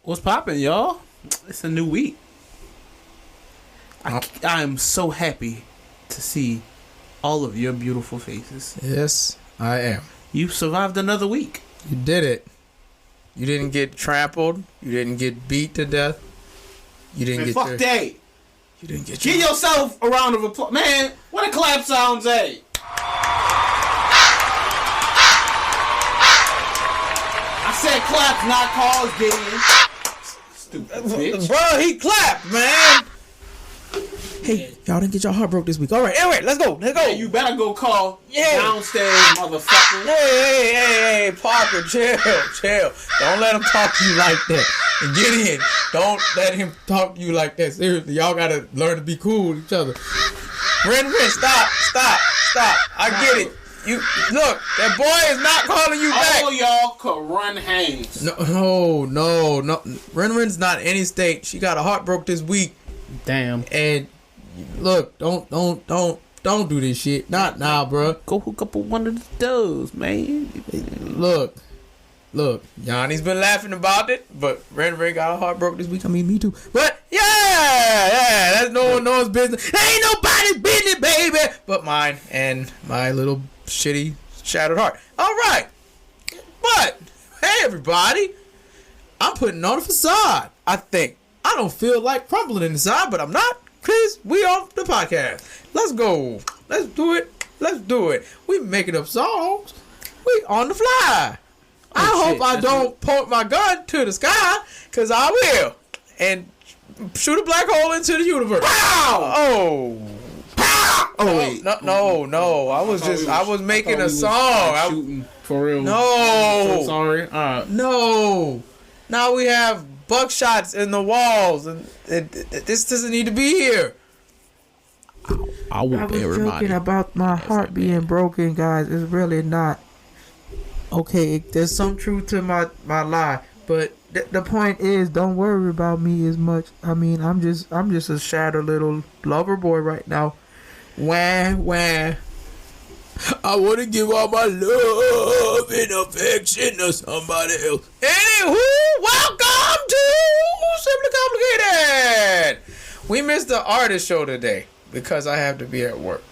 What's poppin', y'all? It's a new week. I am so happy to see all of your beautiful faces. Yes, I am. You survived another week. You did it. You didn't get trampled. You didn't get beat to death. You didn't get fuck that. You didn't get Give yourself a round of applause. Man, what a clap sounds, eh? I said claps, not calls, Gideon. Stupid bitch. Bro, he clapped, man. Hey, y'all didn't get your heart broke this week. All right, anyway, let's go. Hey, you better go call downstairs, motherfucker. Hey, Parker, chill. Don't let him talk to you like that. And get in. Don't let him talk to you like that. Seriously, y'all gotta learn to be cool with each other. Ren, stop. I get it. You look, that boy is not calling you back. All y'all could run hands. No. Ren's not in any state. She got a heart broke this week. Damn. And look, don't do this shit. Not now, bro. Go hook up with one of the does, man. Look, Yanni's been laughing about it, but Ren got a heart broke this week. I mean, me too. But yeah, that's no one's business. That ain't nobody's business, baby, but mine and my little shitty shattered heart. All right, but hey, everybody, I'm putting on a facade. I think I don't feel like crumbling inside, but I'm not, cause we on the podcast. Let's go. Let's do it. We making up songs. We on the fly. I hope I don't point my gun to the sky, because I will. And shoot a black hole into the universe. Pow! Oh. Pow! Oh, wait. No. I was making a song. Shooting for real. No. So sorry. No. Now we have buckshots in the walls, and this doesn't need to be here. I was joking about my heart being broken, guys. It's really not. Okay, there's some truth to my lie, but the point is, don't worry about me as much. I mean, I'm just a shattered little lover boy right now. Wah. I want to give all my love and affection to somebody else. Anywho, welcome to Simply Complicated. We missed the artist show today because I have to be at work.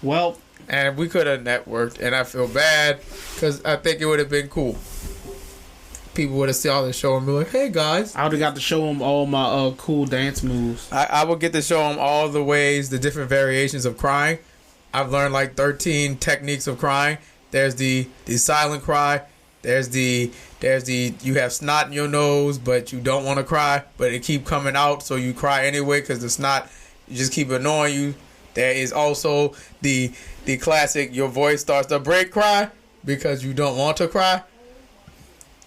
Well, and we could have networked, and I feel bad because I think it would have been cool. People would have seen the show and be like, "Hey guys!" I would have got to show them all my cool dance moves. I would get to show them all the ways, the different variations of crying. I've learned like 13 techniques of crying. There's the silent cry. There's the you have snot in your nose, but you don't want to cry, but it keep coming out, so you cry anyway because the snot you just keep annoying you. There is also the classic your voice starts to break cry because you don't want to cry.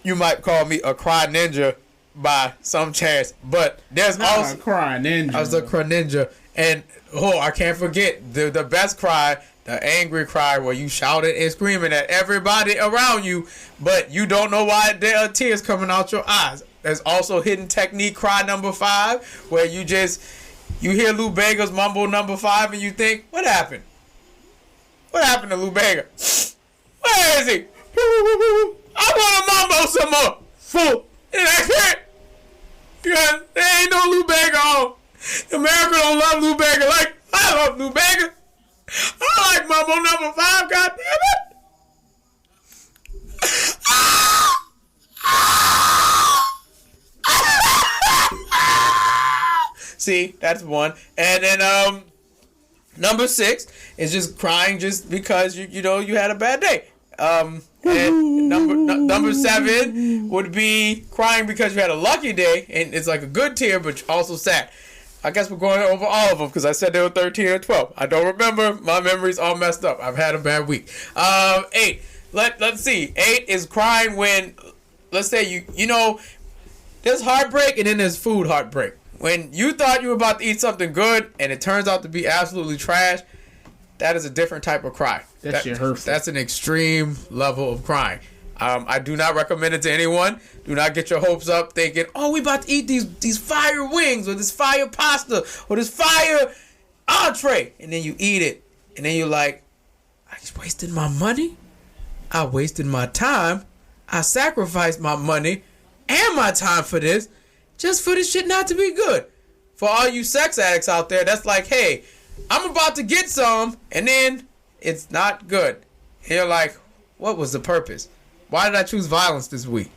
You might call me a cry ninja by some chance, but there's also a cry ninja. I was a cry ninja, and I can't forget the best cry, the angry cry where you shouting and screaming at everybody around you, but you don't know why there are tears coming out your eyes. There's also hidden technique cry number 5, where you hear Lou Bega's mumble number 5 and you think, what happened? What happened to Lou Bega? Where is he? I want to mumble some more. Fool. And that's it. Because there ain't no Lou Bega on. America don't love Lou Bega like I love Lou Bega. I like mumble number 5, goddammit. See, that's one. And then number 6 is just crying just because you know you had a bad day. And number 7 would be crying because you had a lucky day, and it's like a good tear, but you're also sad. I guess we're going over all of them because I said there were 13 or 12. I don't remember. My memory's all messed up. I've had a bad week. 8. Let's see. 8 is crying when, let's say you know, there's heartbreak and then there's food heartbreak. When you thought you were about to eat something good and it turns out to be absolutely trash, that is a different type of cry. That shit hurts. That's an extreme level of crying. I do not recommend it to anyone. Do not get your hopes up thinking, oh, we about to eat these fire wings or this fire pasta or this fire entree. And then you eat it. And then you're like, I just wasted my money. I wasted my time. I sacrificed my money. and my time for this just for this shit not to be good. For all you sex addicts out there, that's like, hey, I'm about to get some, and then it's not good. And you're like, what was the purpose? Why did I choose violence this week?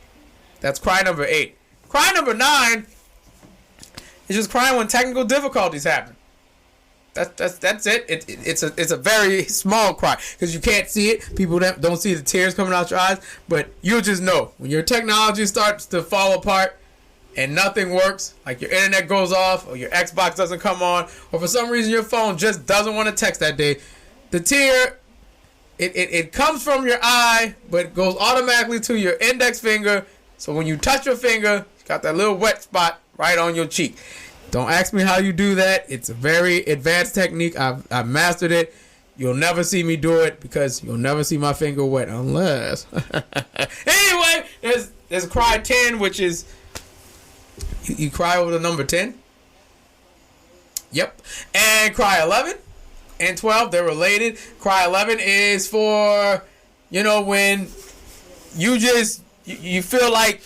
That's cry number 8. Cry number 9 is just crying when technical difficulties happen. That's it. It's a very small cry because you can't see it. People don't see the tears coming out your eyes, but you'll just know when your technology starts to fall apart and nothing works, like your internet goes off or your Xbox doesn't come on, or for some reason your phone just doesn't want to text that day. The tear, it comes from your eye, but goes automatically to your index finger. So when you touch your finger, it's got that little wet spot right on your cheek. Don't ask me how you do that. It's a very advanced technique. I've mastered it. You'll never see me do it because you'll never see my finger wet unless. Anyway, there's cry 10, which is you cry over the number 10. Yep. And cry 11 and 12, they're related. Cry 11 is for, when you feel like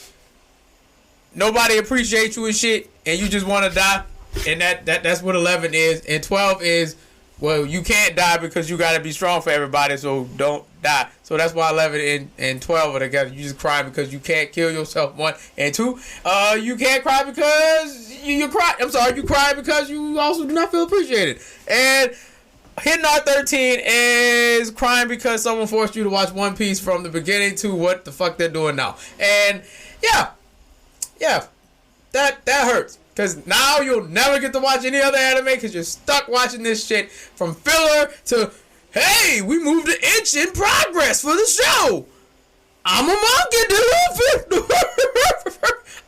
nobody appreciates you and shit, and you just want to die, and that's what 11 is. And 12 is, well, you can't die because you got to be strong for everybody, so don't die. So that's why 11 and 12 are together. You just cry because you can't kill yourself. 1 and 2, you can't cry because you cry. I'm sorry, you cry because you also do not feel appreciated. And hitting our 13 is crying because someone forced you to watch One Piece from the beginning to what the fuck they're doing now. And yeah, that hurts. Because now you'll never get to watch any other anime because you're stuck watching this shit from filler to, hey, we moved an inch in progress for the show. I'm a monkey, dude.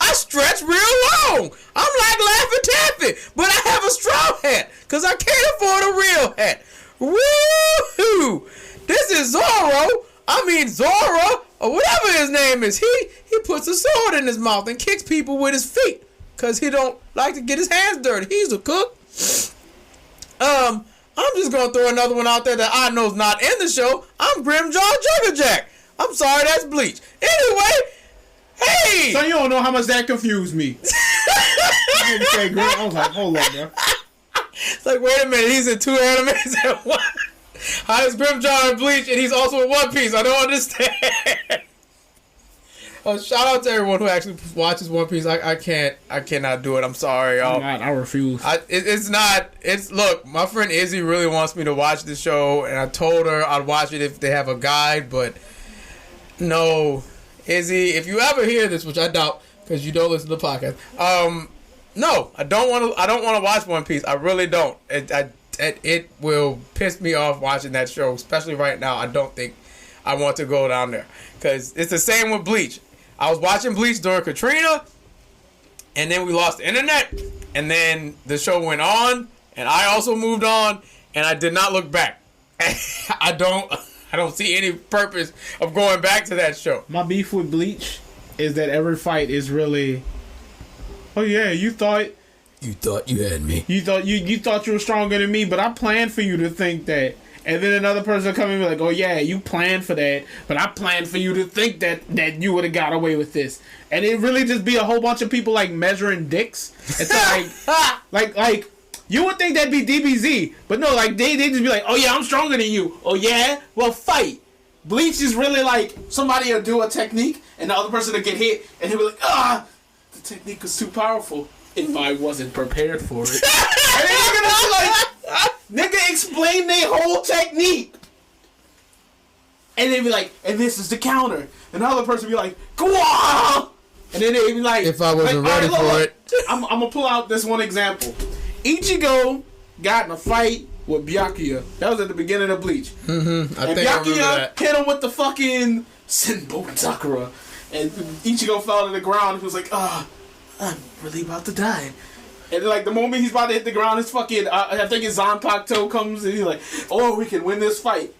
I stretch real long. I'm like Laffy Taffy, but I have a straw hat because I can't afford a real hat. Woo-hoo! This is Zora, or whatever his name is. He puts a sword in his mouth and kicks people with his feet because he don't like to get his hands dirty. He's a cook. I'm just going to throw another one out there that I know is not in the show. I'm Grimjaw Juggerjack. I'm sorry, that's Bleach. Anyway, hey! So you don't know how much that confused me. I was like, hold on, bro. It's like, wait a minute, he's in 2 animes at once. How is Grimjaw in Bleach and he's also in One Piece? I don't understand. Shout out to everyone who actually watches One Piece. I cannot do it. I'm sorry, y'all. I refuse. Look, my friend Izzy really wants me to watch the show, and I told her I'd watch it if they have a guide, but no. Izzy, if you ever hear this, which I doubt, because you don't listen to the podcast, no, I don't want to watch One Piece. I really don't. It will piss me off watching that show, especially right now. I don't think I want to go down there, because it's the same with Bleach. I was watching Bleach during Katrina, and then we lost the internet, and then the show went on, and I also moved on, and I did not look back. I don't see any purpose of going back to that show. My beef with Bleach is that every fight is really, oh yeah, you thought you had me. You thought you were stronger than me, but I planned for you to think that. And then another person come in and be like, oh yeah, you planned for that, but I planned for you to think that you would have got away with this. And it really just be a whole bunch of people like measuring dicks. It's like you would think that'd be DBZ, but no, like they just be like, oh yeah, I'm stronger than you. Oh yeah, well fight. Bleach is really like somebody will do a technique and the other person will get hit and he'll be like, the technique was too powerful if I wasn't prepared for it. And then you're gonna be like, nigga, explain their whole technique. And they be like, and this is the counter. And the other person be like, Gwa! And then they be like, if I wasn't ready for it. I'm gonna pull out this one example. Ichigo got in a fight with Byakuya. That was at the beginning of Bleach. Mm-hmm. And Byakuya hit him with the fucking Senbon Sakura. And Ichigo fell to the ground and he was like, I'm really about to die. And like the moment he's about to hit the ground, his fucking I think his Zanpakuto comes and he's like, "Oh, we can win this fight."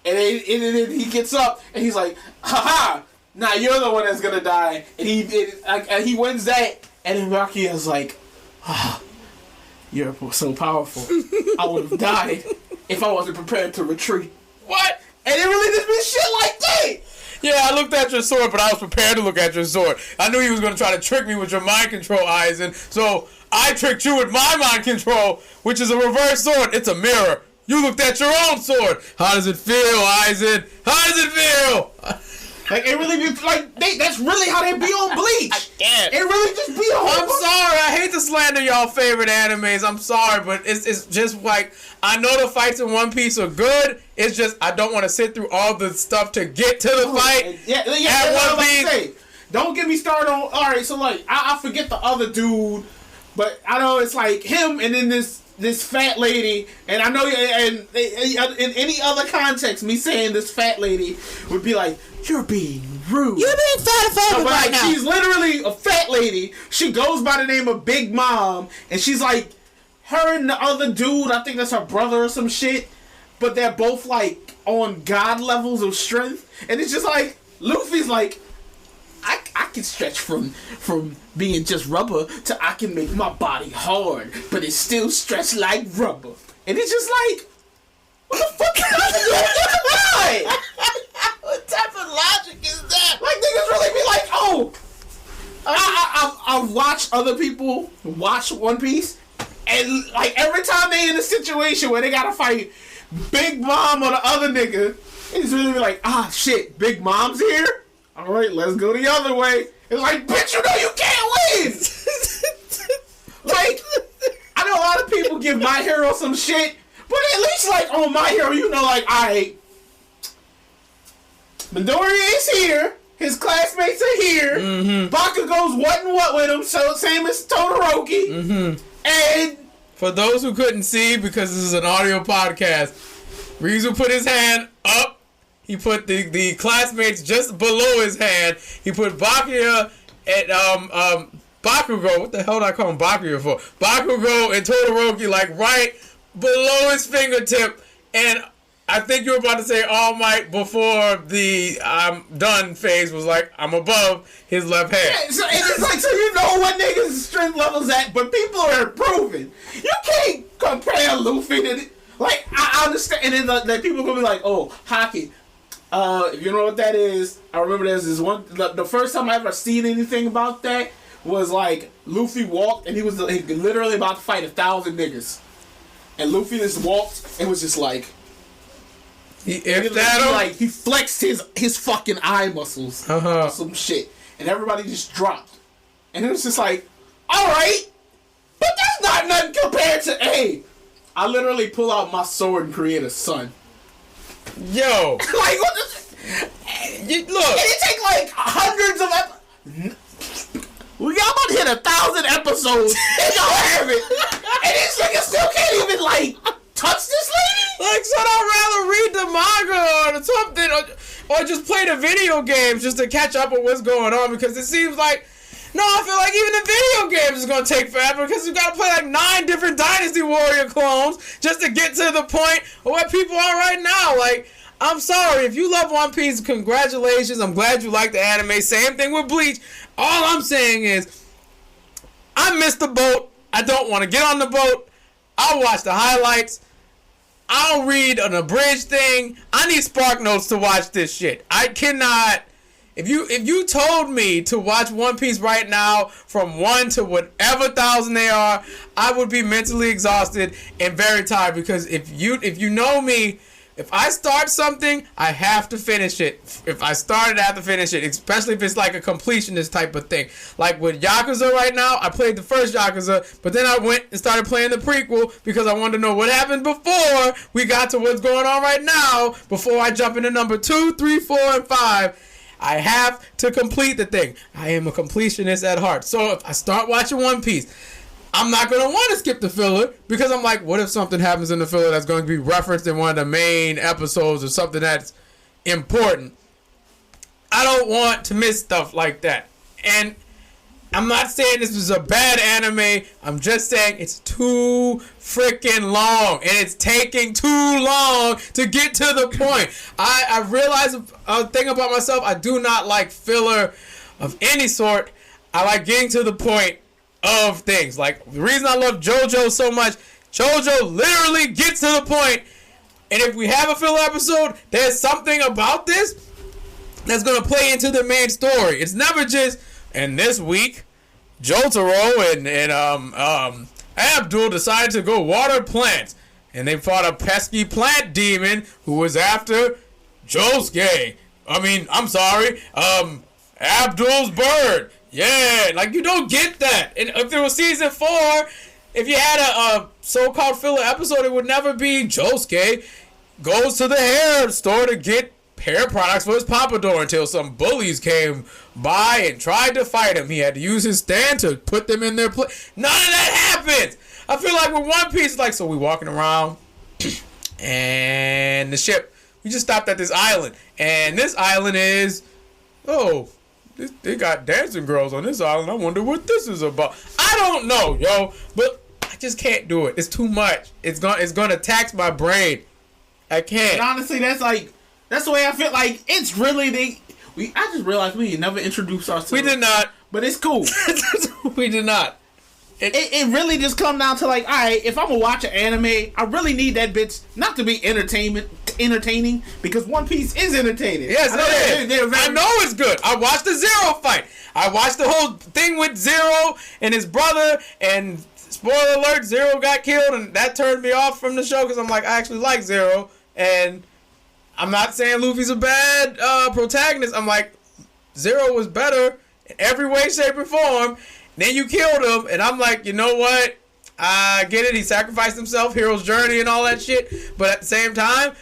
And then he gets up and he's like, "Ha! Now you're the one that's gonna die." And he wins that. And then Byakuya's like, "You're so powerful. I would have died if I wasn't prepared to retreat." What? And it really just be shit like that. Yeah, I looked at your sword, but I was prepared to look at your sword. I knew you was going to try to trick me with your mind control, Aizen. So I tricked you with my mind control, which is a reverse sword. It's a mirror. You looked at your own sword. How does it feel, Aizen? How does it feel? Like, it really be, like, that's really how they be on Bleach. I can't. It really just be on. I'm sorry. I hate to slander y'all favorite animes. I'm sorry, but it's just like, I know the fights in One Piece are good. It's just, I don't want to sit through all the stuff to get to the fight. Yeah, at One Piece. Don't get me started on, alright, so, like, I forget the other dude, but I know it's, like, him and then this fat lady, and I know, and in any other context, me saying this fat lady would be like, you're being rude. You're being fatophobic right now. She's literally a fat lady. She goes by the name of Big Mom, and she's like, her and the other dude, I think that's her brother or some shit, but they're both like on god levels of strength, and it's just like, Luffy's like, I can stretch from being just rubber to I can make my body hard, but it's still stretched like rubber. And it's just like, what the fuck is that? What type of logic is that? Like, niggas really be like, oh, I've watched other people watch One Piece, and like every time they in a situation where they gotta fight Big Mom or the other nigga, it's really be like, ah, shit, Big Mom's here? All right, let's go the other way. It's like, bitch, you know you can't win. Like, I know a lot of people give My Hero some shit, but at least, like, on My Hero, you know, like, all right, Midoriya is here. His classmates are here. Mm-hmm. Bakugo's what and what with him, so same as Todoroki. Mm-hmm. And for those who couldn't see, because this is an audio podcast, Rizu put his hand up. He put the classmates just below his hand. He put Bakuya and Bakugo. What the hell did I call him Bakuya for? Bakugo and Todoroki like right below his fingertip. And I think you were about to say All Might before the I'm done phase was like I'm above his left hand. Yeah, so it's like, so you know what niggas' strength level's at, but people are improving. You can't compare Luffy to like, I understand, and then the people gonna be like, oh, hockey. If you know what that is, I remember there's this one. The first time I ever seen anything about that was like Luffy walked and he was literally about to fight 1,000 niggas, and Luffy just walked and was just like, he flexed his fucking eye muscles, or some shit, and everybody just dropped, and it was just like, all right, but that's not nothing compared to I literally pull out my sword and create a sun. Yo, like what? Look, it take like hundreds of we about to hit 1,000 episodes and y'all have it, and this nigga still can't even like touch this lady. Like, so I'd rather read the manga or something, or just play the video games just to catch up with what's going on, because it seems like. No, I feel like even the video games is going to take forever because you got to play like 9 different Dynasty Warrior clones just to get to the point of where people are right now. Like, I'm sorry. If you love One Piece, congratulations. I'm glad you like the anime. Same thing with Bleach. All I'm saying is, I missed the boat. I don't want to get on the boat. I'll watch the highlights. I'll read an abridged thing. I need Spark Notes to watch this shit. I cannot... If you told me to watch One Piece right now from 1 to whatever 1,000 they are, I would be mentally exhausted and very tired, because if you know me, if I start something, I have to finish it. If I start it, I have to finish it, especially if it's like a completionist type of thing. Like with Yakuza right now, I played the first Yakuza, but then I went and started playing the prequel because I wanted to know what happened before we got to what's going on right now, before I jump into number 2, 3, 4, and 5. I have to complete the thing. I am a completionist at heart. So if I start watching One Piece, I'm not going to want to skip the filler, because I'm like, what if something happens in the filler that's going to be referenced in one of the main episodes or something that's important? I don't want to miss stuff like that. And I'm not saying this was a bad anime. I'm just saying it's too freaking long, and it's taking too long to get to the point. I realize a thing about myself. I do not like filler of any sort. I like getting to the point of things. Like, the reason I love JoJo so much, JoJo literally gets to the point, and if we have a filler episode, there's something about this that's gonna play into the main story. It's never just. And this week, Jotaro and Abdul decided to go water plants, and they fought a pesky plant demon who was after Josuke. Abdul's bird. Yeah, like you don't get that. And if it was season 4, if you had a so-called filler episode, it would never be Josuke goes to the hair store to get hair products for his pompadour until some bullies came by and tried to fight him. He had to use his stand to put them in their place. None of that happens. I feel like with One Piece, like, so we walking around and the ship, we just stopped at this island. And this island is, they got dancing girls on this island. I wonder what this is about. I don't know, yo, but I just can't do it. It's too much. It's gonna tax my brain. I can't. And honestly, that's the way I feel. Like, it's really I just realized we never introduced ourselves. We did not. But it's cool. We did not. It really just come down to, like, all right, if I'm gonna watch an anime, I really need that bitch not to be entertaining, because One Piece is entertaining. Yes, it is. I know it's good. I watched the Zero fight. I watched the whole thing with Zero and his brother, and spoiler alert, Zero got killed, and that turned me off from the show because I'm like, I actually like Zero, and I'm not saying Luffy's a bad protagonist. I'm like, Zero was better in every way, shape, or form. Then you killed him, and I'm like, you know what? I get it. He sacrificed himself, hero's journey, and all that shit. But at the same time,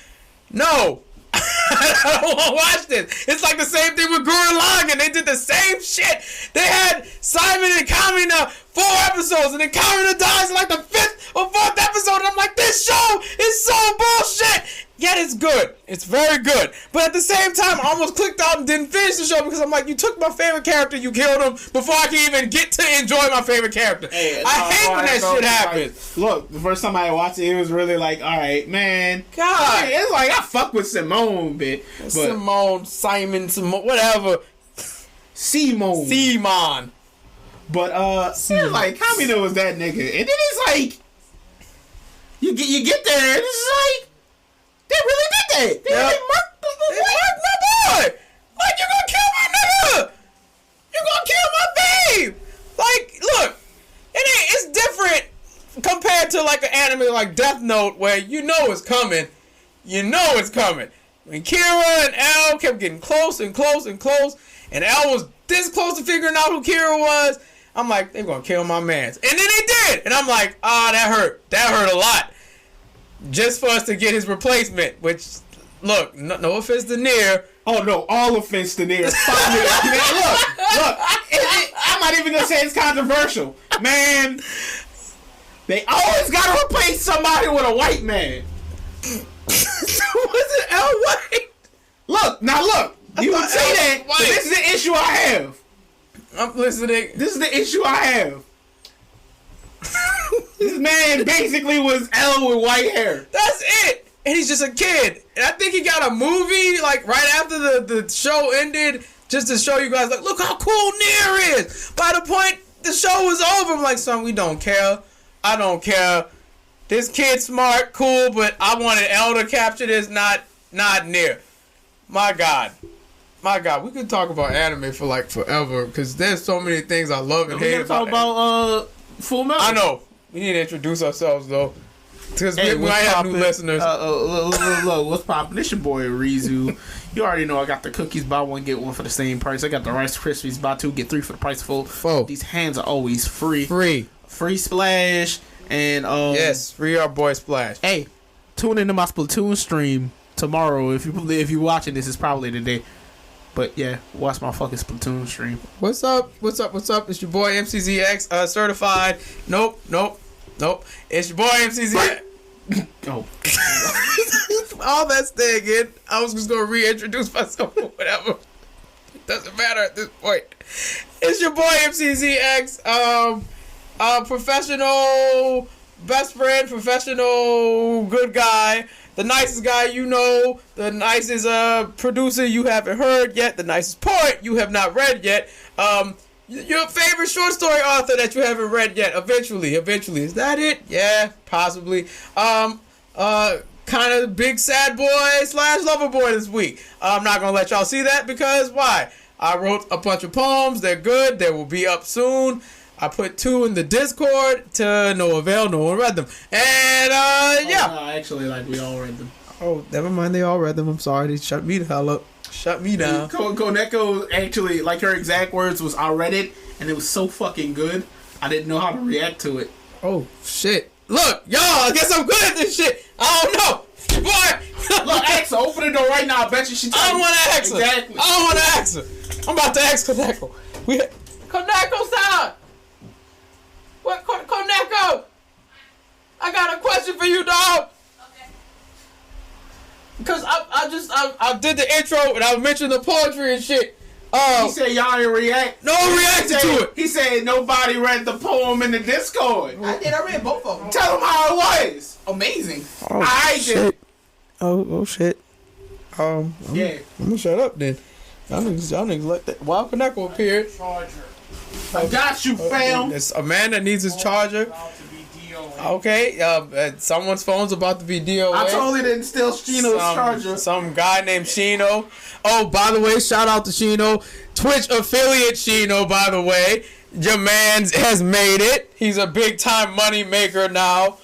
no. I don't want to watch this. It's like the same thing with Gurren Lagann. They did the same shit. They had Simon and Kamina 4 episodes, and then Kamina dies in like the 5th or 4th episode. And I'm like, this show is so bullshit. Yet it's good. It's very good. But at the same time, I almost clicked out and didn't finish the show because I'm like, you took my favorite character, you killed him before I can even get to enjoy my favorite character. Hey, I hate when that shit happens. Like, look, the first time I watched it, it was really like, all right, man. God. It's like, I fuck with Simone, Simone, whatever. Simon. But, it's like, Kamina was that nigga. And then it's like, you get there, and it's like, they really did that. They really murked my boy. Like, you gonna kill my nigga. You gonna kill my babe. Like, look, it's different compared to like an anime like Death Note where you know it's coming. You know it's coming. When Kira and L kept getting close and close and close, and L was this close to figuring out who Kira was, I'm like, they're gonna kill my mans. And then they did. And I'm like, that hurt. That hurt a lot. Just for us to get his replacement, which, look, no offense to Nier. Oh, no, all offense to Nier. Look, I'm not even going to say it's controversial. Man, they always got to replace somebody with a white man. Was it L White? Look, you would say that, but this is the issue I have. I'm listening. This is the issue I have. This man basically was L with white hair. That's it. And he's just a kid. And I think he got a movie like right after the show ended, just to show you guys like, look how cool Nier is. By the point the show was over, I'm like, son, we don't care. I don't care. This kid's smart, cool, but I wanted L to capture this, not Nier. My God, we could talk about anime for like forever because there's so many things I love and hate about. We gotta talk about Full Metal. I know. We need to introduce ourselves though, because we might have new listeners. Look, what's poppin'? This your boy Rizu. You already know I got the cookies, buy one get one for the same price. I got the Rice Krispies, buy 2 get 3 for the price of 4. These hands are always free. Free Splash and yes, free our boy Splash. Hey, tune into my Splatoon stream tomorrow. If you watching this, it's probably today. But yeah, watch my fucking Splatoon stream. What's up? It's your boy MCZX, certified. Nope. It's your boy MCZX. Oh. All that staying in. I was just gonna reintroduce myself or whatever. It doesn't matter at this point. It's your boy MCZX. Professional best friend, professional good guy. The nicest guy you know, the nicest producer you haven't heard yet, the nicest poet you have not read yet, your favorite short story author that you haven't read yet, eventually, is that it? Yeah, possibly. kind of big sad boy / lover boy this week. I'm not gonna let y'all see that because why? I wrote a bunch of poems. They're good. They will be up soon. I put 2 in the Discord to no avail. No one read them. And yeah. No, actually, like we all read them. Oh, never mind. They all read them. I'm sorry. They shut me the hell up. Shut me down. Koneko actually, like her exact words was, I read it and it was so fucking good. I didn't know how to react to it. Oh shit! Look, y'all. I guess I'm good at this shit. I don't know, boy. Look, ask her. Open the door right now. I bet you she. I don't want to ask her. Exactly. I don't want to ask her. I'm about to ask Koneko. Koneko-san. What, Koneko? I got a question for you, dog. Okay. Because I did the intro and I mentioned the poetry and shit. He said y'all didn't react. No one reacted to it. He said nobody read the poem in the Discord. I did. I read both of them. Tell him how it was. Amazing. Oh, I shit. did. Oh shit. Yeah. I'm gonna shut up then. Y'all niggas let that wild Koneko appeared. I got you, fam. There's a man that needs his charger. Okay, someone's phone's about to be DOA. I totally didn't steal Shino's charger. Some guy named Shino. Oh, by the way, shout out to Shino. Twitch affiliate Shino, by the way. Your man has made it. He's a big time money maker now.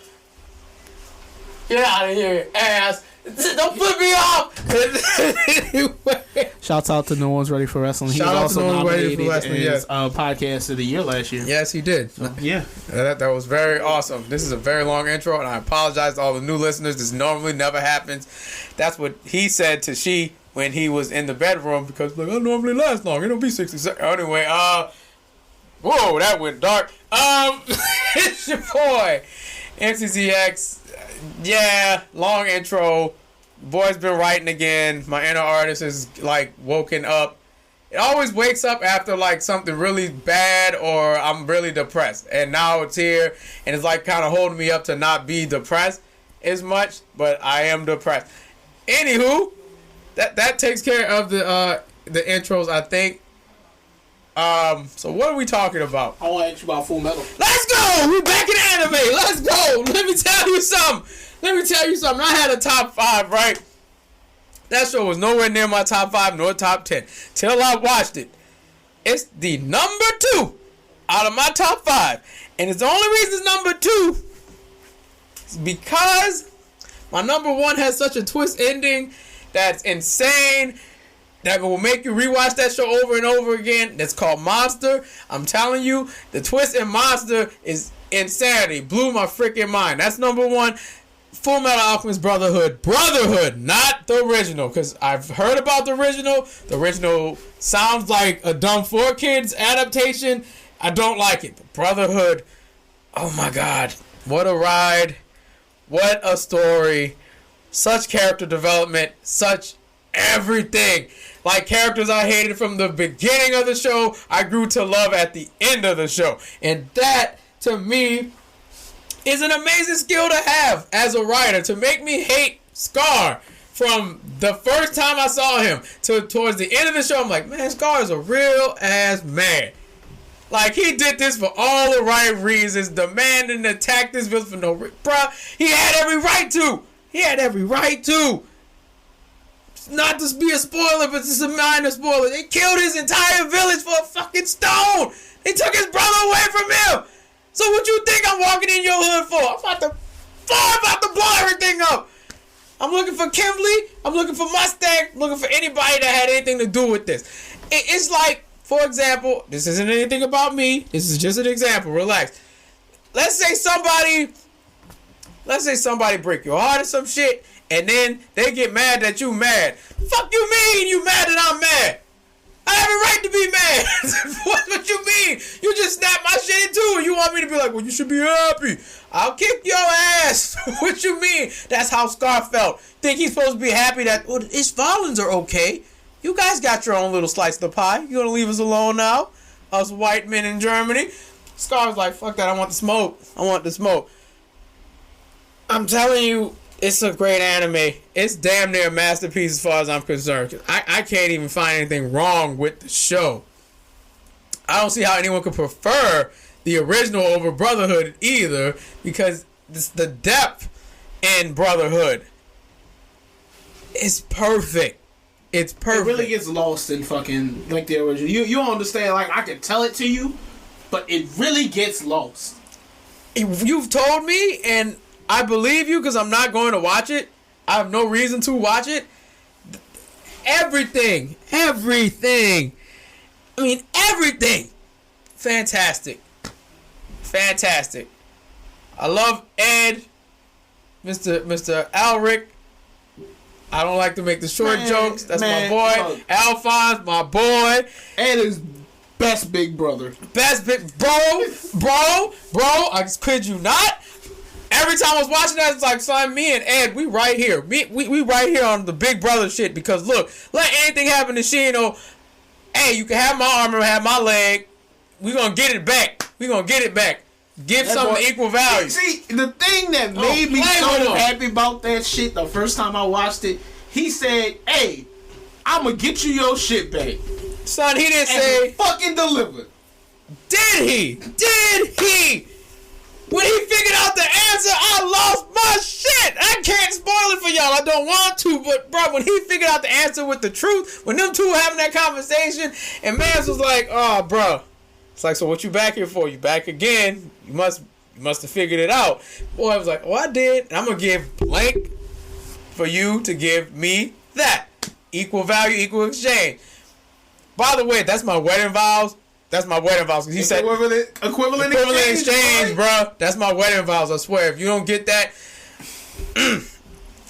Get out of here, ass. Don't flip me off. Anyway. Shouts out to No One's Ready for Wrestling. Shout out to No One's Ready for Wrestling. As podcast of the year last year. Yes, he did. So, yeah. That was very awesome. This is a very long intro, and I apologize to all the new listeners. This normally never happens. That's what he said to she when he was in the bedroom because like I normally last long. It'll be 60 seconds. Anyway, whoa, that went dark. It's your boy, MCCX. Yeah, long intro. Boy's been writing again. My inner artist is like woken up. It always wakes up after like something really bad or I'm really depressed. And now it's here and it's like kind of holding me up to not be depressed as much, but I am depressed. Anywho, that takes care of the intros, I think. So what are we talking about? I want to ask you about Full Metal. Let's go! We're back in anime. Let's go. Let me tell you something. I had a top 5, right? That show was nowhere near my top 5 nor top 10 till I watched it. It's the number 2 out of my top 5. And it's the only reason it's number 2 is because my number 1 has such a twist ending that's insane. That will make you rewatch that show over and over again. That's called Monster. I'm telling you, the twist in Monster is insanity. Blew my freaking mind. That's number 1. Full Metal Alchemist Brotherhood. Brotherhood, not the original. Because I've heard about the original. The original sounds like a dumb 4Kids adaptation. I don't like it. But Brotherhood, oh my God. What a ride. What a story. Such character development. Such everything. Like characters I hated from the beginning of the show, I grew to love at the end of the show. And that, to me, is an amazing skill to have as a writer. To make me hate Scar from the first time I saw him to towards the end of the show. I'm like, man, Scar is a real ass man. Like, he did this for all the right reasons. The man didn't attack this villain for no reason. Bruh, he had every right to. He had every right to. Not to be a spoiler, but it's a minor spoiler. They killed his entire village for a fucking stone. They took his brother away from him. So what you think I'm walking in your hood for? I'm about to blow everything up. I'm looking for Kimberly. I'm looking for Mustang. I'm looking for anybody that had anything to do with this. It's like, for example, this isn't anything about me. This is just an example. Relax. Let's say somebody break your heart or some shit, and then they get mad that you mad. Fuck you mean you mad that I'm mad? I have a right to be mad. What you mean? You just snapped my shit in two and you want me to be like, well, you should be happy. I'll kick your ass. What you mean? That's how Scar felt. Think he's supposed to be happy that his violins are okay. You guys got your own little slice of the pie. You gonna leave us alone now? Us white men in Germany. Scar's like, fuck that. I want the smoke. I'm telling you, it's a great anime. It's damn near a masterpiece as far as I'm concerned. I can't even find anything wrong with the show. I don't see how anyone could prefer the original over Brotherhood either, because the depth in Brotherhood It's perfect. It's perfect. It really gets lost in fucking like the original. You don't understand. Like I can tell it to you, but it really gets lost. You've told me, and I believe you because I'm not going to watch it. I have no reason to watch it. Everything. I mean, everything. Fantastic. I love Ed, Mr. Alric. I don't like to make the short jokes. That's my boy. Look. Alphonse, my boy. Ed is best big brother. Bro. I kid you not. Every time I was watching that, it's like, son, me and Ed, we right here. We right here on the big brother shit. Because look, let anything happen to Shino. Hey, you can have my arm or have my leg. We gonna get it back. Give something equal value. See, the thing that made me so happy about that shit the first time I watched it, he said, hey, I'm gonna get you your shit back. Son, he didn't say... fucking delivered. Did he? When he figured out the answer, I lost my shit. I can't spoil it for y'all. I don't want to, but bro, when he figured out the answer with the truth, when them two were having that conversation, and Mans was like, oh, bro. It's like, so what you back here for? You back again. You must have figured it out. Boy, I was like, oh, I did. And I'm going to give blank for you to give me that. Equal value, equal exchange. By the way, that's my wedding vows. He said equivalent exchange, bro. That's my wedding vows. I swear. If you don't get that,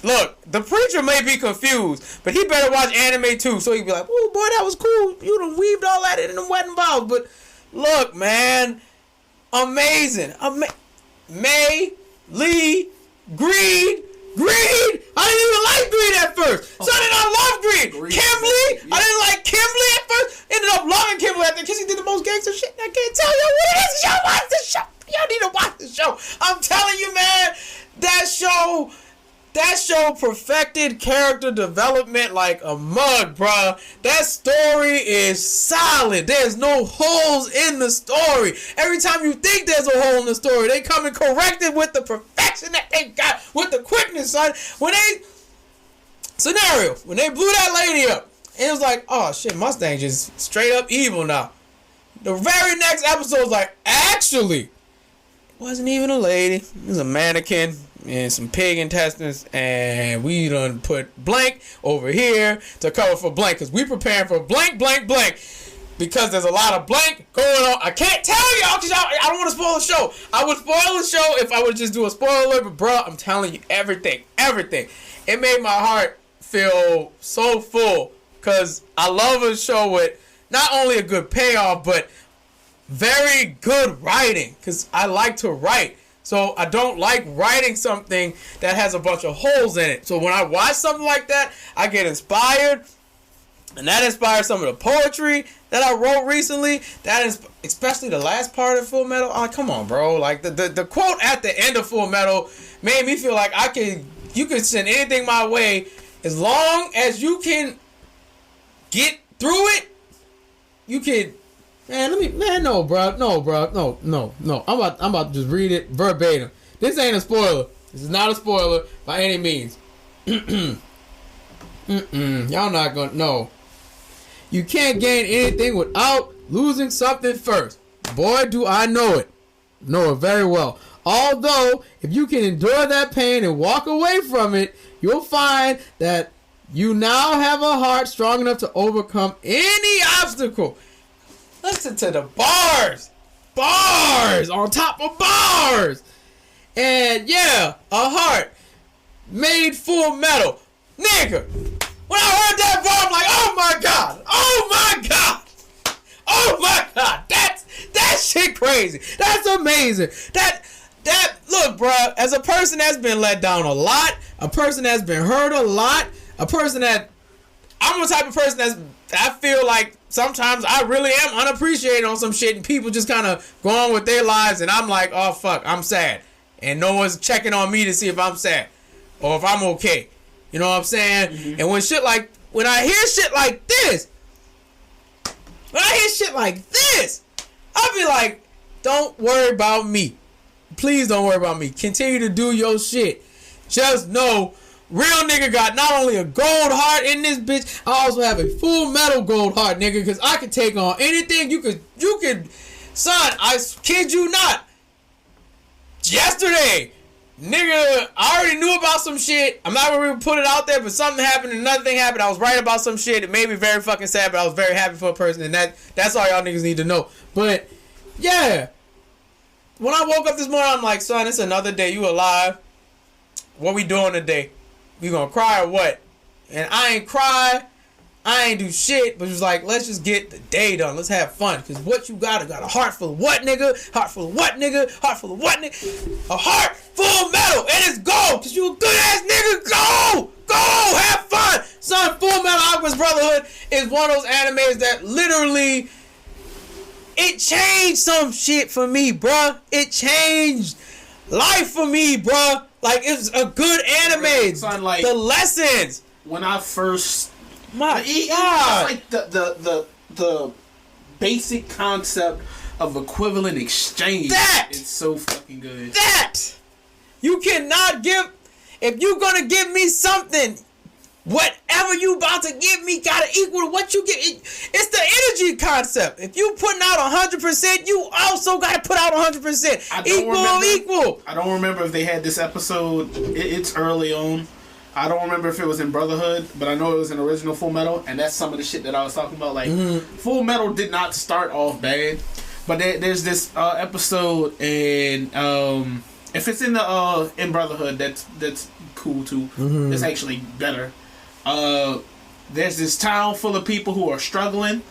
look, the preacher may be confused, but he better watch anime too. So he'd be like, "Oh boy, that was cool. You done weaved all that in the wedding vows." But look, man, amazing. May, Lee, Greed. I didn't even like Greed at first. So I did not love Greed. Kimberly, I didn't like Kimberly at first. Ended up loving Kimberly after because she did the most gangster shit. I can't tell you what it is. Y'all watch the show. Y'all need to watch the show. I'm telling you, man, that show perfected character development like a mug, bruh. That story is solid. There's no holes in the story. Every time you think there's a hole in the story, they come and correct it with the perfection that they got, with the quickness, son. When they blew that lady up, it was like, oh shit, Mustang just straight up evil now. The very next episode was like, actually, it wasn't even a lady. It was a mannequin and some pig intestines, and we done put blank over here to cover for blank, because we preparing for blank, because there's a lot of blank going on. I can't tell y'all because I don't want to spoil the show. I would spoil the show if I would just do a spoiler alert, but bro, I'm telling you everything. It made my heart feel so full, because I love a show with not only a good payoff, but very good writing, because I like to write. So I don't like writing something that has a bunch of holes in it. So when I watch something like that, I get inspired. And that inspired some of the poetry that I wrote recently. That is especially the last part of Full Metal. Oh, come on, bro. Like the quote at the end of Full Metal made me feel like you could send anything my way as long as you can get through it. You can. No, bro. I'm about to just read it verbatim. This ain't a spoiler. This is not a spoiler by any means. Y'all not gonna know. You can't gain anything without losing something first. Boy, do I know it. Know it very well. Although, if you can endure that pain and walk away from it, you'll find that you now have a heart strong enough to overcome any obstacle. Listen to the bars. Bars on top of bars. And yeah, a heart made Full Metal. Nigga, when I heard that bar, I'm like, oh my God. That shit crazy. That's amazing. That look, bro, as a person that's been let down a lot, a person that's been hurt a lot, a person that, I'm the type of person I feel like sometimes I really am unappreciated on some shit, and people just kind of go on with their lives, and I'm like, oh fuck, I'm sad, and no one's checking on me to see if I'm sad or if I'm okay. You know what I'm saying? Mm-hmm. And when I hear shit like this, I'll be like, don't worry about me. Please don't worry about me. Continue to do your shit. Just know Real nigga got not only a gold heart in this bitch, I also have a full metal gold heart, nigga, because I can take on anything. You could, son, I kid you not. Yesterday, nigga, I already knew about some shit. I'm not gonna put it out there, but something happened, another thing happened. I was right about some shit. It made me very fucking sad, but I was very happy for a person, and that's all y'all niggas need to know. But, yeah. When I woke up this morning, I'm like, son, it's another day. You alive. What we doing today? We gonna cry or what? And I ain't cry. I ain't do shit. But it was like, let's just get the day done. Let's have fun. Because what you got a heart full of what, nigga? Heart full of what, nigga? Heart full of what, nigga? A heart full of metal. And it's gold. Because you a good ass nigga. Go! Go! Have fun! Son, Full Metal Alchemist Brotherhood is one of those animes that literally... It changed some shit for me, bruh. It changed life for me, bruh. Like, it's a good anime. Son, like, the lessons. When I first... My God. Like, the basic concept of equivalent exchange. That! It's so fucking good. That! You cannot give... If you gonna give me something... Whatever you about to give me gotta equal to what you get. It's the energy concept. If you putting out 100%, you also gotta put out 100%. Equal. I don't remember if they had this episode. It's early on. I don't remember if it was in Brotherhood, but I know it was in original Full Metal, and that's some of the shit that I was talking about. Like, Full Metal did not start off bad, but there's this episode, and if it's in the in Brotherhood, that's cool too. It's actually better. There's this town full of people who are struggling,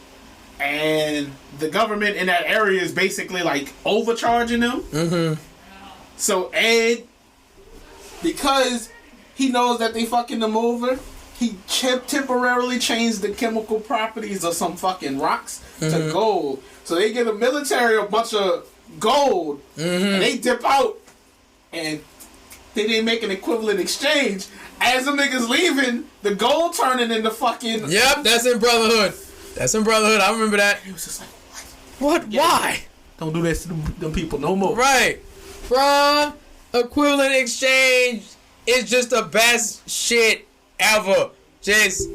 and the government in that area is basically like overcharging them. So Ed, because he knows that they fucking them over, he temporarily changed the chemical properties of some fucking rocks to gold. So they give the military a bunch of gold, and they dip out, and they didn't make an equivalent exchange. As the niggas leaving, the gold turning into fucking... Yep, that's in Brotherhood. I remember that. He was just like, what? Why? Don't do this to them people no more. Right. Bruh, equivalent exchange is just the best shit ever. Just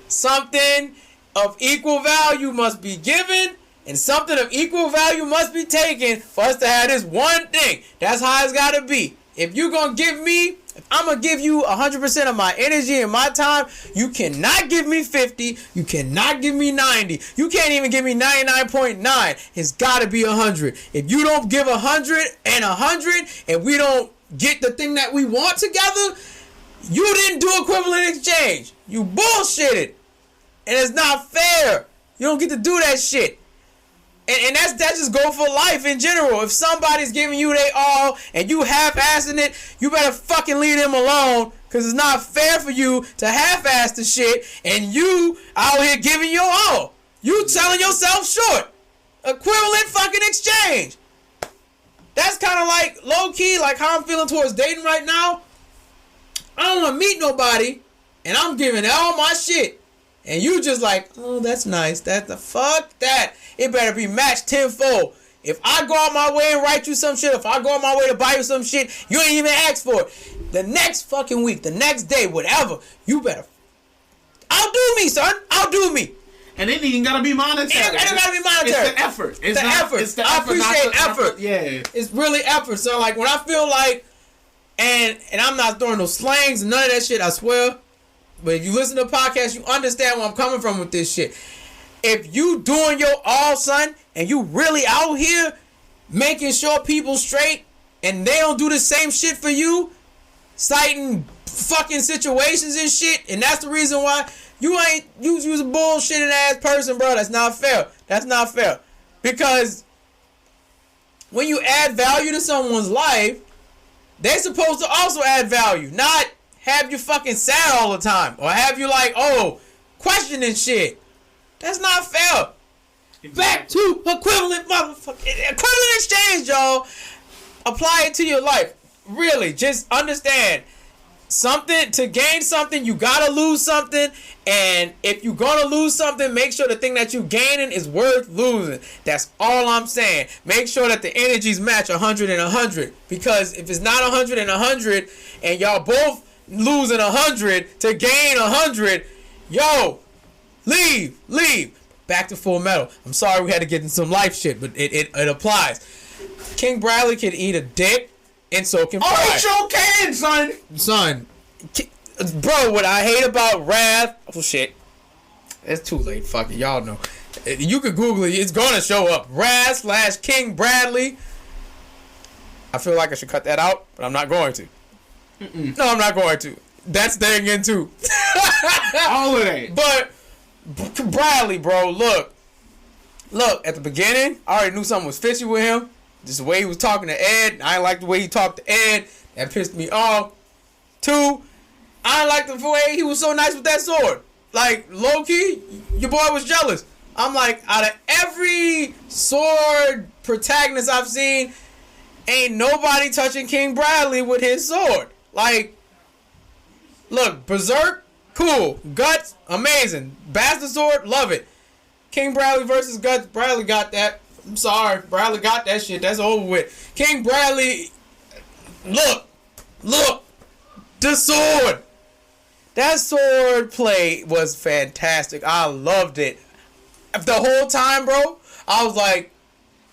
something of equal value must be given, and something of equal value must be taken for us to have this one thing. That's how it's gotta be. If you gonna give me... If I'm going to give you 100% of my energy and my time, you cannot give me 50. You cannot give me 90. You can't even give me 99.9. It's got to be 100. If you don't give 100 and 100 and we don't get the thing that we want together, you didn't do equivalent exchange. You bullshitted. And it's not fair. You don't get to do that shit. And that just go for life in general. If somebody's giving you their all and you half-assing it, you better fucking leave them alone, because it's not fair for you to half-ass the shit and you out here giving your all. You selling yourself short. Equivalent fucking exchange. That's kind of like low-key, like how I'm feeling towards dating right now. I don't want to meet nobody and I'm giving all my shit. And you just like, oh, that's nice. That's the fuck that. It better be matched tenfold. If I go out my way and write you some shit, if I go out my way to buy you some shit, you ain't even ask for it. The next fucking week, the next day, whatever, you better outdo me, son. Outdo me. And it ain't gotta be monetary. It ain't gotta be monetary. It's the effort. It's the effort. I appreciate effort. Yeah. It's really effort. So like when I feel like, and I'm not throwing no slangs and none of that shit, I swear. But if you listen to the podcast, you understand where I'm coming from with this shit. If you doing your all, son, and you really out here making sure people straight and they don't do the same shit for you, citing fucking situations and shit, and that's the reason why you ain't, you's a bullshitting ass person, bro. That's not fair. That's not fair. Because when you add value to someone's life, they're supposed to also add value, not have you fucking sad all the time or have you like, oh, questioning shit. That's not fair. Exactly. Back to equivalent exchange, y'all. Apply it to your life. Really, just understand. Something to gain something, you gotta lose something. And if you're gonna lose something, make sure the thing that you gaining is worth losing. That's all I'm saying. Make sure that the energies match 100 and 100. Because if it's not 100 and 100 and y'all both losing 100 to gain 100. Yo, leave. Back to Full Metal. I'm sorry we had to get in some life shit, but it applies. King Bradley can eat a dick, and so can Pride. Oh, he sure can, son. Son, bro, what I hate about Wrath... Oh, shit. It's too late. Fuck it. Y'all know. You can Google it. It's going to show up. Wrath/King Bradley. I feel like I should cut that out, but I'm not going to. No, I'm not going to. That's staying in too. All of that. But Bradley, bro, look, at the beginning, I already knew something was fishy with him. Just the way he was talking to Ed. I didn't like the way he talked to Ed. That pissed me off. 2, I didn't like the way he was so nice with that sword. Like, low-key, your boy was jealous. I'm like, out of every sword protagonist I've seen, ain't nobody touching King Bradley with his sword. Like, look, Berserk, cool. Guts, amazing. Bastard Sword, love it. King Bradley versus Guts, Bradley got that. I'm sorry, Bradley got that shit. That's over with. King Bradley, look, the sword. That sword play was fantastic. I loved it. The whole time, bro, I was like,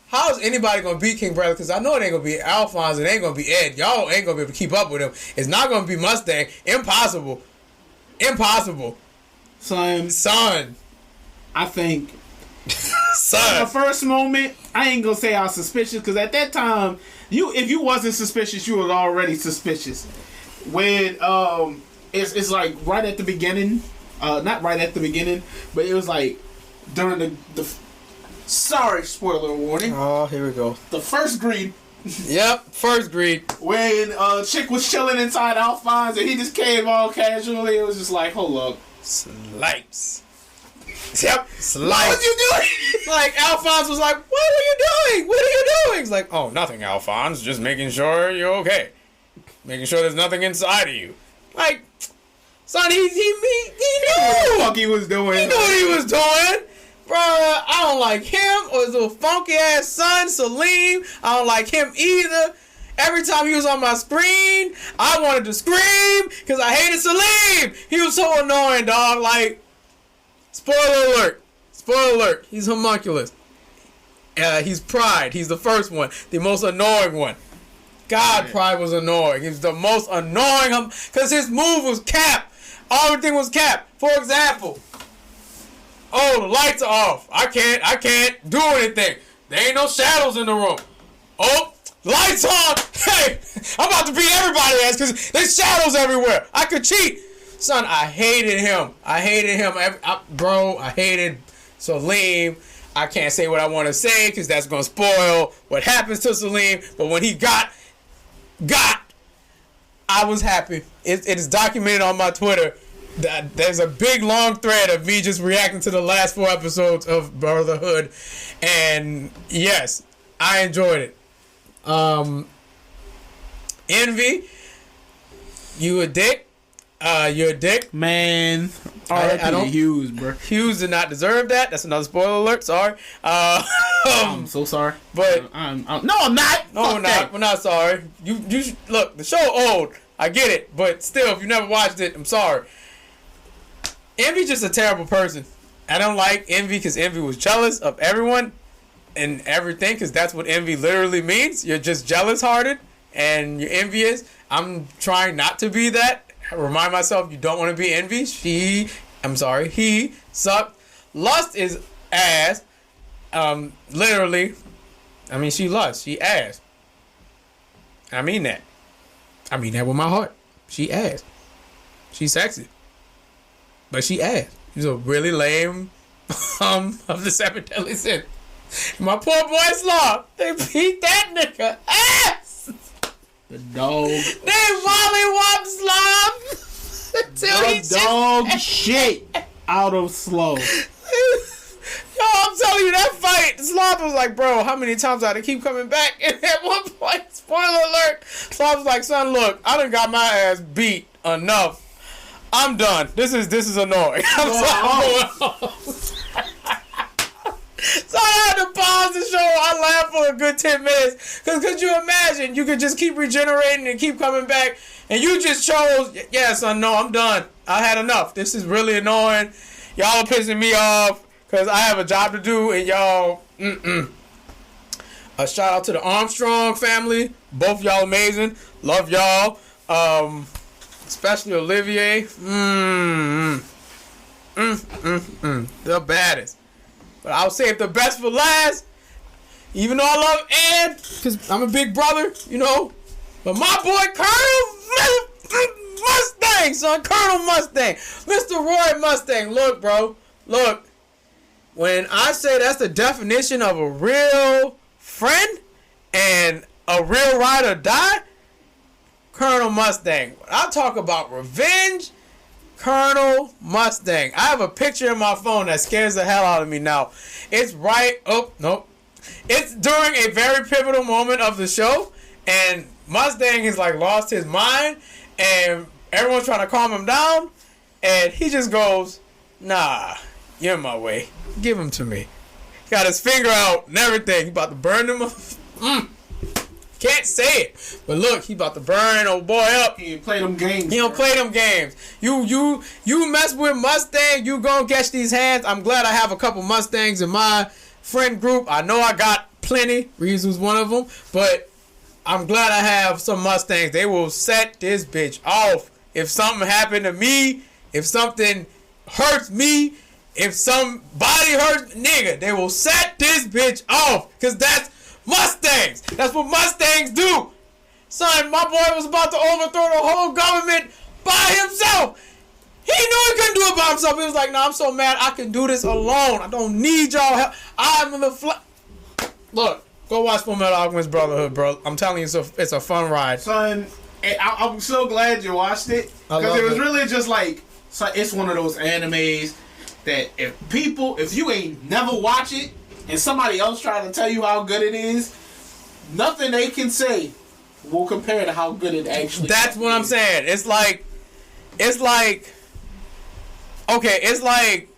how is anybody going to beat King Bradley? Because I know it ain't going to be Alphonse. It ain't going to be Ed. Y'all ain't going to be able to keep up with him. It's not going to be Mustang. Impossible. Son. I think. Son. In the first moment, I ain't going to say I was suspicious. Because at that time, if you wasn't suspicious, you was already suspicious. When it's like right at the beginning. Not right at the beginning. But it was like during the sorry, spoiler warning. Oh, here we go. The first greed. Yep, first greed. When chick was chilling inside Alphonse and he just came all casually, it was just like, hold up. Slice. Yep, slice. What was you doing? Like, Alphonse was like, what are you doing? He's like, oh, nothing, Alphonse. Just making sure you're okay. Making sure there's nothing inside of you. Like, son, he knew what the fuck he was doing. He knew what he was doing. Bruh, I don't like him or his little funky ass son, Salim. I don't like him either. Every time he was on my screen, I wanted to scream because I hated Salim. He was so annoying, dog. Like, spoiler alert. He's homunculus. He's Pride. He's the first one. The most annoying one. God, Pride was annoying. He was the most annoying because his move was cap. Everything was cap. For example, oh, the lights are off. I can't do anything. There ain't no shadows in the room. Oh, lights on. Hey, I'm about to beat everybody ass because there's shadows everywhere. I could cheat. Son, I hated him. I hated Salim. I can't say what I want to say because that's going to spoil what happens to Salim. But when he got, I was happy. It is documented on my Twitter. There's a big long thread of me just reacting to the last 4 episodes of Brotherhood, and yes, I enjoyed it. Envy, you a dick? You're a dick, man. I don't. Hughes, bro. Hughes did not deserve that. That's another spoiler alert. Sorry. I'm so sorry. But I'm no, I'm not. No, we're not. We're not sorry. You look. The show old. I get it, but still, if you never watched it, I'm sorry. Envy's just a terrible person. I don't like Envy because Envy was jealous of everyone and everything because that's what envy literally means. You're just jealous-hearted and you're envious. I'm trying not to be that. I remind myself you don't want to be envy. He sucked. Lust is ass. Literally. I mean, she lust. She ass. I mean that. I mean that with my heart. She ass. She's sexy. But she ass. She's a really lame of the 7 deadly sins. My poor boy Slaw. They beat that nigga ass. The dog. They mollywop Slaw. The dog shit out of Slow. Yo, I'm telling you, that fight, Sloth was like, bro, how many times I had to keep coming back? And at one point, spoiler alert, Sloth was like, son, look, I done got my ass beat enough. I'm done. This is annoying. I'm sorry. So I had to pause the show. I laughed for a good 10 minutes. Because could you imagine? You could just keep regenerating and keep coming back. And you just chose, yeah, son, no, I'm done. I had enough. This is really annoying. Y'all are pissing me off. Because I have a job to do. And y'all, A shout out to the Armstrong family. Both y'all amazing. Love y'all. Especially Olivier. The baddest. But I'll save the best for last. Even though I love Ed, because I'm a big brother, you know. But my boy Colonel Mustang, son. Colonel Mustang. Mr. Roy Mustang. Look, bro. Look. When I say that's the definition of a real friend and a real ride or die, Colonel Mustang. When I talk about revenge, Colonel Mustang. I have a picture in my phone that scares the hell out of me now. It's right up. Nope. It's during a very pivotal moment of the show, and Mustang has like lost his mind, and everyone's trying to calm him down, and he just goes, "Nah, you're in my way. Give him to me." Got his finger out and everything. He about to burn him up. Can't say it, but look, he about to burn old boy up. He ain't play them games. He don't play them games. You mess with Mustang, you gonna catch these hands. I'm glad I have a couple Mustangs in my friend group. I know I got plenty. Reeves was one of them, but I'm glad I have some Mustangs. They will set this bitch off. If something happened to me, if something hurts me, if somebody hurts, nigga, they will set this bitch off. Cause that's Mustangs. That's what Mustangs do. Son, my boy was about to overthrow the whole government by himself. He knew he couldn't do it by himself. He was like, "No, I'm so mad. I can do this alone. I don't need y'all help. I'm in the Look, go watch Fullmetal Alchemist Brotherhood, bro. I'm telling you, it's a fun ride. Son, I'm so glad you watched it. Because it was really just like, so it's one of those animes that if you ain't never watch it, and somebody else trying to tell you how good it is, nothing they can say will compare to how good it actually is. That's what I'm saying. It's like, okay, it's like,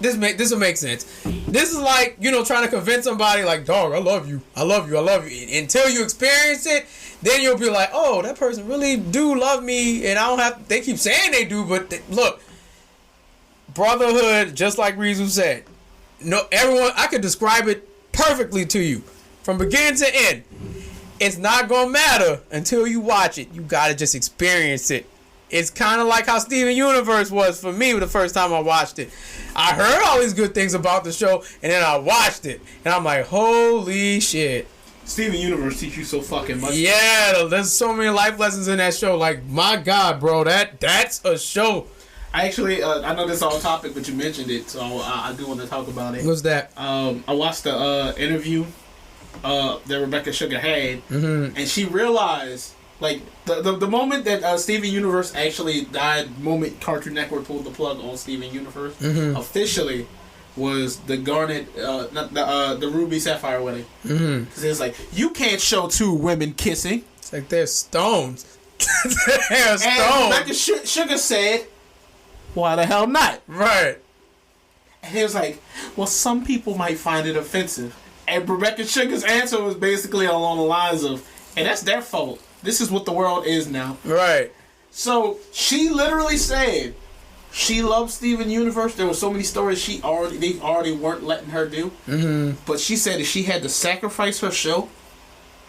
this will make sense. This is like, you know, trying to convince somebody like, "Dog, I love you. I love you. I love you." Until you experience it, then you'll be like, "Oh, that person really do love me," and I don't have, they keep saying they do, but look, Brotherhood, just like Rizu said, no, everyone, I could describe it perfectly to you from beginning to end. It's not gonna matter until you watch it. You gotta just experience it. It's kind of like how Steven Universe was for me the first time I watched it. I heard all these good things about the show, and then I watched it, and I'm like, holy shit. Steven Universe teach you so fucking much. Yeah, there's so many life lessons in that show. Like, my God, bro, that's a show. I actually, I know this is off topic, but you mentioned it, so I do want to talk about it. What's that? I watched the interview that Rebecca Sugar had, and she realized, like, the moment that Steven Universe actually died, moment Cartoon Network pulled the plug on Steven Universe, officially was the Garnet, the Ruby Sapphire wedding. Because it's like, you can't show two women kissing. It's like they're stones. They're stones. And Rebecca Sugar said, "Why the hell not?" Right. And he was like, "Well, some people might find it offensive." And Rebecca Sugar's answer was basically along the lines of, "And that's their fault. This is what the world is now." Right. So she literally said she loved Steven Universe. There were so many stories they already weren't letting her do. But she said if she had to sacrifice her show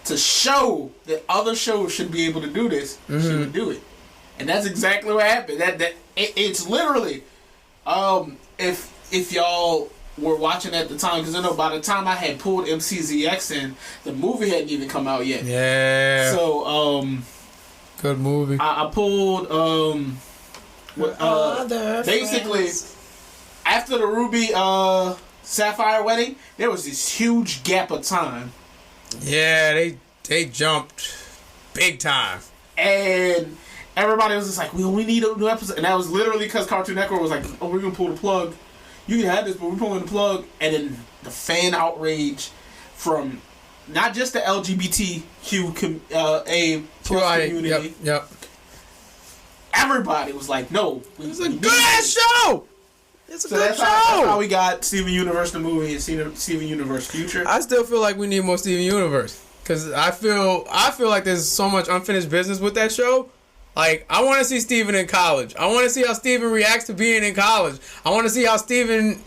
to show that other shows should be able to do this, she would do it. And that's exactly what happened. It's literally, if y'all were watching at the time, because I know by the time I had pulled MCZX in, the movie hadn't even come out yet. Yeah. So, good movie. I pulled, basically, after the Ruby Sapphire wedding, there was this huge gap of time. Yeah, they jumped big time. And everybody was just like, we need a new episode. And that was literally because Cartoon Network was like, "Oh, we're going to pull the plug. You can have this, but we're pulling the plug." And then the fan outrage from not just the LGBTQ community. Yep. Everybody was like, "No. It's a good-ass show! It's a so good that's show. That's how we got Steven Universe the movie and Steven Universe Future. I still feel like we need more Steven Universe because I feel like there's so much unfinished business with that show. Like, I want to see Steven in college. I want to see how Steven reacts to being in college. I want to see how Steven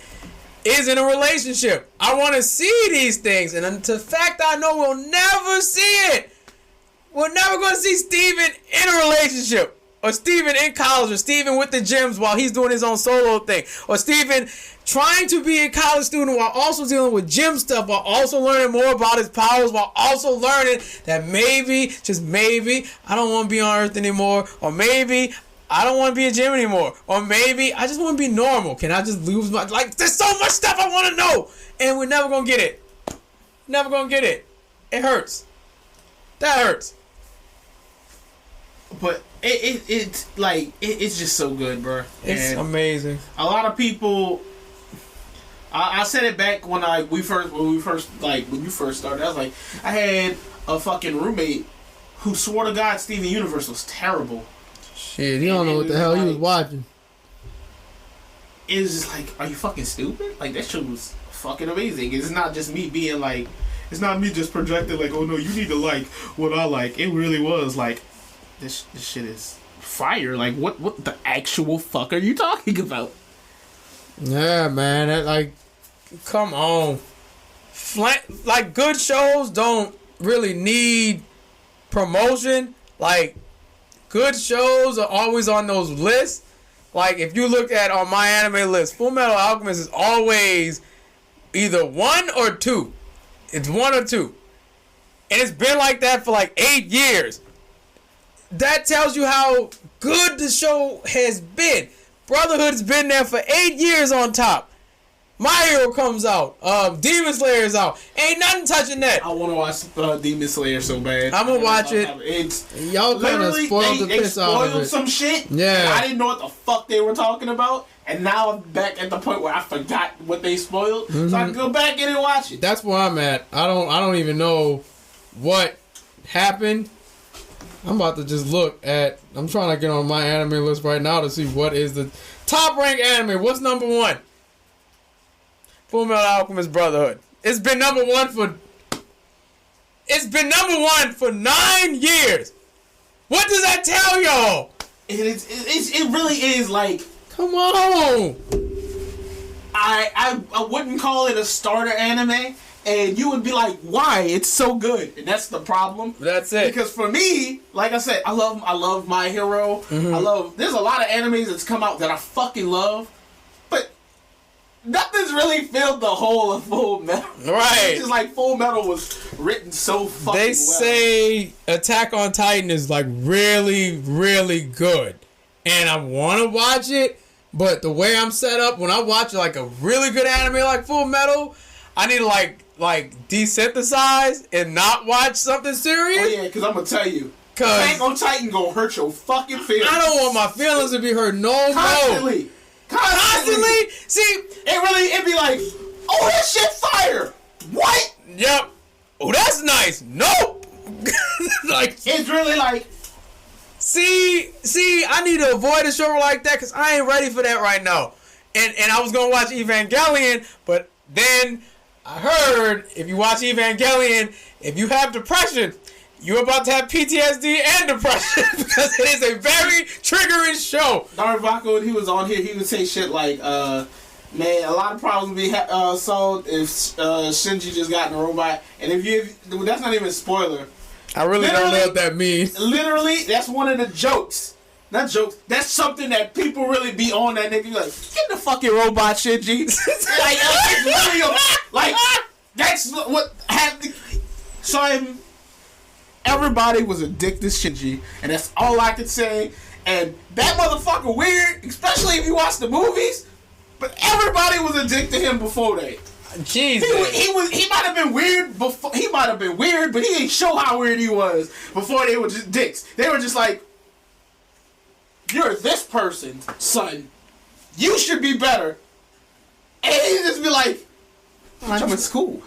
is in a relationship. I want to see these things. And the fact I know we'll never see it. We're never going to see Steven in a relationship. Or Steven in college. Or Steven with the gyms while he's doing his own solo thing. Or Steven trying to be a college student while also dealing with gym stuff. While also learning more about his powers. While also learning that maybe, just maybe, I don't want to be on Earth anymore. Or maybe I don't want to be a gym anymore. Or maybe I just want to be normal. Can I just lose my... Like, there's so much stuff I want to know. And we're never going to get it. Never going to get it. It hurts. That hurts. But it's just so good, bro. It's amazing. A lot of people... I said it back when you first started. I was like, I had a fucking roommate who swore to God Steven Universe was terrible. Shit, you don't know what the hell he was watching. It was just like, are you fucking stupid? Like, that shit was fucking amazing. It's not just me being like, it's not me just projecting like, oh no, you need to like what I like. It really was like, this shit is fire. Like, what the actual fuck are you talking about? Yeah, man, that like, come on. Like, good shows don't really need promotion. Like, good shows are always on those lists. Like, if you look at on my anime list, Full Metal Alchemist is always either 1 or 2. It's 1 or 2. And it's been like that for like 8 years. That tells you how good the show has been. Brotherhood's been there for 8 years on top. My Hero comes out. Demon Slayer's out. Ain't nothing touching that. I want to watch Demon Slayer so bad. I'm gonna watch it. It's y'all kind of spoiled the piss out of it. Some shit. Yeah. I didn't know what the fuck they were talking about, and now I'm back at the point where I forgot what they spoiled, so I can go back in and watch it. That's where I'm at. I don't even know what happened. I'm about to just look at. I'm trying to get on my anime list right now to see what is the top ranked anime. What's number 1? Full Metal Alchemist Brotherhood. It's been number 1 for 9 years. What does that tell y'all? It really is like, come on. I wouldn't call it a starter anime, and you would be like, why? It's so good. And that's the problem. That's it. Because for me, like I said, I love My Hero. Mm-hmm. There's a lot of animes that's come out that I fucking love, but nothing's really filled the hole of Full Metal. Right. It's just like Full Metal was written so fucking well. They say Attack on Titan is like really, really good. And I want to watch it, but the way I'm set up, when I watch like a really good anime like Full Metal, I need to like desynthesize and not watch something serious. Oh yeah, because I'm going to tell you. Attack on Titan gonna hurt your fucking feelings. I don't want my feelings to be hurt no more. Constantly. See, it'd be like, oh, that shit fire. What? Yep. Oh, that's nice. Nope. Like, it's really like, see, I need to avoid a show like that because I ain't ready for that right now. And I was gonna watch Evangelion, but then I heard if you watch Evangelion, if you have depression, you're about to have PTSD and depression because it is a very triggering show. Darvako, when he was on here, he would say shit like, man, a lot of problems would be solved if Shinji just got in a robot. And that's not even a spoiler. I really don't know what that means. Literally, that's one of the jokes. Not jokes. That's something that people really be on that nigga. Like, get the fucking robot, Shinji. like, that's what happened. So everybody was addicted to Shinji, and that's all I could say. And that motherfucker weird, especially if you watch the movies. But everybody was addicted to him before that. Jesus. He might have been weird before. He might have been weird, but he didn't show how weird he was before they were just dicks. They were just like, you're this person, son. You should be better. And he'd just be like, I'm in school.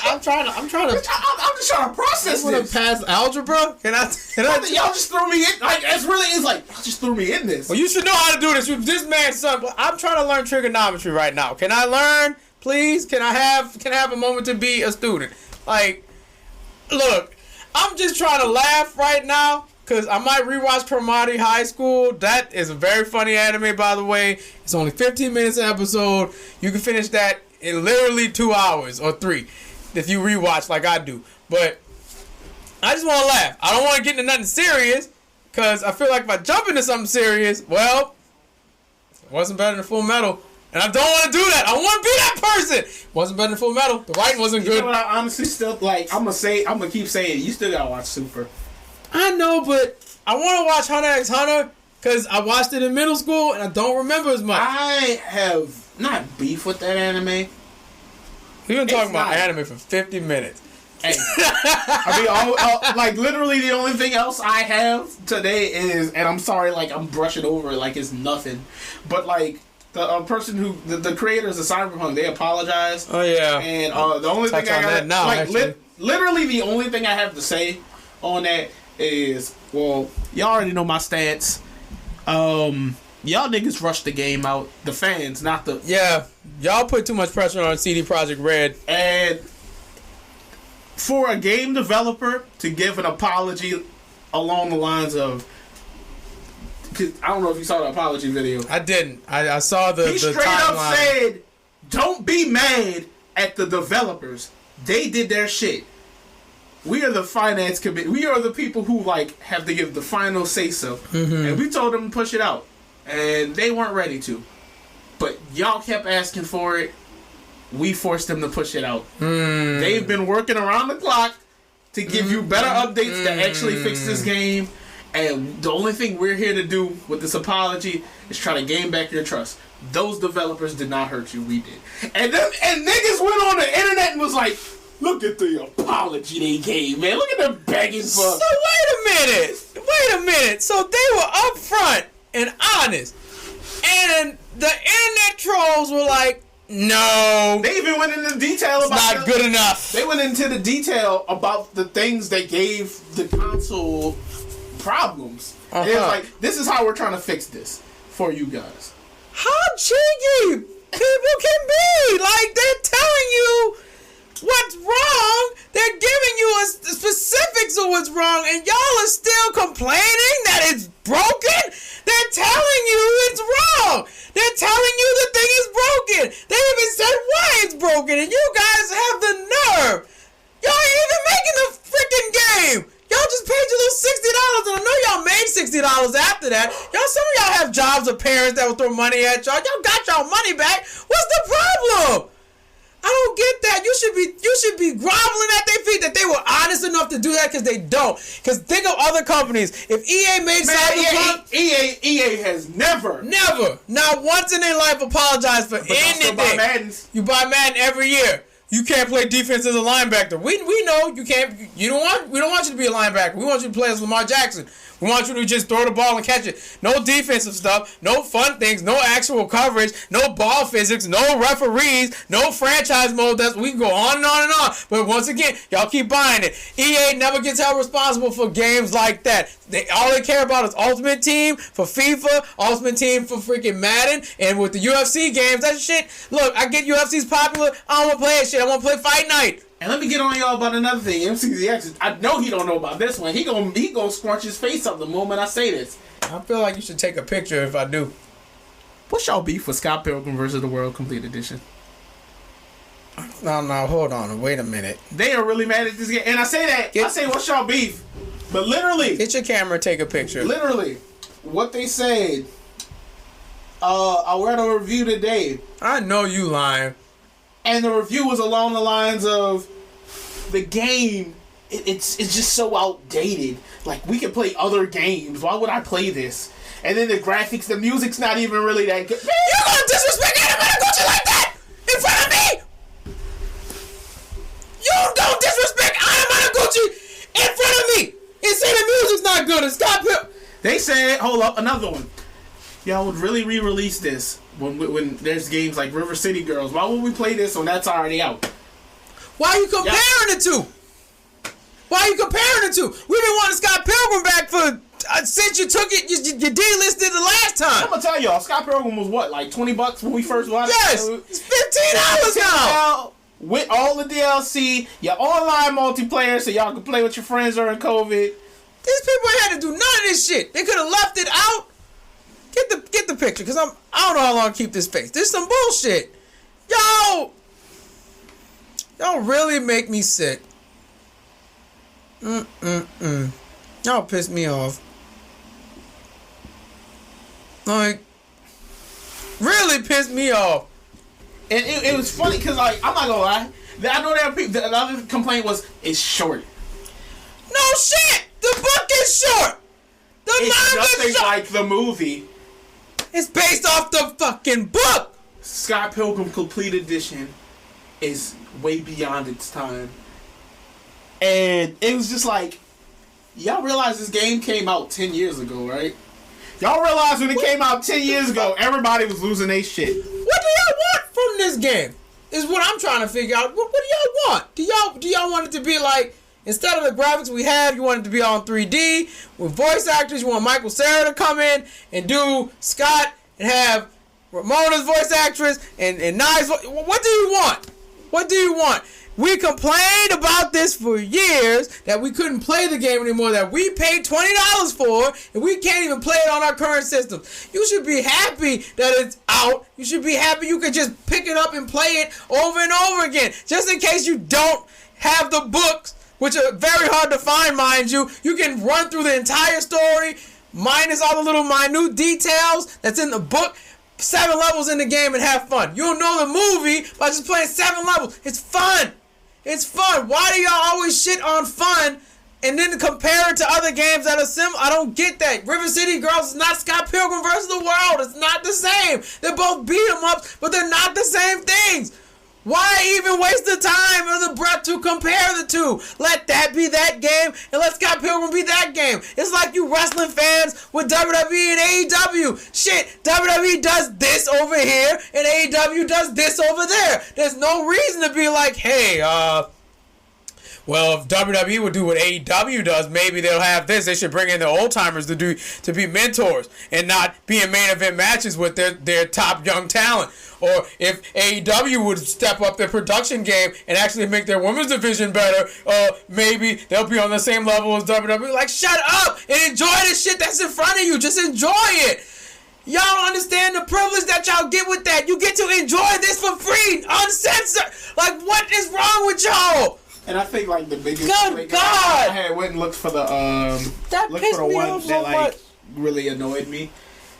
I'm trying to. I'm just trying to process I this. Pass algebra? Can I? Y'all just threw me in. Like, it's really is like y'all just threw me in this. Well, you should know how to do this. This man's son. I'm trying to learn trigonometry right now. Can I learn, please? Can I have a moment to be a student? Like, look, I'm just trying to laugh right now because I might rewatch Cromartie High School. That is a very funny anime, by the way. It's only 15 minutes an episode. You can finish that in literally 2 hours or 3 if you rewatch like I do. But I just want to laugh. I don't want to get into nothing serious because I feel like if I jump into something serious, well, it wasn't better than Full Metal. And I don't want to do that. I want to be that person. Wasn't better than Full Metal. The writing wasn't good. You know what I honestly still like? I'm gonna keep saying it. You still gotta watch Super. I know, but I want to watch Hunter x Hunter because I watched it in middle school and I don't remember as much. I have not beef with that anime. We've been talking about anime for 50 minutes. Hey, I mean, like literally the only thing else I have today is, and I'm sorry, like I'm brushing over it like it's nothing, but like the person who the creators of Cyberpunk, they apologized. Oh yeah. And the only thing I got now, like literally the only thing I have to say on that is, well, y'all already know my stance. Y'all niggas rushed the game out. The fans, not the... Yeah, y'all put too much pressure on CD Projekt Red. And for a game developer to give an apology along the lines of... Cause I don't know if you saw the apology video. I didn't. I saw the He straight timeline. up said, don't be mad at the developers. They did their shit. We are the finance committee. We are the people who like have to give the final say so. Mm-hmm. And we told them to push it out. And they weren't ready to. But y'all kept asking for it. We forced them to push it out. They've been working around the clock to give you better updates to actually fix this game. And the only thing we're here to do with this apology is try to gain back your trust. Those developers did not hurt you. We did. And niggas went on the internet and was like, look at the apology they gave, man. Look at them begging for... So wait a minute. So they were upfront and honest. And the internet trolls were like, no. They even went into detail about... It's not good enough. They went into the detail about the things that gave the console problems. And it was like, this is how we're trying to fix this for you guys. How cheeky people can be. Like, they're telling you what's wrong. They're giving you the specifics of what's wrong, and y'all are still complaining that it's broken? They're telling you it's wrong. They're telling you the thing is broken. They even said why it's broken, and you guys have the nerve. Y'all ain't even making the freaking game. Y'all just paid your little $60, and I know y'all made $60 after that. Some of y'all have jobs or parents that will throw money at y'all. Y'all got y'all money back. What's the problem? I don't get that. You should be groveling at their feet that they were honest enough to do that because they don't. Because think of other companies. If EA made Cyberpunk... EA has never, not once in their life apologized for anything. You buy Madden every year. You can't play defense as a linebacker. We know you can't. We don't want you to be a linebacker. We want you to play as Lamar Jackson. We want you to just throw the ball and catch it. No defensive stuff. No fun things. No actual coverage. No ball physics. No referees. No franchise mode. We can go on and on and on. But once again, y'all keep buying it. EA never gets held responsible for games like that. All they care about is Ultimate Team for FIFA, Ultimate Team for freaking Madden, and with the UFC games, that shit. Look, I get UFC's popular. I don't want to play that shit. I want to play Fight Night. And let me get on y'all about another thing. MCZX, I know he don't know about this one. He gonna scrunch his face up the moment I say this. I feel like you should take a picture if I do. What's y'all beef with Scott Pilgrim vs. the World Complete Edition? No, hold on. Wait a minute. They are really mad at this game. And I say that, what's y'all beef? But literally... Get your camera, take a picture. Literally, what they said, I read a review today. I know you lying. And the review was along the lines of, the game, it's just so outdated. Like, we can play other games. Why would I play this? And then the graphics, the music's not even really that good. Man, you gonna disrespect Anamanaguchi like that? In front of me? You don't disrespect Anamanaguchi in front of me and say the music's not good and stop him. They said, hold up, another one. Y'all would really re-release this when there's games like River City Girls. Why would we play this when that's already out? Why are you comparing the two? Why are you comparing the two? We've been wanting Scott Pilgrim back for since you took it. You delisted the last time. I'm gonna tell y'all, Scott Pilgrim was what, like $20 when we first watched it? Yes, it's $15 now. With all the DLC, your online multiplayer, so y'all can play with your friends during COVID. These people ain't had to do none of this shit. They could have left it out. Get the picture, cause I don't know how long to keep this face. This is some bullshit. Y'all really make me sick. Y'all piss me off. Like, really pissed me off. And it was funny because, like, I'm not gonna lie. I know there are people. The other complaint was it's short. No shit. The book is short. It's nothing like the movie. It's based off the fucking book. Scott Pilgrim Complete Edition is way beyond its time. And it was just like, y'all realize this game came out 10 years ago, right? Y'all realize when it came out 10 years ago, everybody was losing their shit. What do y'all want from this game? Is what I'm trying to figure out. What do y'all want? Do y'all want it to be like, instead of the graphics we have, you want it to be on 3D with voice actors? You want Michael Cera to come in and do Scott and have Ramona's voice actress and Nye's voice? What do you want? What do you want? We complained about this for years, that we couldn't play the game anymore, that we paid $20 for, and we can't even play it on our current system. You should be happy that it's out. You should be happy you could just pick it up and play it over and over again. Just in case you don't have the books, which are very hard to find, mind you. You can run through the entire story, minus all the little minute details that's in the book. 7 levels in the game and have fun. You'll know the movie by just playing 7 levels. It's fun. It's fun. Why do y'all always shit on fun and then compare it to other games that are similar? I don't get that. River City Girls is not Scott Pilgrim versus the World. It's not the same. They're both beat 'em ups, but they're not the same things. Why even waste the time or the breath to compare the two? Let that be that game, and let Scott Pilgrim be that game. It's like you wrestling fans with WWE and AEW. Shit, WWE does this over here, and AEW does this over there. There's no reason to be like, hey, well, if WWE would do what AEW does, maybe they'll have this. They should bring in the old timers to be mentors and not be in main event matches with their top young talent. Or if AEW would step up their production game and actually make their women's division better, maybe they'll be on the same level as WWE. Like, shut up and enjoy the shit that's in front of you. Just enjoy it. Y'all don't understand the privilege that y'all get with that. You get to enjoy this for free, uncensored. Like, what is wrong with y'all? And I think like the biggest Good God! I had went and looked for the that looked pissed for the me one off that so like much. really annoyed me,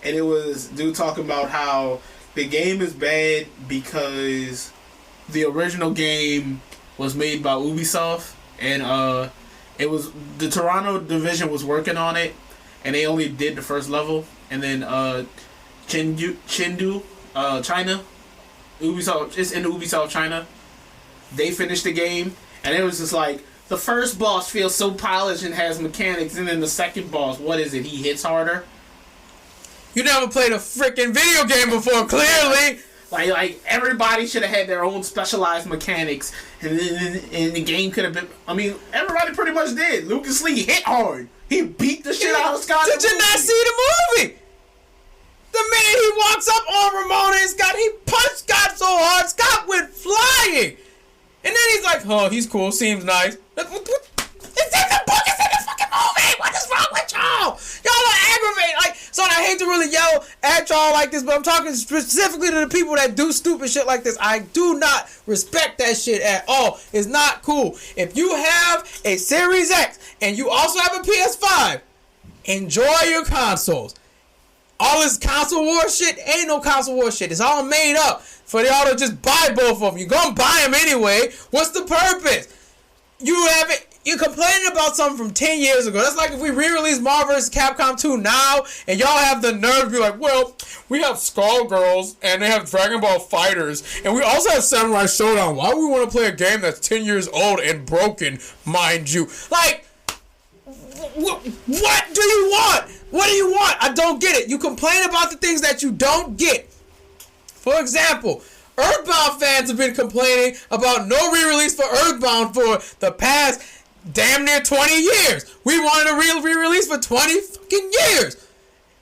and it was dude talking about how the game is bad because the original game was made by Ubisoft, and it was the Toronto division was working on it, and they only did the first level, and then Chengdu, China, Ubisoft, it's in Ubisoft China, they finished the game. And it was just like, the first boss feels so polished and has mechanics, and then the second boss, what is it? He hits harder? You never played a freaking video game before, clearly. Like everybody should have had their own specialized mechanics, and the game could have been. I mean, everybody pretty much did. Lucas Lee hit hard. He beat the shit out of Scott. Did you not see the movie? The minute he walks up on Ramona and Scott, he punched Scott so hard, Scott went flying. And then he's like, oh, he's cool, seems nice. It's in the book, it's in the fucking movie. What is wrong with y'all? Y'all are aggravating. Like, so I hate to really yell at y'all like this, but I'm talking specifically to the people that do stupid shit like this. I do not respect that shit at all. It's not cool. If you have a Series X and you also have a PS5, enjoy your consoles. All this console war shit ain't no console war shit. It's all made up for y'all to just buy both of them. You're gonna buy them anyway. What's the purpose? You're complaining about something from 10 years ago. That's like if we re-release Marvel vs. Capcom 2 now, and y'all have the nerve to be like, well, we have Skullgirls, and they have Dragon Ball Fighters, and we also have Samurai Showdown. Why would we want to play a game that's 10 years old and broken, mind you? Like, what do you want? What do you want? I don't get it. You complain about the things that you don't get. For example, Earthbound fans have been complaining about no re-release for Earthbound for the past damn near 20 years. We wanted a re-release for 20 fucking years.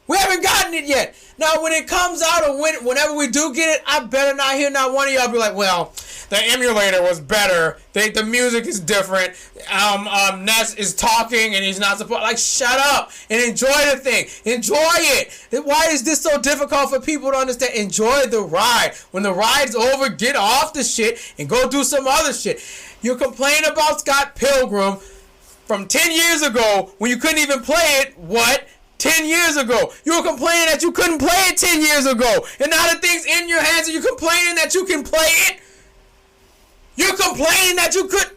We haven't gotten it yet. Now, when it comes out or whenever we do get it, I better not hear not one of y'all be like, well, the emulator was better. The music is different. Ness is talking and he's not supposed. Like, shut up and enjoy the thing. Enjoy it. Why is this so difficult for people to understand? Enjoy the ride. When the ride's over, get off the shit and go do some other shit. You complain about Scott Pilgrim from 10 years ago when you couldn't even play it. What? 10 years ago. You were complaining that you couldn't play it 10 years ago. And now the thing's in your hands and you're complaining that you can play it. You're complaining that you could.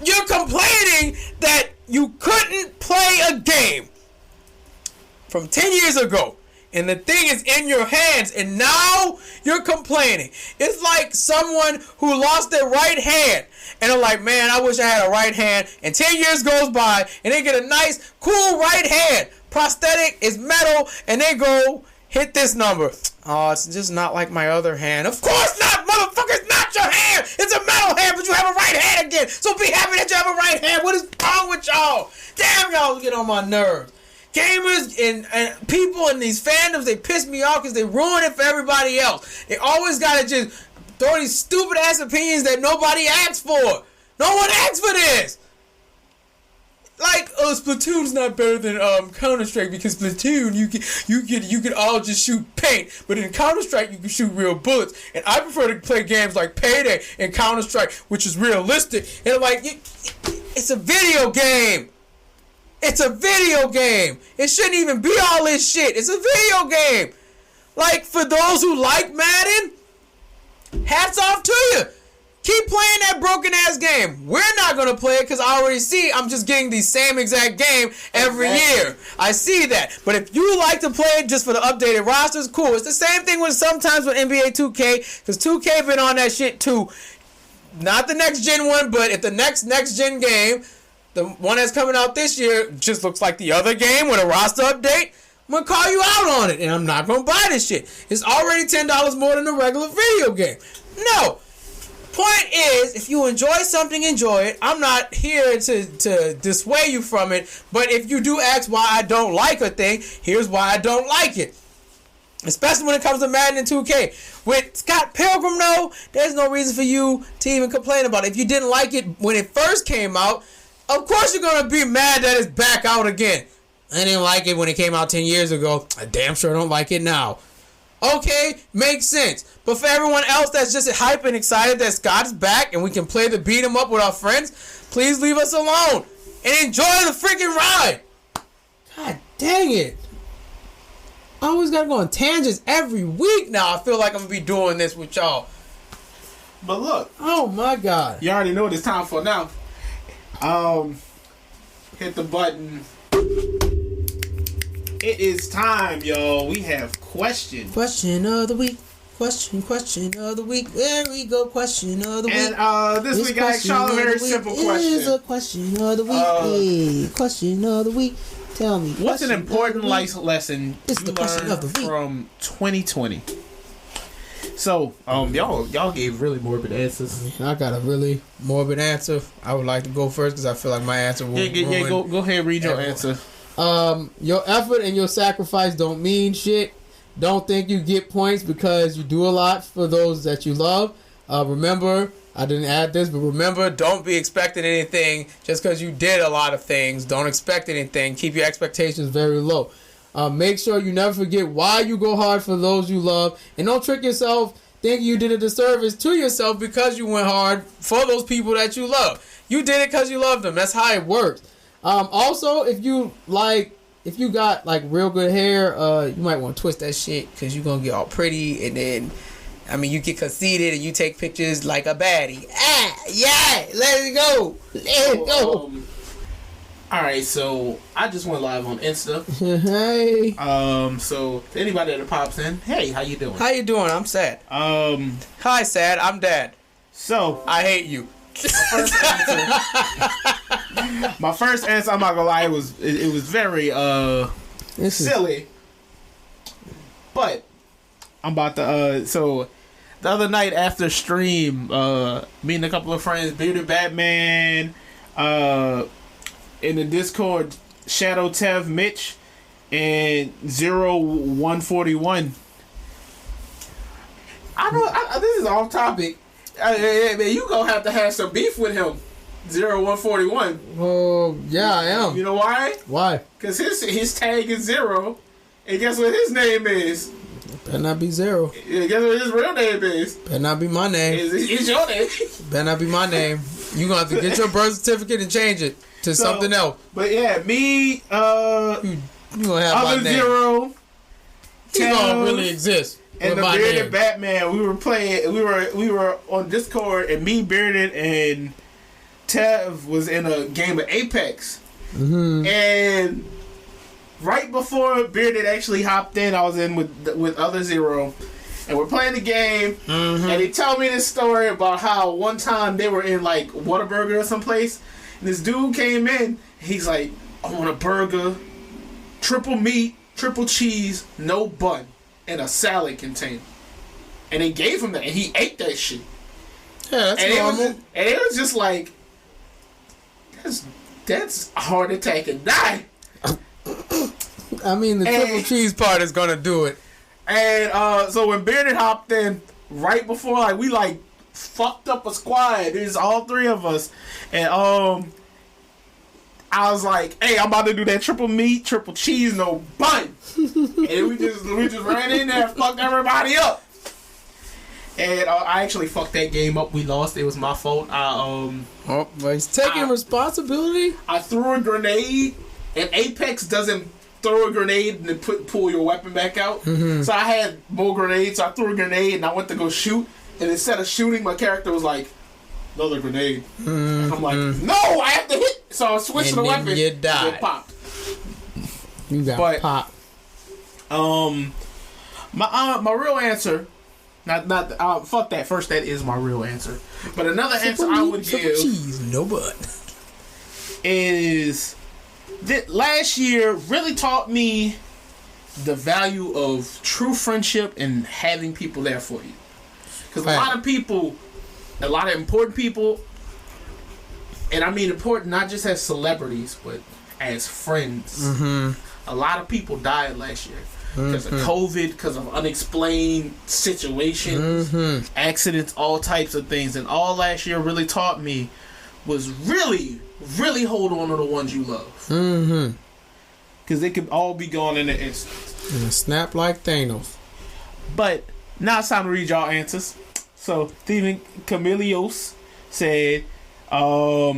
You're complaining that you couldn't play a game from 10 years ago. And the thing is in your hands and now you're complaining. It's like someone who lost their right hand. And they're like, man, I wish I had a right hand. And 10 years goes by and they get a nice, cool right hand. Prosthetic is metal. And they go, hit this number. Oh, it's just not like my other hand. Of course not, motherfucker. It's not your hand. It's a metal hand, but you have a right hand again. So be happy that you have a right hand. What is wrong with y'all? Damn, y'all get on my nerves. Gamers and people in these fandoms, they piss me off because they ruin it for everybody else. They always gotta just throw these stupid ass opinions that nobody asked for. No one asked for this. Like, Splatoon's not better than Counter-Strike because Splatoon you could all just shoot paint, but in Counter-Strike you can shoot real bullets. And I prefer to play games like Payday and Counter-Strike, which is realistic. And like, it's a video game. It's a video game. It shouldn't even be all this shit. It's a video game. Like, for those who like Madden, hats off to you. Keep playing that broken ass game. We're not going to play it because I already see I'm just getting the same exact game every year. I see that. But if you like to play it just for the updated rosters, cool. It's the same thing with sometimes with NBA 2K because 2K been on that shit too. Not the next gen one, but if the next gen game, the one that's coming out this year, just looks like the other game with a roster update, I'm going to call you out on it, and I'm not going to buy this shit. It's already $10 more than a regular video game. No. Point is, if you enjoy something, enjoy it. I'm not here to dissuade you from it, but if you do ask why I don't like a thing, here's why I don't like it. Especially when it comes to Madden and 2K. With Scott Pilgrim, though, there's no reason for you to even complain about it. If you didn't like it when it first came out, of course you're going to be mad that it's back out again. I didn't like it when it came out 10 years ago. I damn sure don't like it now. Okay, makes sense. But for everyone else that's just hype and excited that Scott's back and we can play the beat 'em up with our friends, please leave us alone and enjoy the freaking ride. God dang it. I always gotta go on tangents every week now. I feel like I'm gonna be doing this with y'all. But look. Oh my God. You already know what it's time for now. Hit the button. It is time, y'all. We have questions. Question of the week. Question of the week. There we go. Question of the week. And this week I asked y'all a very simple question. Is a question of the week. Question of the week. Tell me. What's an important life lesson you learned from 2020? So, y'all gave really morbid answers. I got a really morbid answer. I would like to go first because I feel like my answer will ruin. Go ahead and read your answer. Your effort and your sacrifice don't mean shit. Don't think you get points because you do a lot for those that you love. Remember, I didn't add this, but remember, don't be expecting anything just because you did a lot of things. Don't expect anything. Keep your expectations very low. Make sure you never forget why you go hard for those you love. And don't trick yourself thinking you did a disservice to yourself because you went hard for those people that you love. You did it because you loved them. That's how it works. Also, if you got like real good hair, you might want to twist that shit because you're gonna get all pretty, and then you get conceited and you take pictures like a baddie. Yeah, let's go. Alright, so I just went live on Insta. Hey. So to anybody that pops in, hey, how you doing? How you doing? I'm sad. Hi, sad. I'm dad. So I hate you. My first answer, I'm not gonna lie, it was very silly. But I'm about to so the other night after stream, me and a couple of friends, Beauty Batman, In the Discord, Shadow Tev Mitch and 0141. I know this is off topic. Man, you gonna have to have some beef with him. 0141. Oh, yeah, I am. You know why? Why? Because his tag is 0. And guess what his name is? Better not be 0. Yeah, guess what his real name is? Better not be my name. It's your name. Better not be my name. You gonna have to get your birth certificate and change it to something else. But yeah, me, You gonna have my name. 0. He don't really exist. And the Bearded Batman, we were playing. We were on Discord, and me, Bearded, and Tev was in a game of Apex. Mm-hmm. And right before Bearded actually hopped in, I was in with other 0, and we're playing the game. Mm-hmm. And they tell me this story about how one time they were in like Whataburger or someplace, and this dude came in. He's like, "I want a burger, triple meat, triple cheese, no bun, and a salad container." And they gave him that, and he ate that shit. Yeah, that's normal. It was just like, that's a heart attack and die. I mean, the triple cheese part is gonna do it. And so when Bearded hopped in right before, like, we like fucked up a squad. There's all 3 of us, and I was like, "Hey, I'm about to do that triple meat, triple cheese, no bun." And we just ran in there and fucked everybody up. And I actually fucked that game up. We lost. It was my fault. Well, he's taking responsibility. I threw a grenade, and Apex doesn't throw a grenade and then pull your weapon back out. Mm-hmm. So I had more grenades. So I threw a grenade, and I went to go shoot. And instead of shooting, my character was like, "Another grenade." Mm-hmm. I'm like, "No, I have to hit." So I switched the weapon. You died. And it popped. You got popped. My real answer. Not fuck that. First, that is my real answer. But another answer I would give, cheese, no bun, is that last year really taught me the value of true friendship and having people there for you. Because a lot of people, a lot of important people, and I mean important not just as celebrities, but as friends. Mm-hmm. A lot of people died last year. Because of COVID, because of unexplained situations, accidents, all types of things. And all last year really taught me was really, really hold on to the ones you love. Because they could all be gone in an instant. And snap like Thanos. But now it's time to read y'all answers. So Stephen Camilios said, what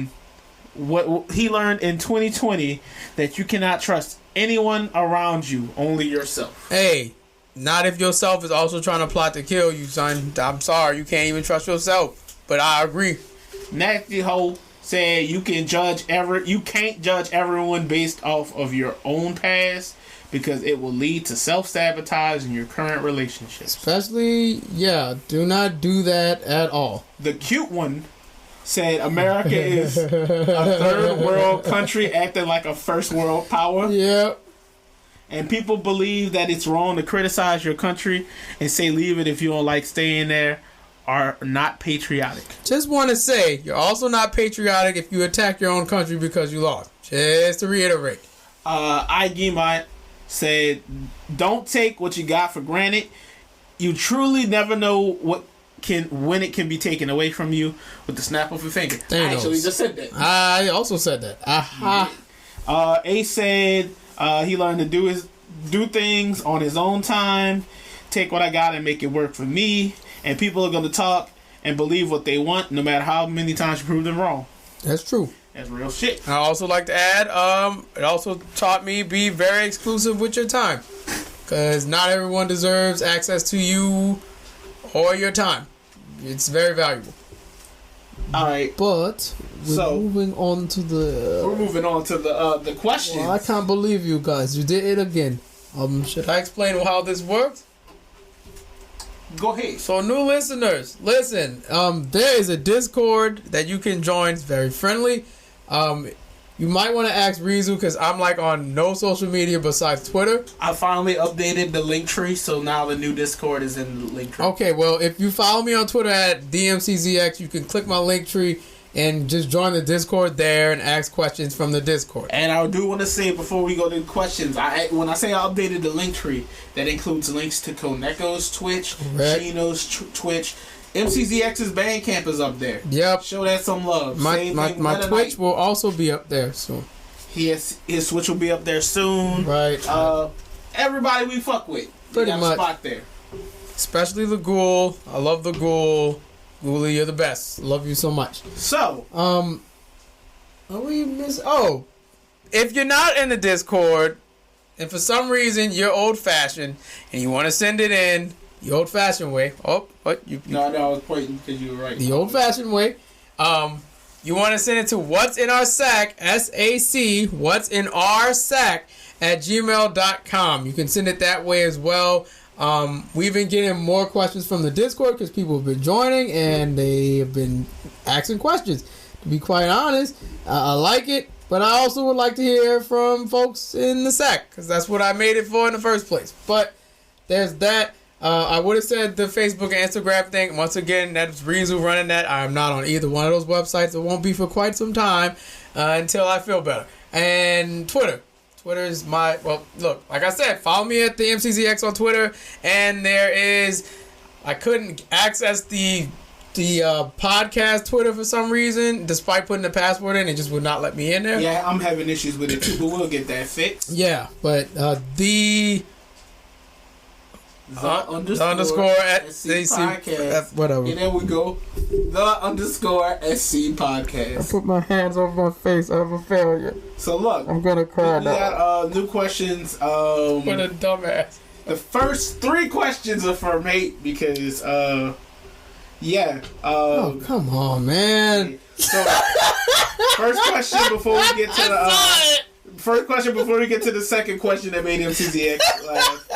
he learned in 2020 that you cannot trust anyone around you, only yourself. Hey, not if yourself is also trying to plot to kill you, son. I'm sorry, you can't even trust yourself. But I agree. Nasty Ho said you can't judge everyone based off of your own past because it will lead to self-sabotage in your current relationships. Especially, do not do that at all. The cute one said America is a third world country acting like a first world power. Yep. And people believe that it's wrong to criticize your country and say leave it if you don't like staying there, are not patriotic. Just want to say, you're also not patriotic if you attack your own country because you lost. Just to reiterate. Igima said, don't take what you got for granted. You truly never know when it can be taken away from you with the snap of a finger. Thanos. I actually just said that. I also said that. Aha. Ace said he learned to do things on his own time. Take what I got and make it work for me. And people are going to talk and believe what they want, no matter how many times you prove them wrong. That's true. That's real shit. I also like to add, it also taught me be very exclusive with your time. Because not everyone deserves access to you or your time. It's very valuable. All right. But we're moving on to the questions. Well, I can't believe you guys. You did it again. Should I explain how this works? Go ahead. So, new listeners, listen. There is a Discord that you can join. It's very friendly. You might want to ask Rizu because I'm like on no social media besides Twitter. I finally updated the link tree, so now the new Discord is in the link tree. Okay, well, if you follow me on Twitter at DMCZX, you can click my link tree and just join the Discord there and ask questions from the Discord. And I do want to say before we go to the questions, when I say I updated the link tree, that includes links to Koneko's Twitch, Chino's Twitch, MCZX's Bandcamp is up there. Yep. Show that some love. My Twitch will also be up there soon. His Twitch will be up there soon. Right. Everybody we fuck with. Pretty got much. A spot there. Especially the Ghoul. I love the Ghoul. Ghoulie, you're the best. Love you so much. So, if you're not in the Discord, and for some reason you're old-fashioned and you want to send it in the old-fashioned way. Oh, what? No, I was pointing because you were right. The old-fashioned way. You want to send it to what's in our sack, SAC, what's in our sack at gmail.com. You can send it that way as well. We've been getting more questions from the Discord because people have been joining and they have been asking questions. To be quite honest, I like it, but I also would like to hear from folks in the sack because that's what I made it for in the first place. But there's that. I would have said the Facebook and Instagram thing. Once again, that's Reezu running that. I'm not on either one of those websites. It won't be for quite some time until I feel better. And Twitter. Twitter is my... Well, look, like I said, follow me at the MCZX on Twitter. And there is... I couldn't access the podcast Twitter for some reason. Despite putting the password in, it just would not let me in there. Yeah, I'm having issues with it too, but we'll get that fixed. Yeah, but the underscore at SC podcast. Whatever. And there we go. The underscore SC podcast. I put my hands over my face. I'm a failure. So look, I'm gonna cry we now. got new questions. What a dumbass. The first 3 questions are for Mate because yeah. Oh, come on, man. So first question before we get to the second question that made MCZX laugh.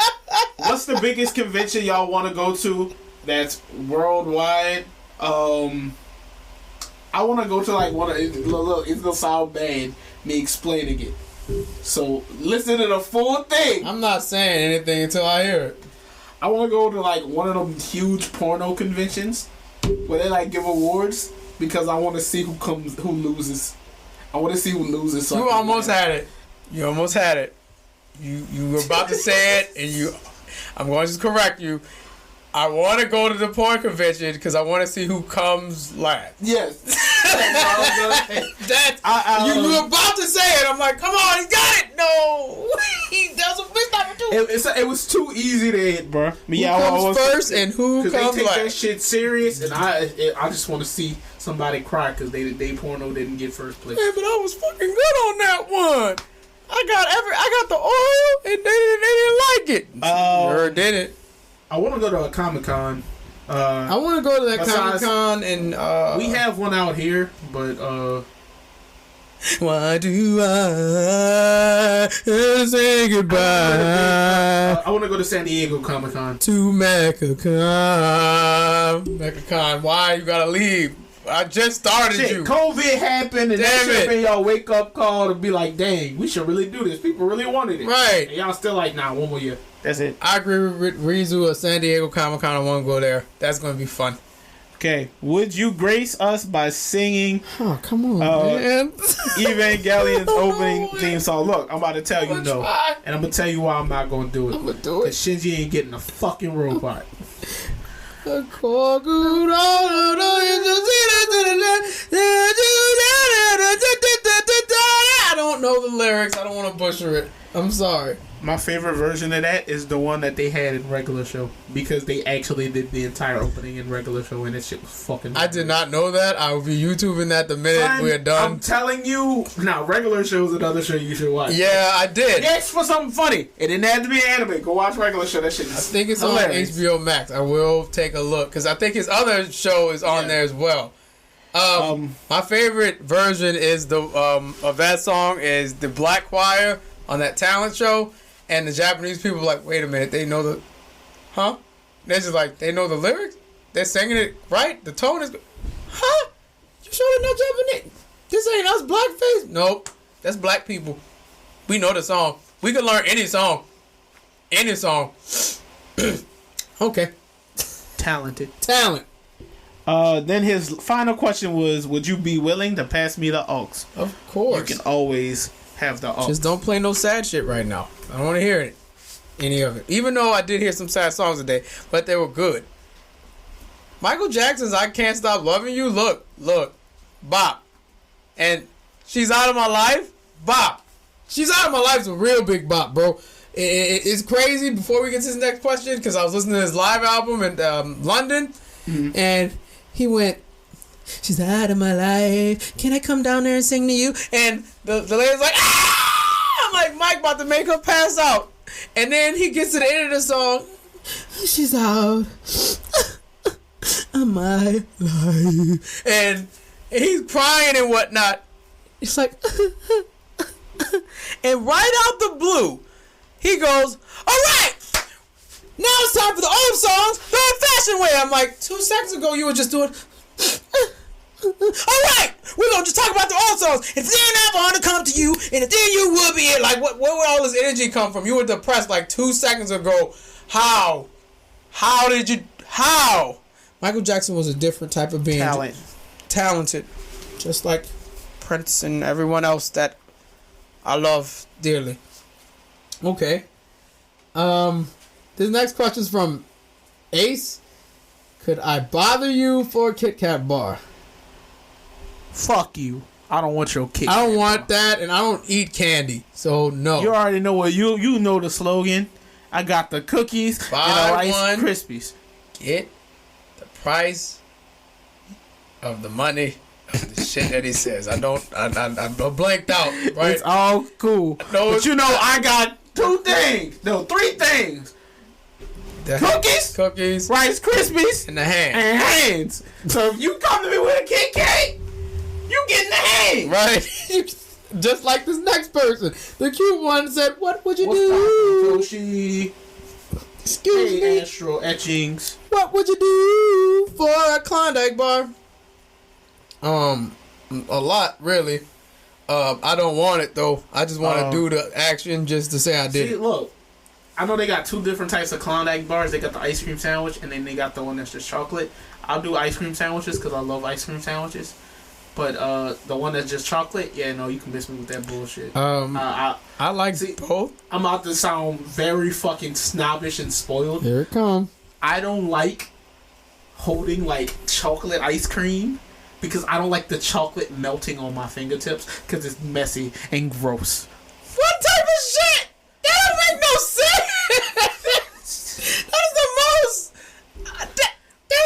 What's the biggest convention y'all want to go to that's worldwide? I want to go to like one of look, it's gonna sound bad me explaining it. So listen to the full thing. I'm not saying anything until I hear it. I want to go to like one of them huge porno conventions where they like give awards because I want to see who loses. I want to see who loses. You almost had it. You almost had it. You were about to say it, and I'm going to just correct you. I want to go to the porn convention because I want to see who comes last. Yes. You were about to say it. I'm like, come on, he got it. No. That was a missed opportunity. It was too easy to hit, bro. Who comes first and who comes last? They take that shit serious, and I just want to see somebody cry because they porno didn't get first place. Yeah, but I was fucking good on that one. I got the oil, and they didn't like it. Sure did it. I want to go to a Comic-Con. I want to go to that Comic-Con and we have one out here, but why do I say goodbye? I want to go to San Diego Comic-Con. To Mecca-Con. Why you gotta leave? I just started you. COVID happened, and Damn that should been y'all wake up call to be like, dang, we should really do this. People really wanted it. Right. And y'all still like, nah, one more year. That's it. I agree with Reezu at San Diego Comic-Con. I want to go there. That's going to be fun. Okay. Would you grace us by singing oh, come on, man. Evangelion's opening theme song? Look, I'm about to tell you no. And I'm going to tell you why I'm not going to do it. I'm going to do it. Because Shinji ain't getting a fucking robot. I don't know the lyrics. I don't want to butcher it. I'm sorry. My favorite version of that is the one that they had in regular show because they actually did the entire opening in regular show and that shit was fucking. I did not know that. I will be YouTubing that the minute we're done. I'm telling you, now regular show is another show you should watch. Yeah, I did. Yes, for something funny. It didn't have to be anime. Go watch regular show. That shit is I think it's hilarious. on HBO Max. I will take a look because I think his other show is on there as well. My favorite version is of that song is the Black Choir on that talent show. And the Japanese people are like, wait a minute, they know the... Huh? They're just like, they know the lyrics? They're singing it right? The tone is... Huh? You sure they know Japanese? This ain't us blackface? Nope. That's black people. We know the song. We can learn any song. Any song. Okay. Talented. Talent. Then his final question was, would you be willing to pass me the aux? Of course. You can always have the aux. Just don't play no sad shit right now. I don't want to hear it. Any of it. Even though I did hear some sad songs today, but they were good. Michael Jackson's I Can't Stop Loving You. Look. Bop. And She's Out of My Life. Bop. She's Out of My Life is a real big bop, bro. It's crazy. Before we get to this next question, because I was listening to his live album in London, and he went, she's out of my life. Can I come down there and sing to you? And the lady's like, ah! I'm like, Mike about to make her pass out. And then he gets to the end of the song. She's out of my life. And he's crying and whatnot. It's like, and right out the blue, he goes, all right, now it's time for the old songs the old-fashioned way. I'm like, 2 seconds ago you were just doing, all right, we're going to just talk about the old songs. And then I want to come to you, and then you will be it. Like, where would all this energy come from? You were depressed like 2 seconds ago. How? Michael Jackson was a different type of being. Talented. Just like Prince and everyone else that I love dearly. Okay. This next question is from Ace. Could I bother you for a Kit Kat bar? Fuck you. I don't want your Kit I Kat don't want bar. that, and I don't eat candy, so no. You already know what you know the slogan. I got the cookies and the Rice Krispies. Get the price of the money of the shit that he says. I'm blanked out, right? It's all cool. But you know, I got 3 things. Cookies, Rice Krispies, and the hands. So if you come to me with a Kit Kat, you getting the hand. Right. Just like this next person. The cute one said, what would you do? Yoshi. Excuse me. Astral etchings. What would you do for a Klondike bar? A lot, really. I don't want it, though. I just want to do the action just to say I did it. Look. I know they got 2 different types of Klondike bars. They got the ice cream sandwich, and then they got the one that's just chocolate. I'll do ice cream sandwiches because I love ice cream sandwiches. But the one that's just chocolate, yeah, no, you can miss me with that bullshit. I like both. I'm about to sound very fucking snobbish and spoiled. Here it comes. I don't like holding like chocolate ice cream because I don't like the chocolate melting on my fingertips because it's messy and gross. What type of shit? That don't make no sense. That is the most.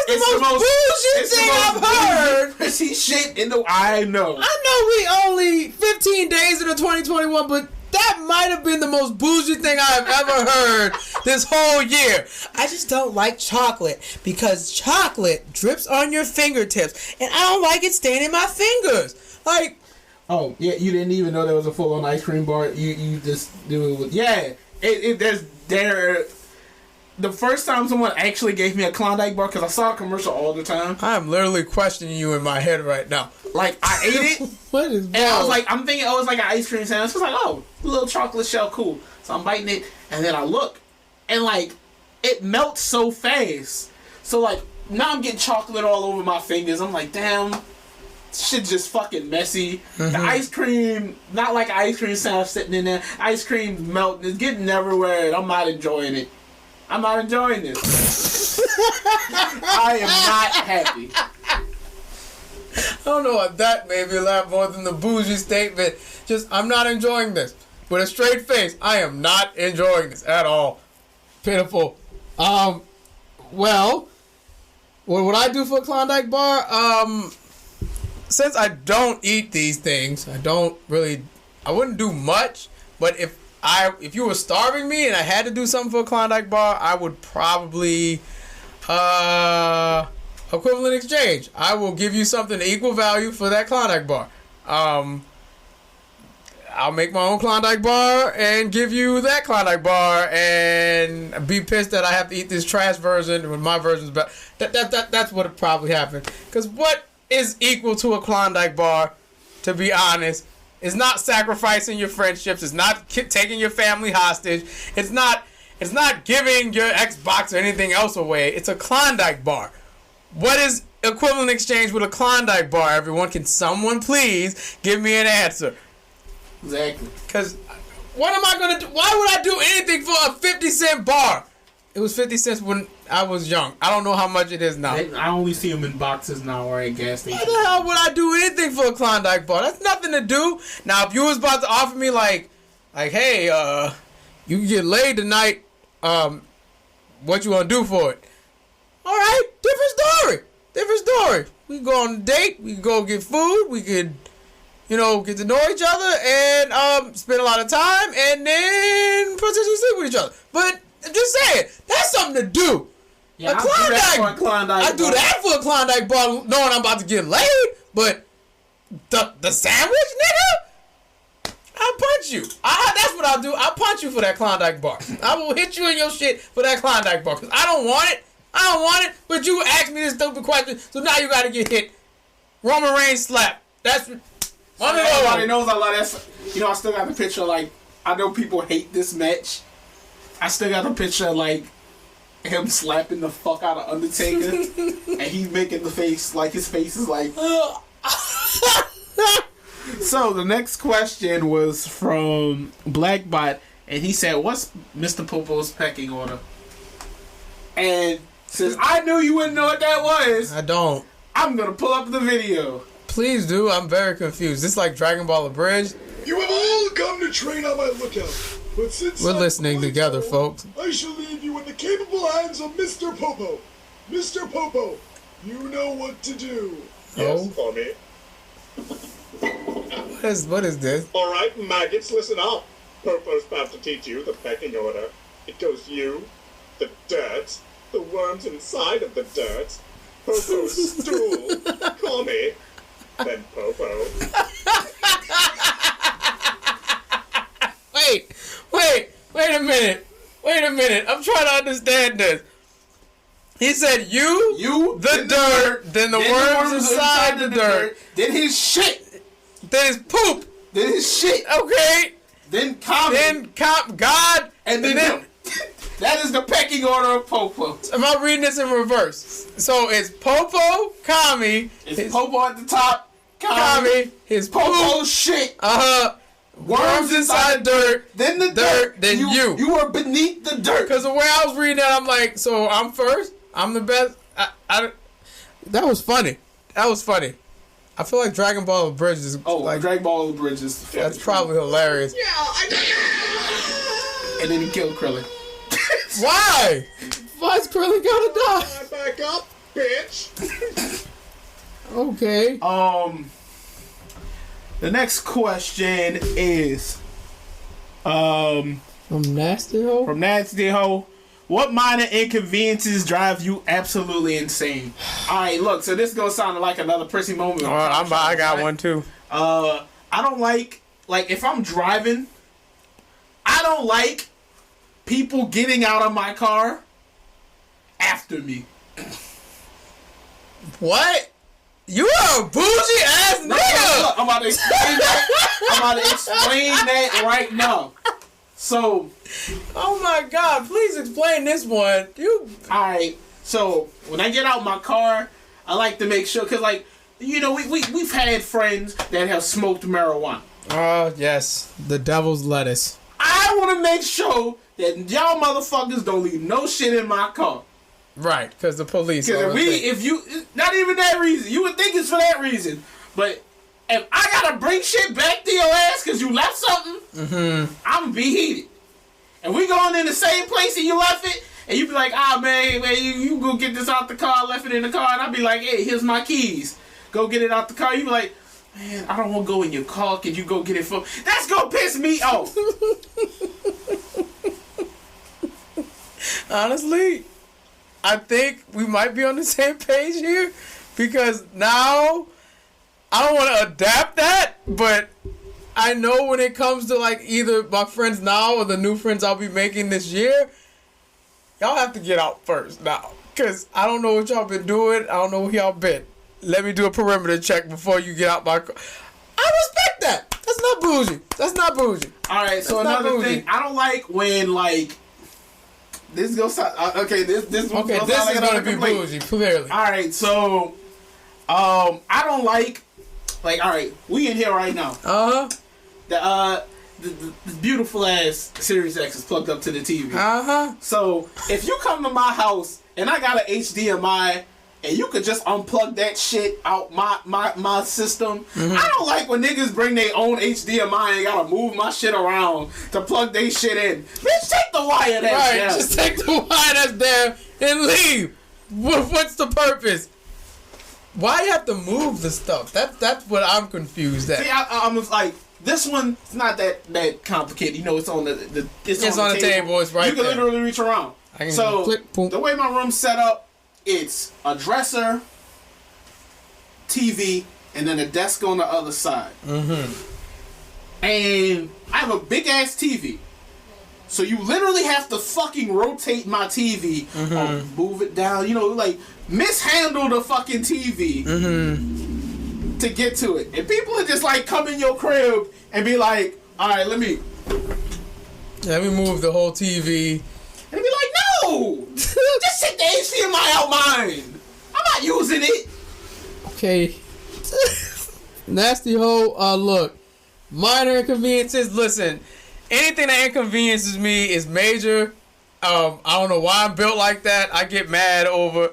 That's the most bullshit thing I've heard. Prissy shit in the. I know. I know we only 15 days into 2021, but that might have been the most bullshit thing I have ever heard this whole year. I just don't like chocolate because chocolate drips on your fingertips, and I don't like it staining my fingers. Like. Oh yeah, you didn't even know there was a full-on ice cream bar. You just do it with The first time someone actually gave me a Klondike bar, because I saw a commercial all the time. I'm literally questioning you in my head right now. Like I ate it, what is? And I was like, I'm thinking, it's like an ice cream sandwich. I was like, oh, a little chocolate shell, cool. So I'm biting it, and then I look, and like it melts so fast. So like now I'm getting chocolate all over my fingers. I'm like, damn. Shit just fucking messy. Mm-hmm. The ice cream, not like ice cream sandwich sitting in there. Ice cream melting, it's getting everywhere, and I'm not enjoying it. I'm not enjoying this. I am not happy. I don't know what that made me laugh more than the bougie statement. Just, I'm not enjoying this. With a straight face, I am not enjoying this at all. Pitiful. Well, what would I do for a Klondike bar? Since I don't eat these things, I wouldn't do much, but if you were starving me and I had to do something for a Klondike bar, I would probably equivalent exchange. I will give you something equal value for that Klondike bar. I'll make my own Klondike bar and give you that Klondike bar and be pissed that I have to eat this trash version when my version's better. That's what would probably happen. Because what is equal to a Klondike bar, to be honest, is not sacrificing your friendships. It's not taking your family hostage. It's not giving your Xbox or anything else away. It's a Klondike bar. What is equivalent exchange with a Klondike bar, everyone? Can someone please give me an answer? Exactly. Because what am I going to do? Why would I do anything for a 50-cent bar? It was 50 cents when I was young. I don't know how much it is now. I only see them in boxes now or at gas stations. Why the hell would I do anything for a Klondike bar? That's nothing to do. Now, if you was about to offer me like, hey, you can get laid tonight, what you want to do for it? All right, different story. We can go on a date. We can go get food. We could, get to know each other and spend a lot of time and then potentially sleep with each other. But I'm just saying, that's something to do. Yeah, I do that for a Klondike bar, knowing I'm about to get laid. But the sandwich, nigga, I'll punch you. That's what I'll do. I'll punch you for that Klondike bar. I will hit you in your shit for that Klondike bar. Because I don't want it. But you asked me this stupid question, so now you got to get hit. Roman Reigns slap. That's what. Everybody knows I love that. I still got the picture. Like, I know people hate this match. I still got a picture of, like, him slapping the fuck out of Undertaker. And he's making the face, like, his face is like... So, the next question was from Blackbot. And he said, what's Mr. Popo's pecking order? And since I knew you wouldn't know what that was... I don't. I'm going to pull up the video. Please do. I'm very confused. This like Dragon Ball Abridged. You have all come to train on my lookout. But since we're listening together, folks. I shall leave you in the capable hands of Mr. Popo. Mr. Popo, you know what to do. Oh. Yes, for me. What is this? All right, maggots, listen up. Popo's about to teach you the pecking order. It goes you, the dirt, the worms inside of the dirt, Popo's stool, call me, then Popo. Wait a minute. I'm trying to understand this. He said you the dirt, then the worms inside the dirt, then his shit, then his poop, then his shit. Okay. Then God, and then that is the pecking order of Popo. Am I reading this in reverse? So it's Popo, Kami. It's Popo at the top, Kami, his Popo shit. Worms inside dirt, then the dirt, then you. You are beneath the dirt. Because the way I was reading that, I'm like, so I'm first, I'm the best. That was funny. I feel like Dragon Ball Abridged is Dragon Ball Abridged is that's probably hilarious. Yeah, and then he killed Krillin. Why? Why's Krillin gotta die? Back up, bitch. Okay. The next question is from Nasty Ho. What minor inconveniences drive you absolutely insane? Alright, look, so this is gonna sound like another prissy moment. I got one too. I don't like if I'm driving, I don't like people getting out of my car after me. What? You are a bougie ass nigga! Look, I'm about to explain that right now. So, oh my God! Please explain this one. Alright, so when I get out my car, I like to make sure, cause we've had friends that have smoked marijuana. Oh yes, the devil's lettuce. I want to make sure that y'all motherfuckers don't leave no shit in my car. Right, because the police. Because if you, not even that reason, you would think it's for that reason, but if I gotta bring shit back to your ass because you left something, I'm gonna be heated. And we going in the same place and you left it, and you be like, man, you go get this out the car, left it in the car, and I'll be like, hey, here's my keys. Go get it out the car. You be like, man, I don't want to go in your car. Could you go get it for? That's gonna piss me off. Honestly, I think we might be on the same page here, because now I don't want to adapt that, but I know when it comes to like either my friends now or the new friends I'll be making this year, y'all have to get out first now, because I don't know what y'all been doing. I don't know where y'all been. Let me do a perimeter check before you get out my car. I respect that. That's not bougie. All right, so another thing, I don't like when this goes. Okay, this is going to be bougie, clearly. All right, so I don't like, all right, we in here right now. The beautiful ass Series X is plugged up to the TV. So if you come to my house and I got an HDMI and you could just unplug that shit out my system, I don't like when niggas bring their own HDMI and gotta move my shit around to plug their shit in. Bitch, take the wire that's there. Just take the wire that's there and leave. What's the purpose? Why you have to move the stuff? That's what I'm confused at. See, I'm like, this one, it's not that complicated. You know, it's on the table. It's right there. You can literally reach around. So the way my room's set up, it's a dresser, TV, and then a desk on the other side. And I have a big ass TV. So you literally have to fucking rotate my TV or move it down. You know, like mishandle the fucking TV to get to it. And people are just like come in your crib and be like, all right, let me move the whole TV. And be like, no! Just take the HDMI out mine. I'm not using it. Okay. Nasty hoe, look. Minor inconveniences. Listen, anything that inconveniences me is major. I don't know why I'm built like that. I get mad over.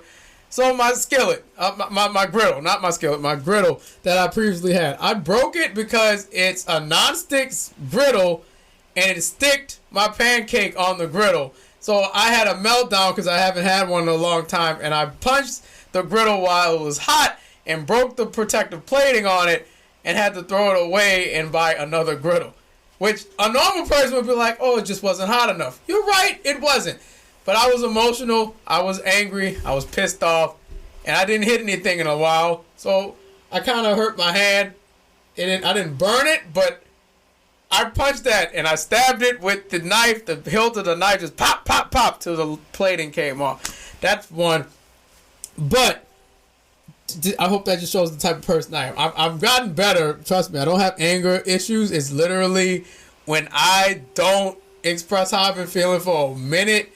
So my skillet, my griddle, not my skillet, my griddle that I previously had. I broke it because it's a non-stick griddle and it sticked my pancake on the griddle. So I had a meltdown because I haven't had one in a long time, and I punched the griddle while it was hot and broke the protective plating on it and had to throw it away and buy another griddle. Which a normal person would be like, oh, it just wasn't hot enough. You're right, it wasn't. But I was emotional, I was angry, I was pissed off, and I didn't hit anything in a while. So I kind of hurt my hand. I didn't burn it, but I punched that and I stabbed it with the knife. The hilt of the knife just pop, pop, pop till the plating came off. That's one. But I hope that just shows the type of person I am. I've gotten better. Trust me, I don't have anger issues. It's literally when I don't express how I've been feeling for a minute,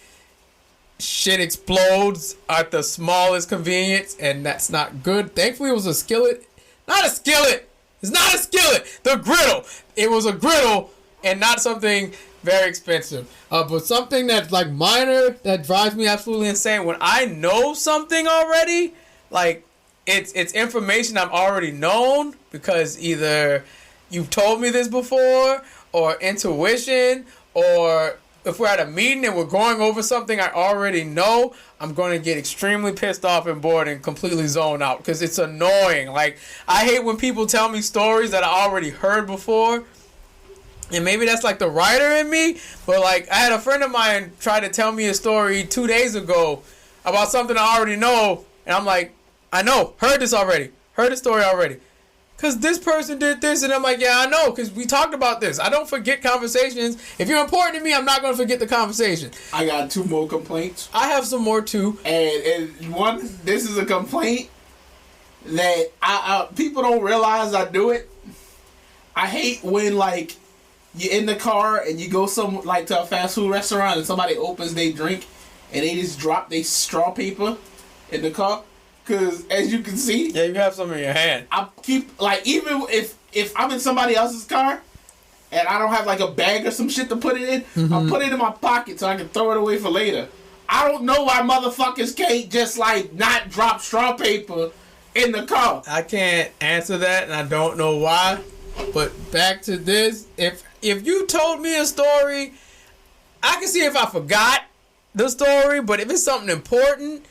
shit explodes at the smallest convenience, and that's not good. Thankfully, it was a skillet. Not a skillet. It's not a skillet. The griddle. It was a griddle and not something very expensive. But something that's like minor that drives me absolutely insane. When I know something already, like it's information I've already known because either you've told me this before or intuition, or if we're at a meeting and we're going over something I already know, I'm going to get extremely pissed off and bored and completely zone out because it's annoying. Like, I hate when people tell me stories that I already heard before. And maybe that's like the writer in me. But like, I had a friend of mine try to tell me a story 2 days ago about something I already know. And I'm like, I know, heard this already. Heard the story already. Because this person did this, and I'm like, yeah, I know, because we talked about this. I don't forget conversations. If you're important to me, I'm not going to forget the conversation. I got 2 more complaints. I have some more, too. And one, this is a complaint that people don't realize I do it. I hate when, like, you're in the car and you go to a fast food restaurant and somebody opens their drink and they just drop their straw paper in the car. Because, as you can see... Yeah, you have some in your hand. I keep... Like, even if I'm in somebody else's car and I don't have, like, a bag or some shit to put it in, I'll put it in my pocket so I can throw it away for later. I don't know why motherfuckers can't just, like, not drop straw paper in the car. I can't answer that, and I don't know why. But back to this. If you told me a story, I can see if I forgot the story, but if it's something important...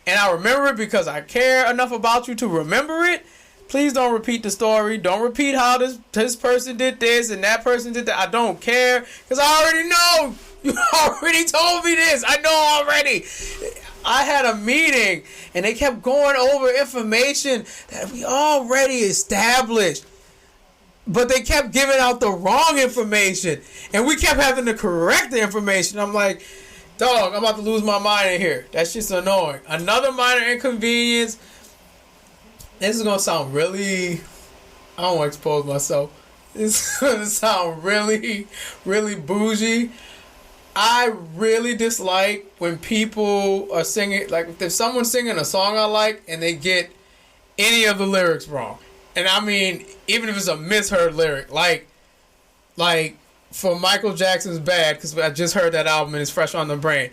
and I remember it because I care enough about you to remember it, please don't repeat the story. Don't repeat how this person did this and that person did that. I don't care because I already know. You already told me this. I know already. I had a meeting and they kept going over information that we already established. But they kept giving out the wrong information. And we kept having to correct the information. I'm like... dog, I'm about to lose my mind in here. That's just annoying. Another minor inconvenience. This is going to sound really... I don't want to expose myself. This is going to sound really, really bougie. I really dislike when people are singing... like, if someone's singing a song I like and they get any of the lyrics wrong. And I mean, even if it's a misheard lyric, like for Michael Jackson's Bad, because I just heard that album and it's fresh on the brain.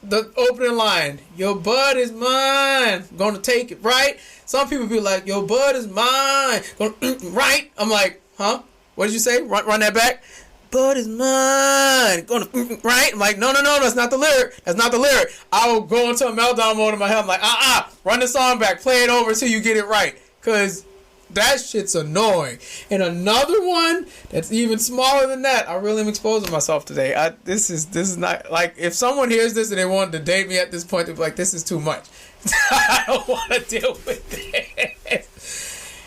The opening line, your bud is mine, gonna take it right. Some people be like, your bud is mine, gonna right. I'm like, huh? What did you say? Run that back. Bud is mine, gonna right. I'm like, no, that's not the lyric. That's not the lyric. I will go into a meltdown mode in my head. I'm like, run the song back, play it over until you get it right, cause that shit's annoying. And another one that's even smaller than that. I really am exposing myself today. This is not like, if someone hears this and they wanted to date me at this point, they'd be like, this is too much. I don't want to deal with this.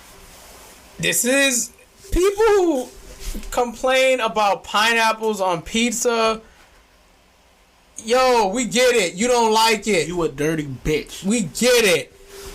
This is people who complain about pineapples on pizza. Yo, we get it. You don't like it. You a dirty bitch. We get it.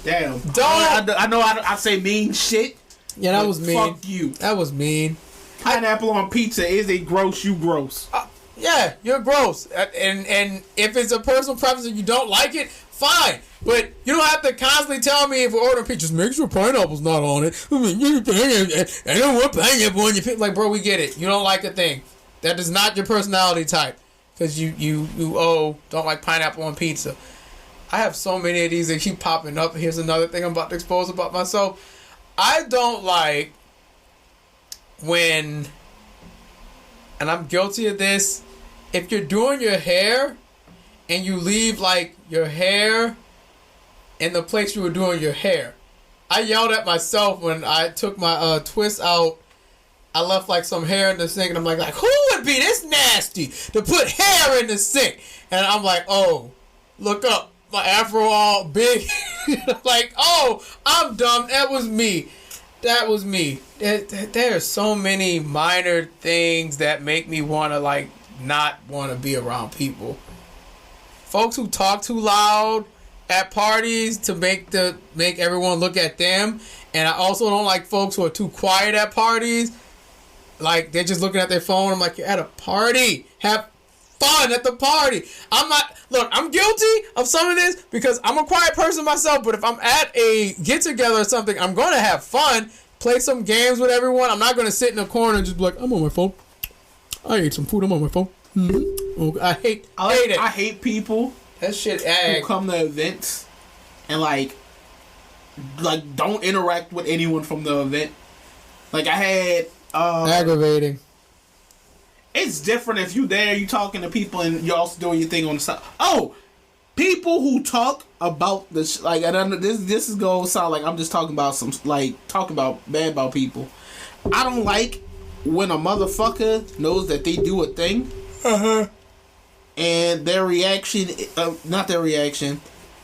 Damn. I know I say mean shit. Yeah, that was mean. Fuck you. That was mean. Pineapple on pizza is a gross. You gross. Yeah, you're gross. And if it's a personal preference and you don't like it, fine. But you don't have to constantly tell me if we're ordering pizza, just make sure pineapple's not on it. I don't want pineapple on your pizza. Like, bro, we get it. You don't like a thing. That is not your personality type. Because you don't like pineapple on pizza. I have so many of these that keep popping up. Here's another thing I'm about to expose about myself. I don't like when, and I'm guilty of this, if you're doing your hair and you leave like your hair in the place you were doing your hair. I yelled at myself when I took my twist out. I left like some hair in the sink, and I'm like, who would be this nasty to put hair in the sink? And I'm like, oh, look up. My afro all big. Like, oh, I'm dumb. That was me. There are so many minor things that make me want to, like, not want to be around people. Folks who talk too loud at parties to make everyone look at them. And I also don't like folks who are too quiet at parties. Like, they're just looking at their phone. I'm like, you're at a party. Have fun at the party. I'm guilty of some of this because I'm a quiet person myself, but if I'm at a get-together or something, I'm going to have fun, play some games with everyone. I'm not going to sit in a corner and just be like, I'm on my phone. I ate some food. I'm on my phone. Mm-hmm. I hate it. I hate people that shit who come to events and like don't interact with anyone from the event. Like, I had aggravating. It's different if you there, you talking to people, and you also doing your thing on the side. Oh, people who talk about this, like, this is gonna sound like I'm just talking about talking about bad about people. I don't like when a motherfucker knows that they do a thing, and their reaction,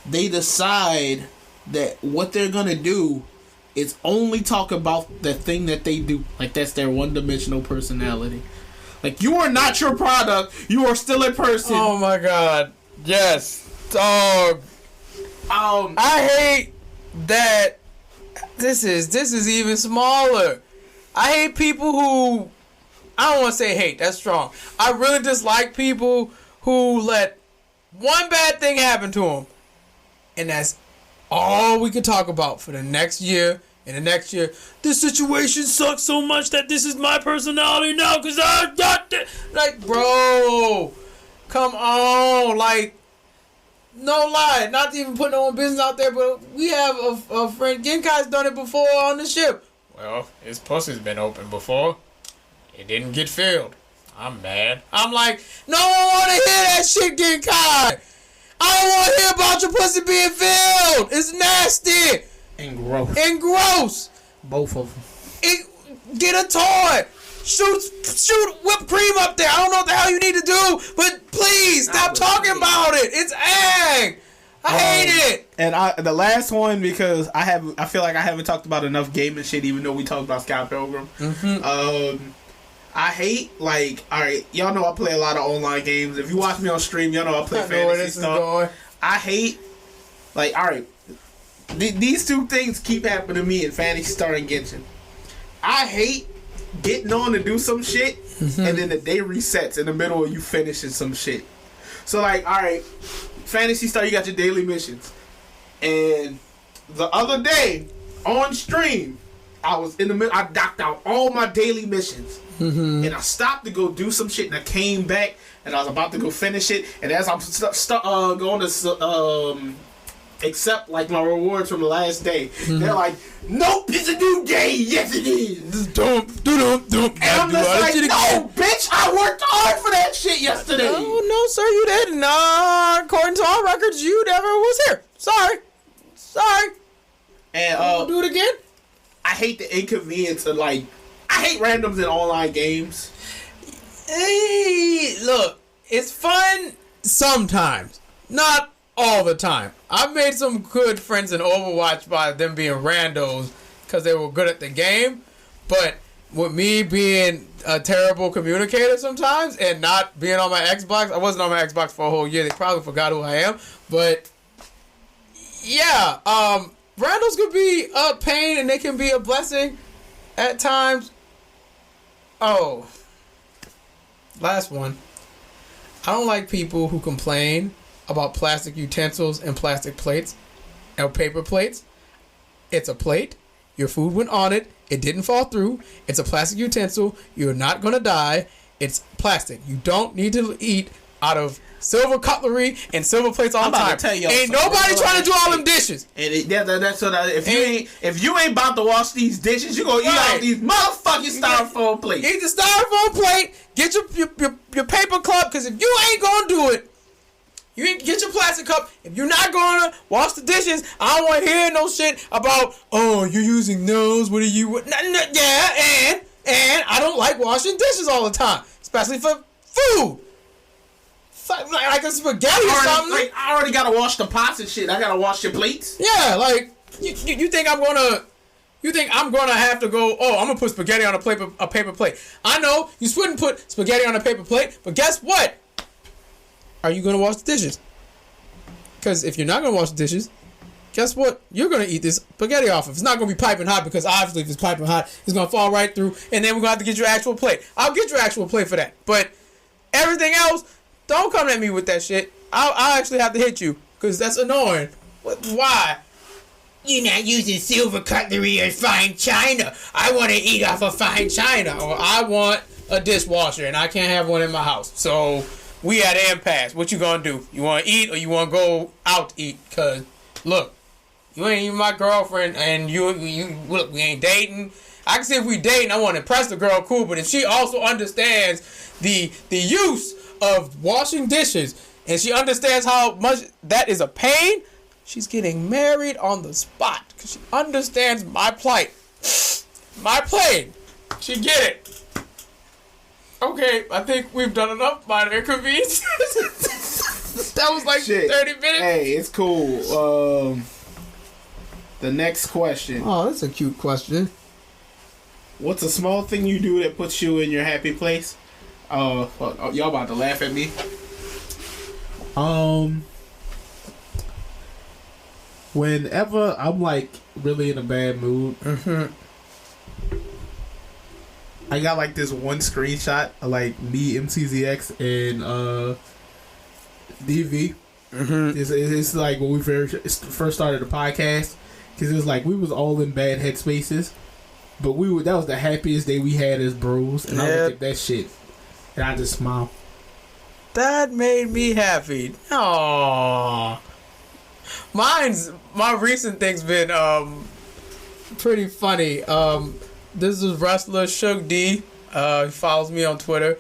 they decide that what they're gonna do is only talk about the thing that they do. Like, that's their one-dimensional personality. Like, you are not your product. You are still a person. Oh my god. Yes. Dog. I hate that. This is even smaller. I hate people who, I don't want to say hate. That's strong. I really dislike people who let one bad thing happen to them, and that's all we can talk about for the next year. And the next year, this situation sucks so much that this is my personality now because I got it. Like, bro, come on. Like, no lie. Not to even put no one business out there, but we have a friend. Genkai's done it before on the ship. Well, his pussy's been open before. It didn't get filled. I'm mad. I'm like, no one want to hear that shit, Genkai. I don't want to hear about your pussy being filled. It's nasty. And gross. Both of them. Get a toy. Shoot whipped cream up there. I don't know what the hell you need to do, but please stop talking about it. It's egg. I hate it. And the last one, because I feel like I haven't talked about enough gaming shit, even though we talked about Scott Pilgrim. Mm-hmm. I hate, like, alright, y'all know I play a lot of online games. If you watch me on stream, y'all know I play fantasy stuff. I hate, like, alright, these two things keep happening to me in Fantasy Star and Genshin. I hate getting on to do some shit, and then the day resets in the middle of you finishing some shit. So, like, alright, Fantasy Star, you got your daily missions. And the other day on stream, I was in the middle. I knocked out all my daily missions, and I stopped to go do some shit, and I came back, and I was about to go finish it, and as I'm going to accept like my rewards from the last day, they're like, "Nope, it's a new day." Yes, it is. Don't. And I'm just like, "No, bitch, I worked hard for that shit yesterday." No, sir, you didn't. According to all records, you never was here. Sorry. And I'll do it again. I hate the inconvenience of I hate randoms in online games. Hey, look, it's fun sometimes, not all the time. I've made some good friends in Overwatch by them being randos because they were good at the game, but with me being a terrible communicator sometimes and not being on my Xbox, I wasn't on my Xbox for a whole year. They probably forgot who I am, but yeah, randos could be a pain and they can be a blessing at times. Oh, last one. I don't like people who complain about plastic utensils and plastic plates or paper plates. It's a plate. Your food went on it. It didn't fall through. It's a plastic utensil. You're not going to die. It's plastic. You don't need to eat out of silver cutlery and silver plates all the time. Ain't nobody trying to do all them dishes. And that's what if you ain't about to wash these dishes, you gonna eat out these motherfucking styrofoam plates. Eat the styrofoam plate. Get your paper cup, because if you ain't gonna do it, you ain't get your plastic cup. If you're not gonna wash the dishes, I don't want to hear no shit about, oh, you're using those. What are you? Yeah, and I don't like washing dishes all the time, especially for food. Like a spaghetti or something. I already gotta wash the pots and shit. I gotta wash your plates. Yeah, like you think I'm gonna have to go, oh, I'm gonna put spaghetti on a paper plate. I know you shouldn't put spaghetti on a paper plate, but guess what? Are you gonna wash the dishes? Because if you're not gonna wash the dishes, guess what? You're gonna eat this spaghetti off of. It's not gonna be piping hot, because obviously if it's piping hot, it's gonna fall right through, and then we're gonna have to get your actual plate. I'll get your actual plate for that. But everything else, don't come at me with that shit. I'll actually have to hit you, because that's annoying. Why? You're not using silver cutlery or fine china. I want to eat off of fine china. Or I want a dishwasher, and I can't have one in my house. So we at an impasse. What you gonna do? You want to eat, or you want to go out to eat? Because, look, you ain't even my girlfriend, and you look, we ain't dating. I can see if we dating, I want to impress the girl, cool. But if she also understands the use of washing dishes, and she understands how much that is a pain, she's getting married on the spot, because she understands my plight. My plight. She get it. Okay, I think we've done enough minor inconvenience. That was like 30 minutes. Hey, it's cool. The next question. Oh, that's a cute question. What's a small thing you do that puts you in your happy place? Y'all about to laugh at me. Whenever I'm like really in a bad mood, I got like this one screenshot of like me, MCZX, and DV. It's like when we first started the podcast, because it was like we was all in bad headspaces, but that was the happiest day we had as bros, and I looked at that shit and I just smiled. That made me happy. Aww. My recent thing's been pretty funny. This is wrestler Shug D. He follows me on Twitter.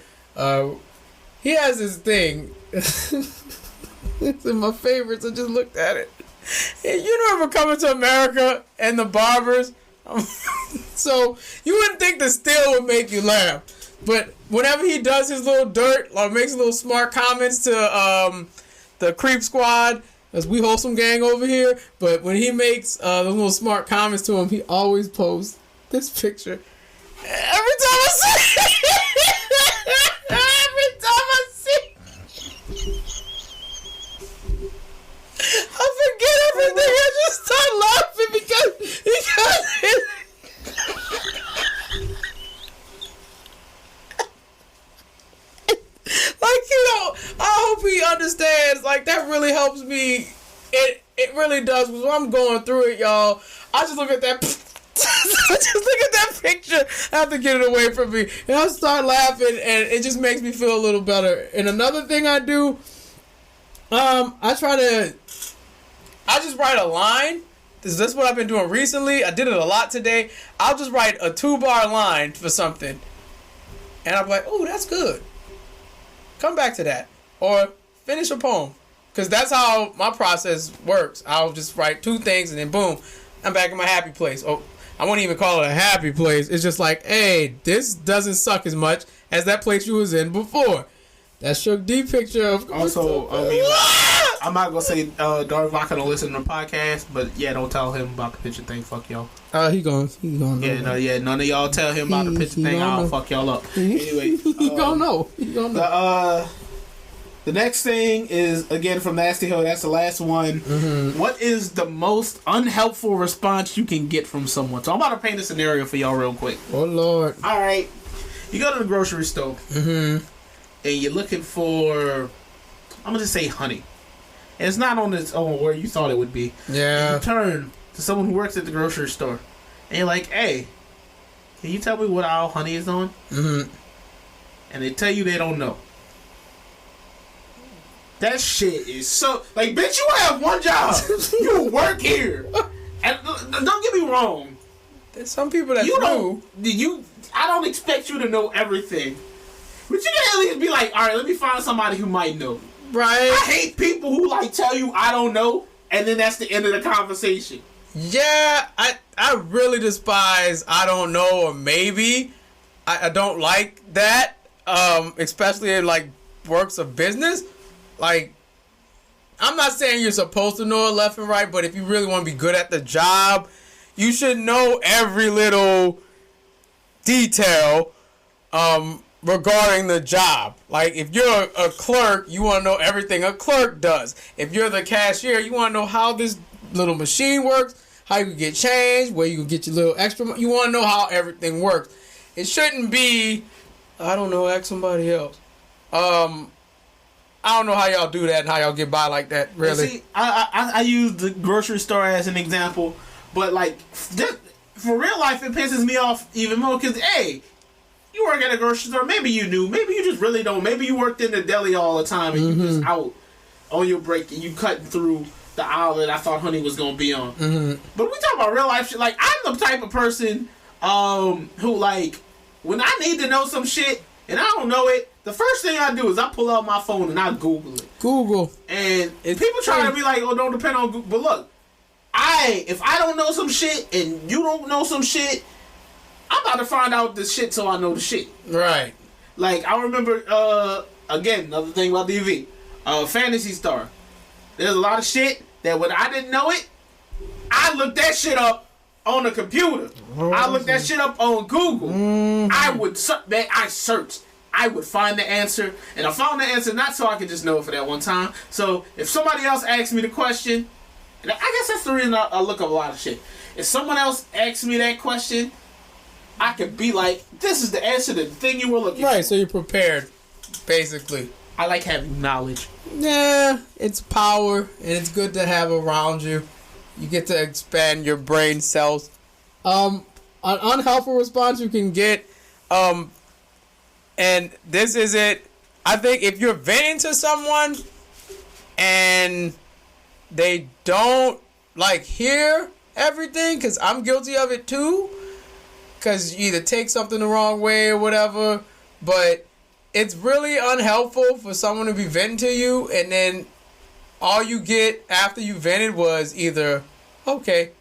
He has this thing. It's in my favorites. I just looked at it. You remember coming to America and the barbers? So you wouldn't think the still would make you laugh, but whenever he does his little dirt or makes little smart comments to the Creep Squad, as we wholesome gang over here, but when he makes those little smart comments to him, he always posts this picture. Every time I see I forget everything. I just start laughing because like, I hope he understands. Like, that really helps me. It It really does. When I'm going through it, y'all, I just look at that. I just look at that picture. I have to get it away from me, and I start laughing, and it just makes me feel a little better. And another thing I do, I just write a line. This is what I've been doing recently. I did it a lot today. I'll just write a 2-bar line for something, and I'm like, "Oh, that's good. Come back to that," or finish a poem, because that's how my process works. I'll just write 2 things, and then boom, I'm back in my happy place. Oh, I won't even call it a happy place. It's just like, hey, this doesn't suck as much as that place you was in before. That Shook D picture of. Also, I mean, I'm not gonna say Darth not gonna listen to the podcast, but yeah, don't tell him about the picture thing. Fuck y'all. He gonna know. Yeah, none of y'all tell him about the picture thing. I'll fuck y'all up. Anyway, he gonna know. He gonna know. The next thing is, again, from Nasty Hill. That's the last one. Mm-hmm. What is the most unhelpful response you can get from someone? So I'm about to paint a scenario for y'all real quick. Oh, Lord. All right. You go to the grocery store. Mm-hmm. And you're looking for, I'm going to just say honey. And it's not on where you thought it would be. Yeah. And you turn to someone who works at the grocery store. And you're like, hey, can you tell me what aisle honey is on? Mm-hmm. And they tell you they don't know. That shit is so... Like, bitch, you have one job. You work here. And don't get me wrong. There's some people that I don't expect you to know everything. But you can at least be like, all right, let me find somebody who might know. Right. I hate people who, like, tell you I don't know, and then that's the end of the conversation. Yeah, I really despise I don't know or maybe. I don't like that, especially in, like, works of business. Like, I'm not saying you're supposed to know it left and right, but if you really want to be good at the job, you should know every little detail regarding the job. Like, if you're a clerk, you want to know everything a clerk does. If you're the cashier, you want to know how this little machine works, how you can get change, where you can get your little extra. You want to know how everything works. It shouldn't be, I don't know, ask somebody else. I don't know how y'all do that and how y'all get by like that, really. See, I use the grocery store as an example, but, like, for real life, it pisses me off even more because, hey, you work at a grocery store, maybe you knew, maybe you just really don't, maybe you worked in the deli all the time and you just out on your break and you cutting through the aisle that I thought honey was going to be on. Mm-hmm. But we talk about real life shit, like, I'm the type of person who, like, when I need to know some shit and I don't know it, the first thing I do is I pull out my phone and I Google it. And people try to be like, oh, don't depend on Google. But look, if I don't know some shit and you don't know some shit, I'm about to find out the shit so I know the shit. Right. Like, I remember, again, another thing about DV, Phantasy Star. There's a lot of shit that when I didn't know it, I looked that shit up on the computer. I looked that shit up on Google. I searched. I would find the answer, and I found the answer not so I could just know it for that one time. So if somebody else asks me the question, and I guess that's the reason I look up a lot of shit. If someone else asks me that question, I could be like, this is the answer to the thing you were looking for. Right, so you're prepared, basically. I like having knowledge. Yeah, it's power, and it's good to have around you. You get to expand your brain cells. An unhelpful response you can get, and this is it. I think if you're venting to someone and they don't, like, hear everything, because I'm guilty of it too, because you either take something the wrong way or whatever, but it's really unhelpful for someone to be venting to you, and then all you get after you vented was either, okay.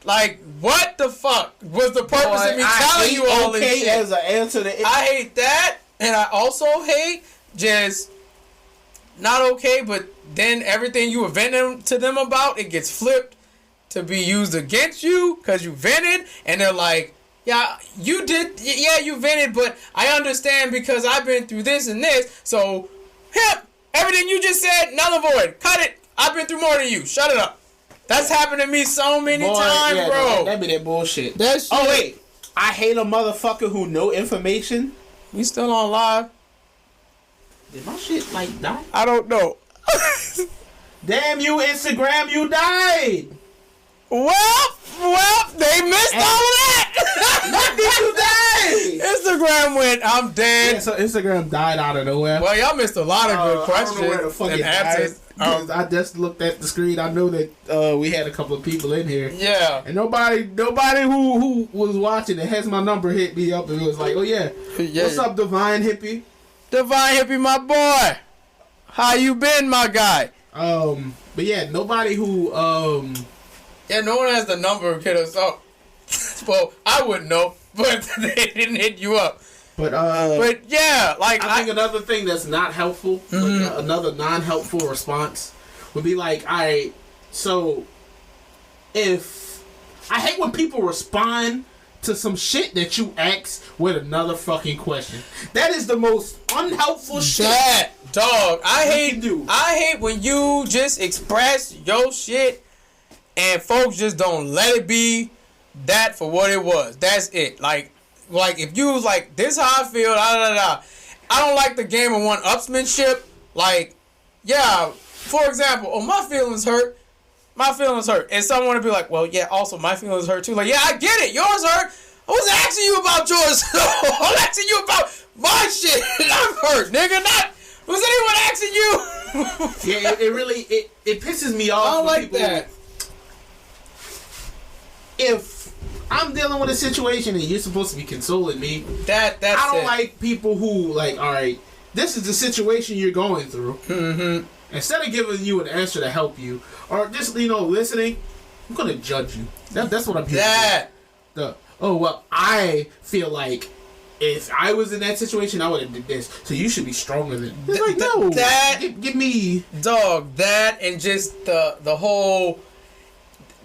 Like, what the fuck was the purpose of me telling you all this shit? As an answer to it. I hate that, and I also hate just not okay, but then everything you were venting to them about, it gets flipped to be used against you because you vented, and they're like, yeah, you did, yeah, you vented, but I understand because I've been through this and this, so, everything you just said, null and void, cut it, I've been through more than you, shut it up. That's happened to me so many times, bro. That be that bullshit. That shit. Oh, wait. I hate a motherfucker who know information. We still on live? Did my shit, like, die? I don't know. Damn you, Instagram, you died. Well, they missed all of that. When did you die? Instagram went, I'm dead. Yeah, so Instagram died out of nowhere. Well, y'all missed a lot of good questions. I don't know where the fuck and it answers. died. I just looked at the screen. I know that we had a couple of people in here. Yeah. And nobody who was watching it has my number hit me up and it was like, oh yeah. What's up, Divine Hippie? Divine Hippie, my boy. How you been, my guy? But yeah, nobody who Yeah, no one has the number to hit us up. Well, I wouldn't know, but they didn't hit you up. But yeah, like I think another thing that's not helpful, like another non-helpful response, would be like, alright, so if I hate when people respond to some shit that you ask with another fucking question. That is the most unhelpful shit. That dog, I hate when you just express your shit and folks just don't let it be that for what it was. That's it. Like if you was like, this how I feel, I don't like the game of one-upsmanship. Like, yeah, for example, my feelings hurt. And someone would be like, well, yeah, also my feelings hurt too. Like, yeah, I get it. Yours hurt. I wasn't asking you about yours. I'm asking you about my shit. I'm hurt, nigga. Was anyone asking you? Yeah, it really pisses me off. I don't like people, that. If I'm dealing with a situation and you're supposed to be consoling me, that's I don't it. like people who like, all right, this is the situation you're going through. Mm-hmm. Instead of giving you an answer to help you, or just listening, I'm gonna judge you. That's what I'm hearing. I feel like if I was in that situation, I would have did this. So you should be stronger than. It's like no, give me dog that, and just the whole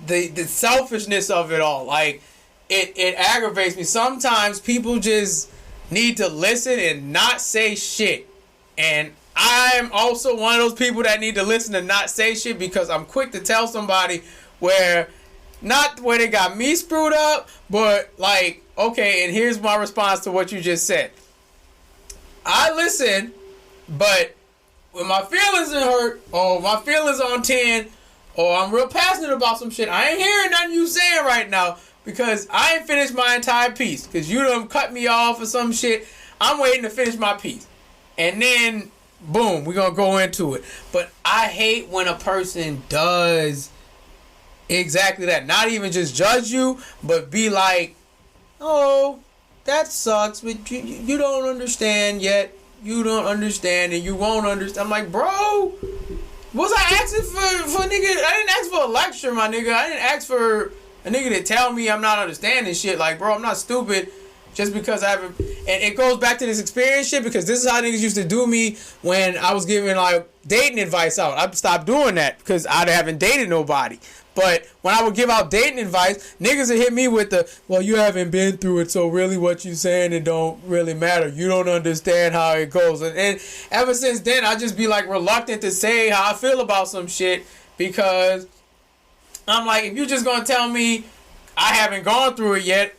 the selfishness of it all. Like it aggravates me. Sometimes people just need to listen and not say shit, and I'm also one of those people that need to listen and not say shit because I'm quick to tell somebody not where they got me screwed up, but like, okay, and here's my response to what you just said. I listen, but when my feelings are hurt, or my feelings on 10, or I'm real passionate about some shit, I ain't hearing nothing you saying right now because I ain't finished my entire piece because you done cut me off or some shit. I'm waiting to finish my piece. And then boom, we're gonna go into it. But I hate when a person does exactly that. Not even just judge you, but be like, oh, that sucks, but you don't understand yet. You don't understand and you won't understand. I'm like, bro, was I asking for a nigga? I didn't ask for a lecture, my nigga. I didn't ask for a nigga to tell me I'm not understanding shit. Like, bro, I'm not stupid. Just because I haven't, and it goes back to this experience shit because this is how niggas used to do me when I was giving like dating advice out. I stopped doing that because I haven't dated nobody. But when I would give out dating advice, niggas would hit me with the, well, you haven't been through it, so really what you saying it don't really matter. You don't understand how it goes. And ever since then, I just be like reluctant to say how I feel about some shit because I'm like, if you're just gonna tell me I haven't gone through it yet,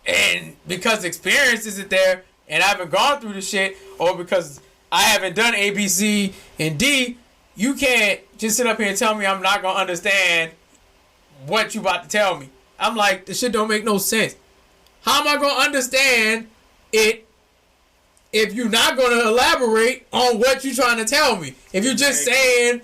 and because experience isn't there, and I haven't gone through the shit, or because I haven't done A, B, C, and D, you can't just sit up here and tell me I'm not going to understand what you about to tell me. I'm like, this shit don't make no sense. How am I going to understand it if you're not going to elaborate on what you're trying to tell me? If you're just saying...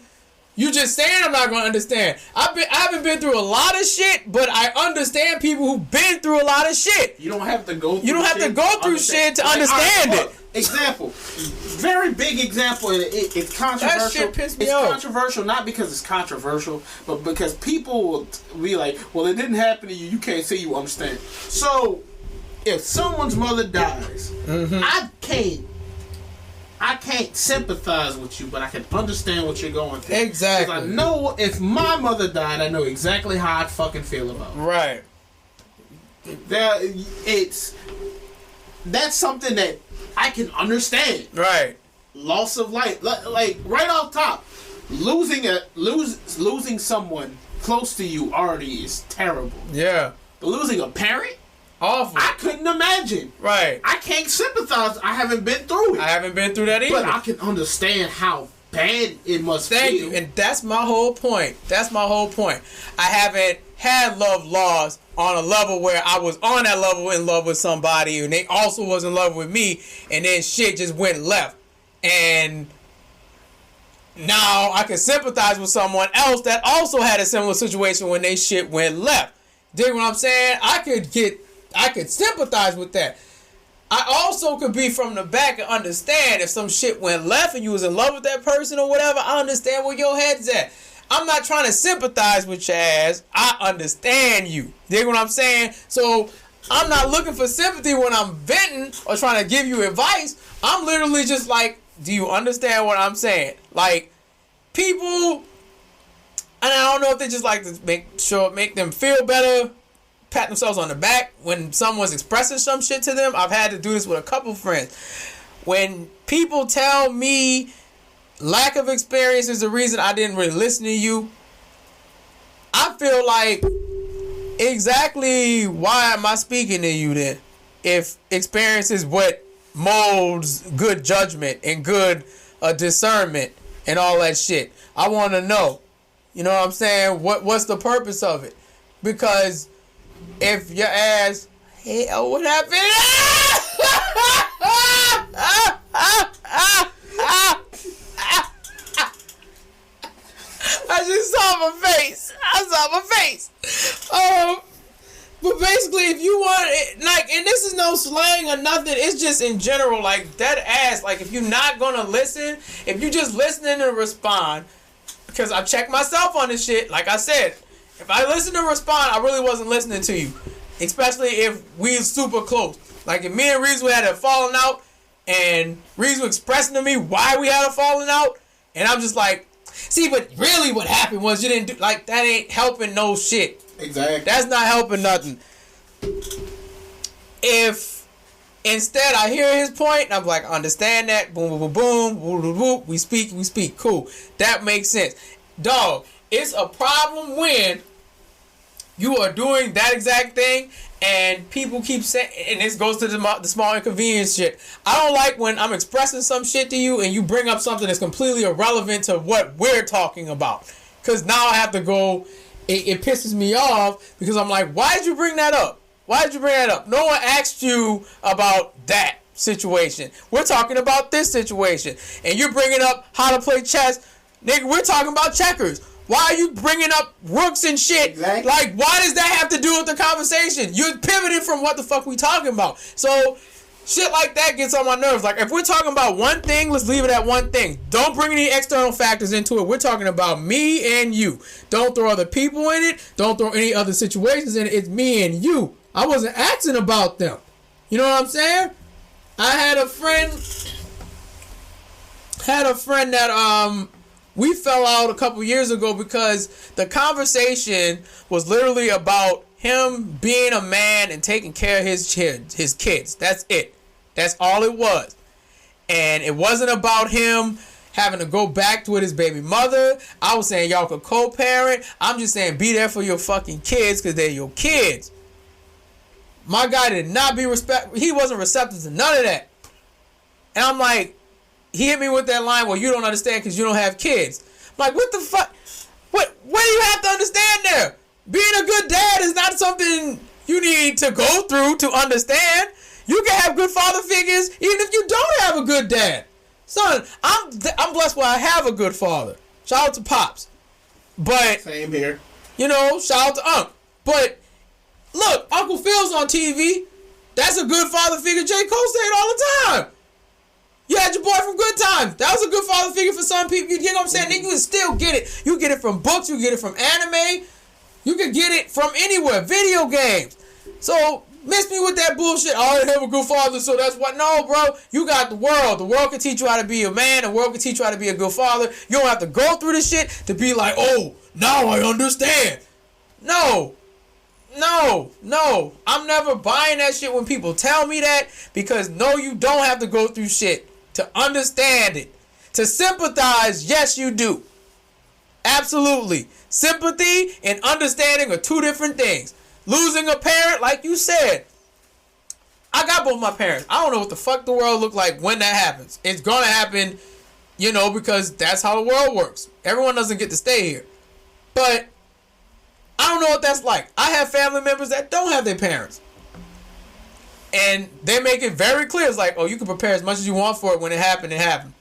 You just saying I'm not gonna understand. I haven't been through a lot of shit, but I understand people who've been through a lot of shit. You don't have to go through. You don't have to go through shit to understand it. Example, very big example. It's controversial. That shit pissed me off. off. It's controversial not because it's controversial, but because people will be like, "Well, it didn't happen to you. You can't say you understand." So, if someone's mother dies, I can't sympathize with you, but I can understand what you're going through. Exactly. Because I know if my mother died, I know exactly how I'd fucking feel about it. Right. That's something that I can understand. Right. Loss of life, like right off top, losing someone close to you already is terrible. Yeah. But losing a parent. Awful. I couldn't imagine. Right. I can't sympathize. I haven't been through it. I haven't been through that either. But I can understand how bad it must Thank feel. you. And that's my whole point. I haven't had love lost on a level where I was on that level in love with somebody and they also was in love with me, and then shit just went left. And now I can sympathize with someone else that also had a similar situation when they shit went left. Dig what I'm saying? I could sympathize with that. I also could be from the back and understand if some shit went left and you was in love with that person or whatever. I understand where your head's at. I'm not trying to sympathize with your ass. I understand you. Dig what I'm saying? So I'm not looking for sympathy when I'm venting or trying to give you advice. I'm literally just like, do you understand what I'm saying? Like, people, and I don't know if they just like to make them feel better, pat themselves on the back when someone's expressing some shit to them. I've had to do this with a couple friends. When people tell me lack of experience is the reason I didn't really listen to you, I feel like, exactly why am I speaking to you then? If experience is what molds good judgment and good discernment and all that shit. I want to know. You know what I'm saying? What's the purpose of it? Because if your ass, hey, oh, what happened? I just saw my face. But basically, if you want it, like, and this is no slang or nothing, it's just in general, like, dead ass, like, if you're not gonna listen, if you just listening to respond, because I checked myself on this shit, like I said, if I listen to respond, I really wasn't listening to you, especially if we super close. Like, if me and Reezy had a falling out, and Reezy expressing to me why we had a falling out, and I'm just like, see, but really what happened was you didn't do, like, that ain't helping no shit. Exactly. That's not helping nothing. If instead I hear his point, and I'm like, I understand that, boom, boom, boom, boom, boom, boom, boom, we speak, cool. That makes sense. Dog, it's a problem when you are doing that exact thing and people keep saying, and this goes to the small inconvenience shit. I don't like when I'm expressing some shit to you and you bring up something that's completely irrelevant to what we're talking about. Because now I have to go, it pisses me off because I'm like, why did you bring that up? No one asked you about that situation. We're talking about this situation. And you're bringing up how to play chess. Nigga, we're talking about checkers. Why are you bringing up rooks and shit? Exactly. Like, why does that have to do with the conversation? You're pivoting from what the fuck we talking about. So, shit like that gets on my nerves. Like, if we're talking about one thing, let's leave it at one thing. Don't bring any external factors into it. We're talking about me and you. Don't throw other people in it. Don't throw any other situations in it. It's me and you. I wasn't asking about them. You know what I'm saying? I had a friend that, we fell out a couple years ago because the conversation was literally about him being a man and taking care of his kids. That's it. That's all it was. And it wasn't about him having to go back with his baby mother. I was saying y'all could co-parent. I'm just saying be there for your fucking kids because they're your kids. My guy did not be he wasn't receptive to none of that. And I'm like, he hit me with that line, well, you don't understand because you don't have kids. I'm like, what the fuck? What do you have to understand there? Being a good dad is not something you need to go through to understand. You can have good father figures even if you don't have a good dad. Son, I'm blessed where I have a good father. Shout out to Pops. But same here. You know, shout out to Unc. But look, Uncle Phil's on TV. That's a good father figure. J. Cole say it all the time. You had your boy from Good Times. That was a good father figure for some people. You know what I'm saying? Nigga, you can still get it. You get it from books. You get it from anime. You can get it from anywhere. Video games. So, miss me with that bullshit. Oh, I have a good father, so that's what. No, bro. You got the world. The world can teach you how to be a man. The world can teach you how to be a good father. You don't have to go through this shit to be like, oh, now I understand. No. I'm never buying that shit when people tell me that because no, you don't have to go through shit to understand it. To sympathize, yes, you do. Absolutely. Sympathy and understanding are two different things. Losing a parent, like you said, I got both my parents. I don't know what the fuck the world look like when that happens. It's gonna happen You know, because that's how the world works. Everyone doesn't get to stay here. But I don't know what that's like. I have family members that don't have their parents. And they make it very clear. It's like, oh, you can prepare as much as you want for it. When it happened, it happened.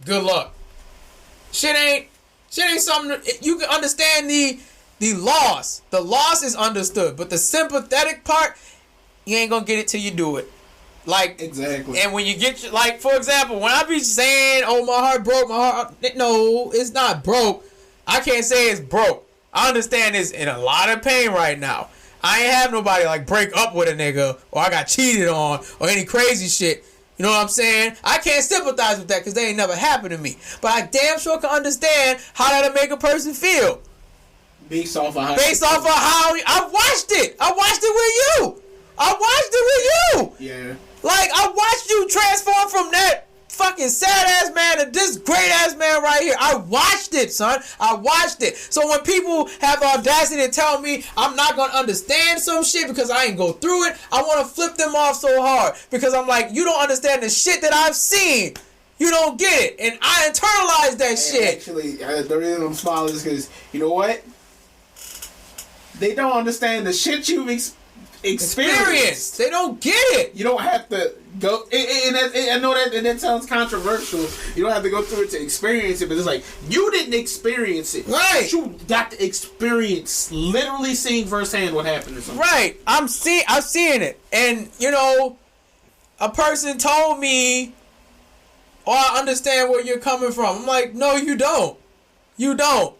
Good luck. Shit ain't something you can understand the loss. The loss is understood. But the sympathetic part, you ain't gonna get it till you do it. Like, exactly. And when you get, like, for example, when I be saying, oh, my heart broke, no, it's not broke. I can't say it's broke. I understand it's in a lot of pain right now. I ain't have nobody, like, break up with a nigga, or I got cheated on, or any crazy shit. You know what I'm saying? I can't sympathize with that because they ain't never happened to me. But I damn sure can understand how that'll make a person feel. Based off of how I watched it. I watched it with you. Yeah. Like, I watched you transform from that fucking sad-ass man to this great-ass man right here. I watched it, son. I watched it. So when people have the audacity to tell me I'm not going to understand some shit because I ain't go through it, I want to flip them off so hard. Because I'm like, you don't understand the shit that I've seen. You don't get it. And I internalized that shit. Actually, the reason I'm smiling is because, you know what? They don't understand the shit you've experienced. They don't get it. You don't have to go, and I know that sounds controversial. You don't have to go through it to experience it, but it's like you didn't experience it, right? You got to experience, literally seeing firsthand what happened to something. Right. I'm seeing it, and you know, a person told me, "Oh, I understand where you're coming from." I'm like, "No, you don't. You don't."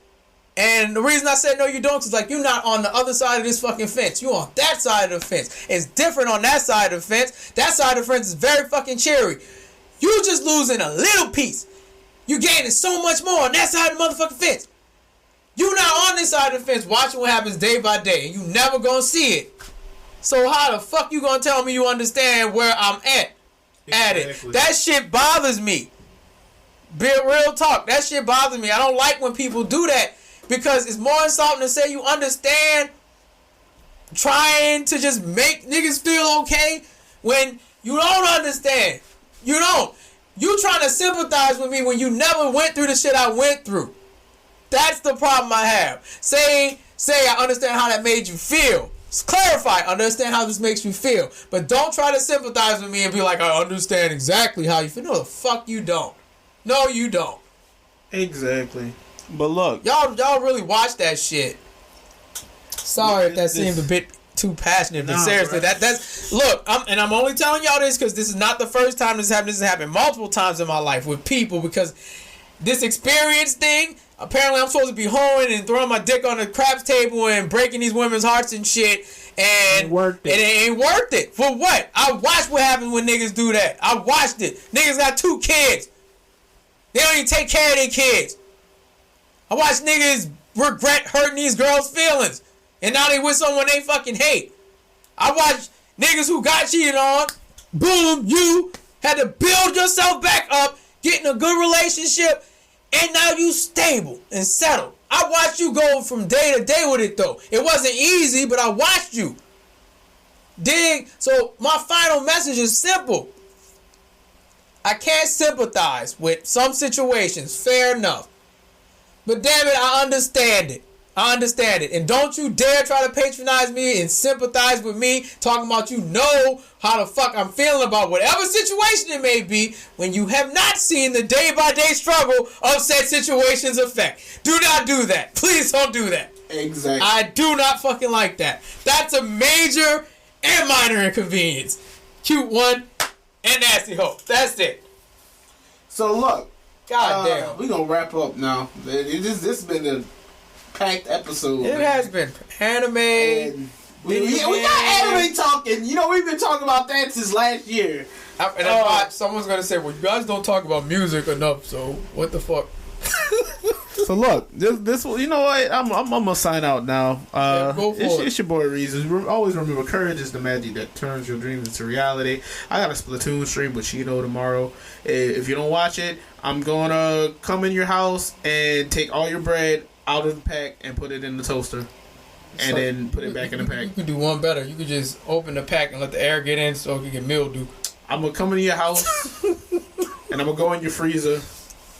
And the reason I said no, you don't, is like you're not on the other side of this fucking fence. You on that side of the fence. It's different on that side of the fence. That side of the fence is very fucking cheery. You just losing a little piece. You gaining so much more on that side of the motherfucking fence. You not on this side of the fence watching what happens day by day, and you never gonna see it. So how the fuck you gonna tell me you understand where I'm at? At it. That shit bothers me. Be real talk. That shit bothers me. I don't like when people do that. Because it's more insulting to say you understand trying to just make niggas feel okay when you don't understand. You don't. You trying to sympathize with me when you never went through the shit I went through. That's the problem I have. Say I understand how that made you feel. Clarify, understand how this makes you feel. But don't try to sympathize with me and be like, I understand exactly how you feel. No, the fuck you don't. No, you don't. Exactly. But look, y'all really watch that shit. Sorry if that seemed a bit too passionate, but seriously, right. that's look. I'm only telling y'all this because this is not the first time this happened. This has happened multiple times in my life with people because this experience thing. Apparently, I'm supposed to be hoeing and throwing my dick on the craps table and breaking these women's hearts and shit. And it ain't worth it. For what? I watched what happens when niggas do that. I watched it. Niggas got 2 kids. They don't even take care of their kids. I watch niggas regret hurting these girls' feelings. And now they with someone they fucking hate. I watch niggas who got cheated on. Boom, you had to build yourself back up, get in a good relationship, and now you stable and settled. I watched you go from day to day with it though. It wasn't easy, but I watched you. Dig? So my final message is simple. I can't sympathize with some situations. Fair enough. But damn it, I understand it. I understand it. And don't you dare try to patronize me and sympathize with me talking about you know how the fuck I'm feeling about whatever situation it may be when you have not seen the day-by-day struggle of said situation's effect. Do not do that. Please don't do that. Exactly. I do not fucking like that. That's a major and minor inconvenience. Cute one and nasty hoe. That's it. So look. God damn. We're going to wrap up now. This has been a packed episode. It has been. Anime. We got anime talking. You know, we've been talking about that since last year. Someone's going to say, well, you guys don't talk about music enough, so what the fuck? So look, this you know what? I'm gonna sign out now. Go for it. It's your boy Reasons. Always remember, courage is the magic that turns your dreams into reality. I got a Splatoon stream with Cheeto tomorrow. If you don't watch it, I'm gonna come in your house and take all your bread out of the pack and put it in the toaster, and then put it back in the pack. You could do one better. You could just open the pack and let the air get in so it can get mildew. I'm gonna come into your house. and I'm gonna go in your freezer,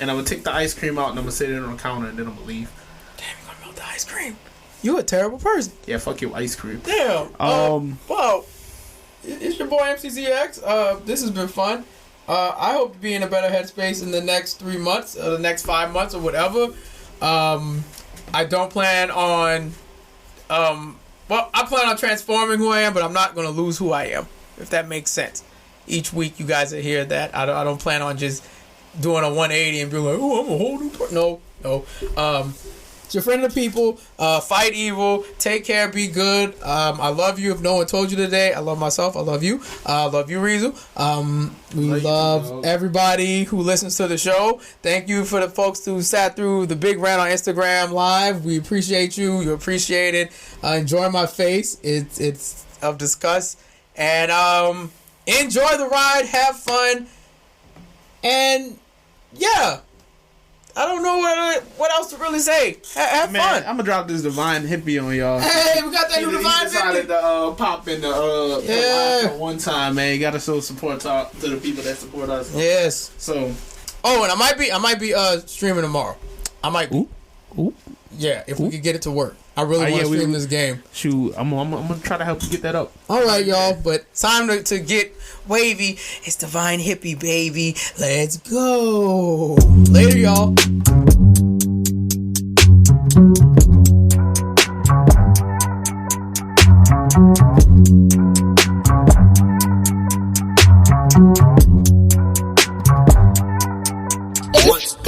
and I'm gonna take the ice cream out, and I'm gonna sit it on the counter, and then I'm gonna leave. Damn, you're gonna melt the ice cream. You a terrible person. Yeah, fuck your ice cream. Damn. Well, it's your boy MCZX. This has been fun. I hope to be in a better headspace in the next 3 months, or the next 5 months, or whatever. I don't plan on. I plan on transforming who I am, but I'm not gonna lose who I am. If that makes sense. Each week, you guys will hear that. I don't plan on just doing a 180 and being like, oh, I'm a whole new person. No. It's your friend of the people. Fight evil. Take care. Be good. I love you. If no one told you today, I love myself. I love you. I love you, Rizu. We love everybody who listens to the show. Thank you for the folks who sat through the big rant on Instagram Live. We appreciate you. You appreciate it. Enjoy my face. It's of disgust. And enjoy the ride. Have fun. And yeah. I don't know what else to really say. Have fun. I'm gonna drop this Divine Hippie on y'all. Hey, we got that new Divine Hippie. Decided to pop in the one time, man. You gotta show support to the people that support us. Yes. So. Oh, and I might be streaming tomorrow. I might be. Ooh. Yeah, if we could get it to work. I really want to stream this game. Shoot, I'm gonna try to help you get that up. All right, y'all. But time to get wavy. It's Divine Hippie, baby. Let's go. Later, y'all.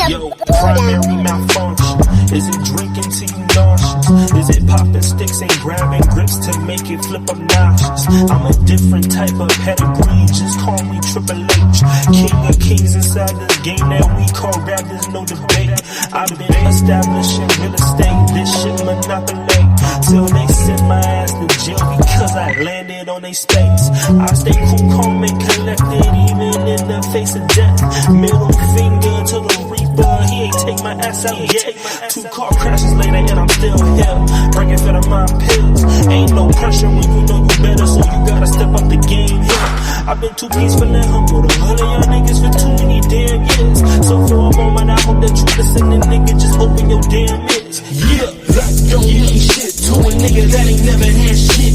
Yo, primary malfunction. Is it drinking till you nauseous? Is it popping sticks and grabbing grips to make it flip obnoxious? I'm a different type of pedigree, just call me Triple H. King of kings inside this game that we call rap, there's no debate. I've been establishing real estate, this shit monopoly. Till they send my ass to jail because I landed on their space. I stay cool, calm and collected even in the face of death. Middle finger to the reaper, he ain't take my ass out yet. 2 car crashes later and I'm still here, bringing for the my pills. Ain't no pressure when you know you better, so you gotta step up the game here. I've been too peaceful and humble to all of y'all niggas for too many damn years. So for a moment I hope that you listening, nigga, just open your damn ears. Yeah, that don't mean shit to a nigga that ain't never had shit.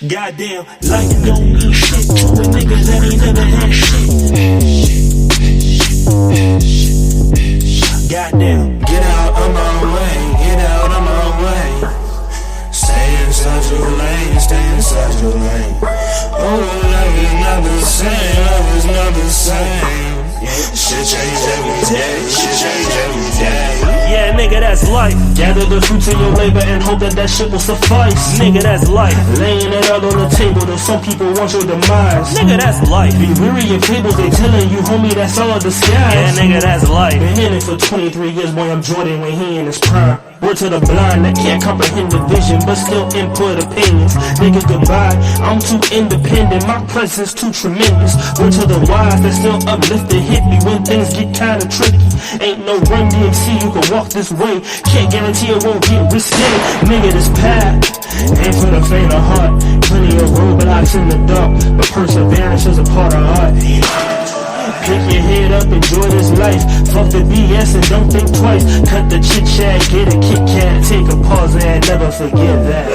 Goddamn, life don't mean shit to a nigga that ain't never had shit. Goddamn, get out of my way, get out of my way. Stay inside your lane, stay inside your lane. Oh, love is not the same, love is not the same. Shit change every day, shit change every day. Yeah, nigga, that's life. Gather the fruits of your labor and hope that shit will suffice. Nigga, that's life. Laying it out on the table, though some people want your demise. Nigga, that's life. Be weary of fables, they telling you, homie, that's all a disguise. Yeah, nigga, that's life. Been in it for 23 years, boy, I'm Jordan when he in his prime. Word to the blind that can't comprehend the vision, but still input opinions. Nigga, goodbye, I'm too independent, my presence too tremendous. Word to the wise that still uplifted, hit me when things get kinda tricky. Ain't no Run DMC, you can walk this way, can't guarantee it won't get risky. Nigga, this path ain't for the faint of heart. Plenty of roadblocks in the dark, but perseverance is a part of art. Pick your head up, enjoy this life. Fuck the BS and don't think twice. Cut the chit chat, get a Kit Kat, take a pause and never forget that.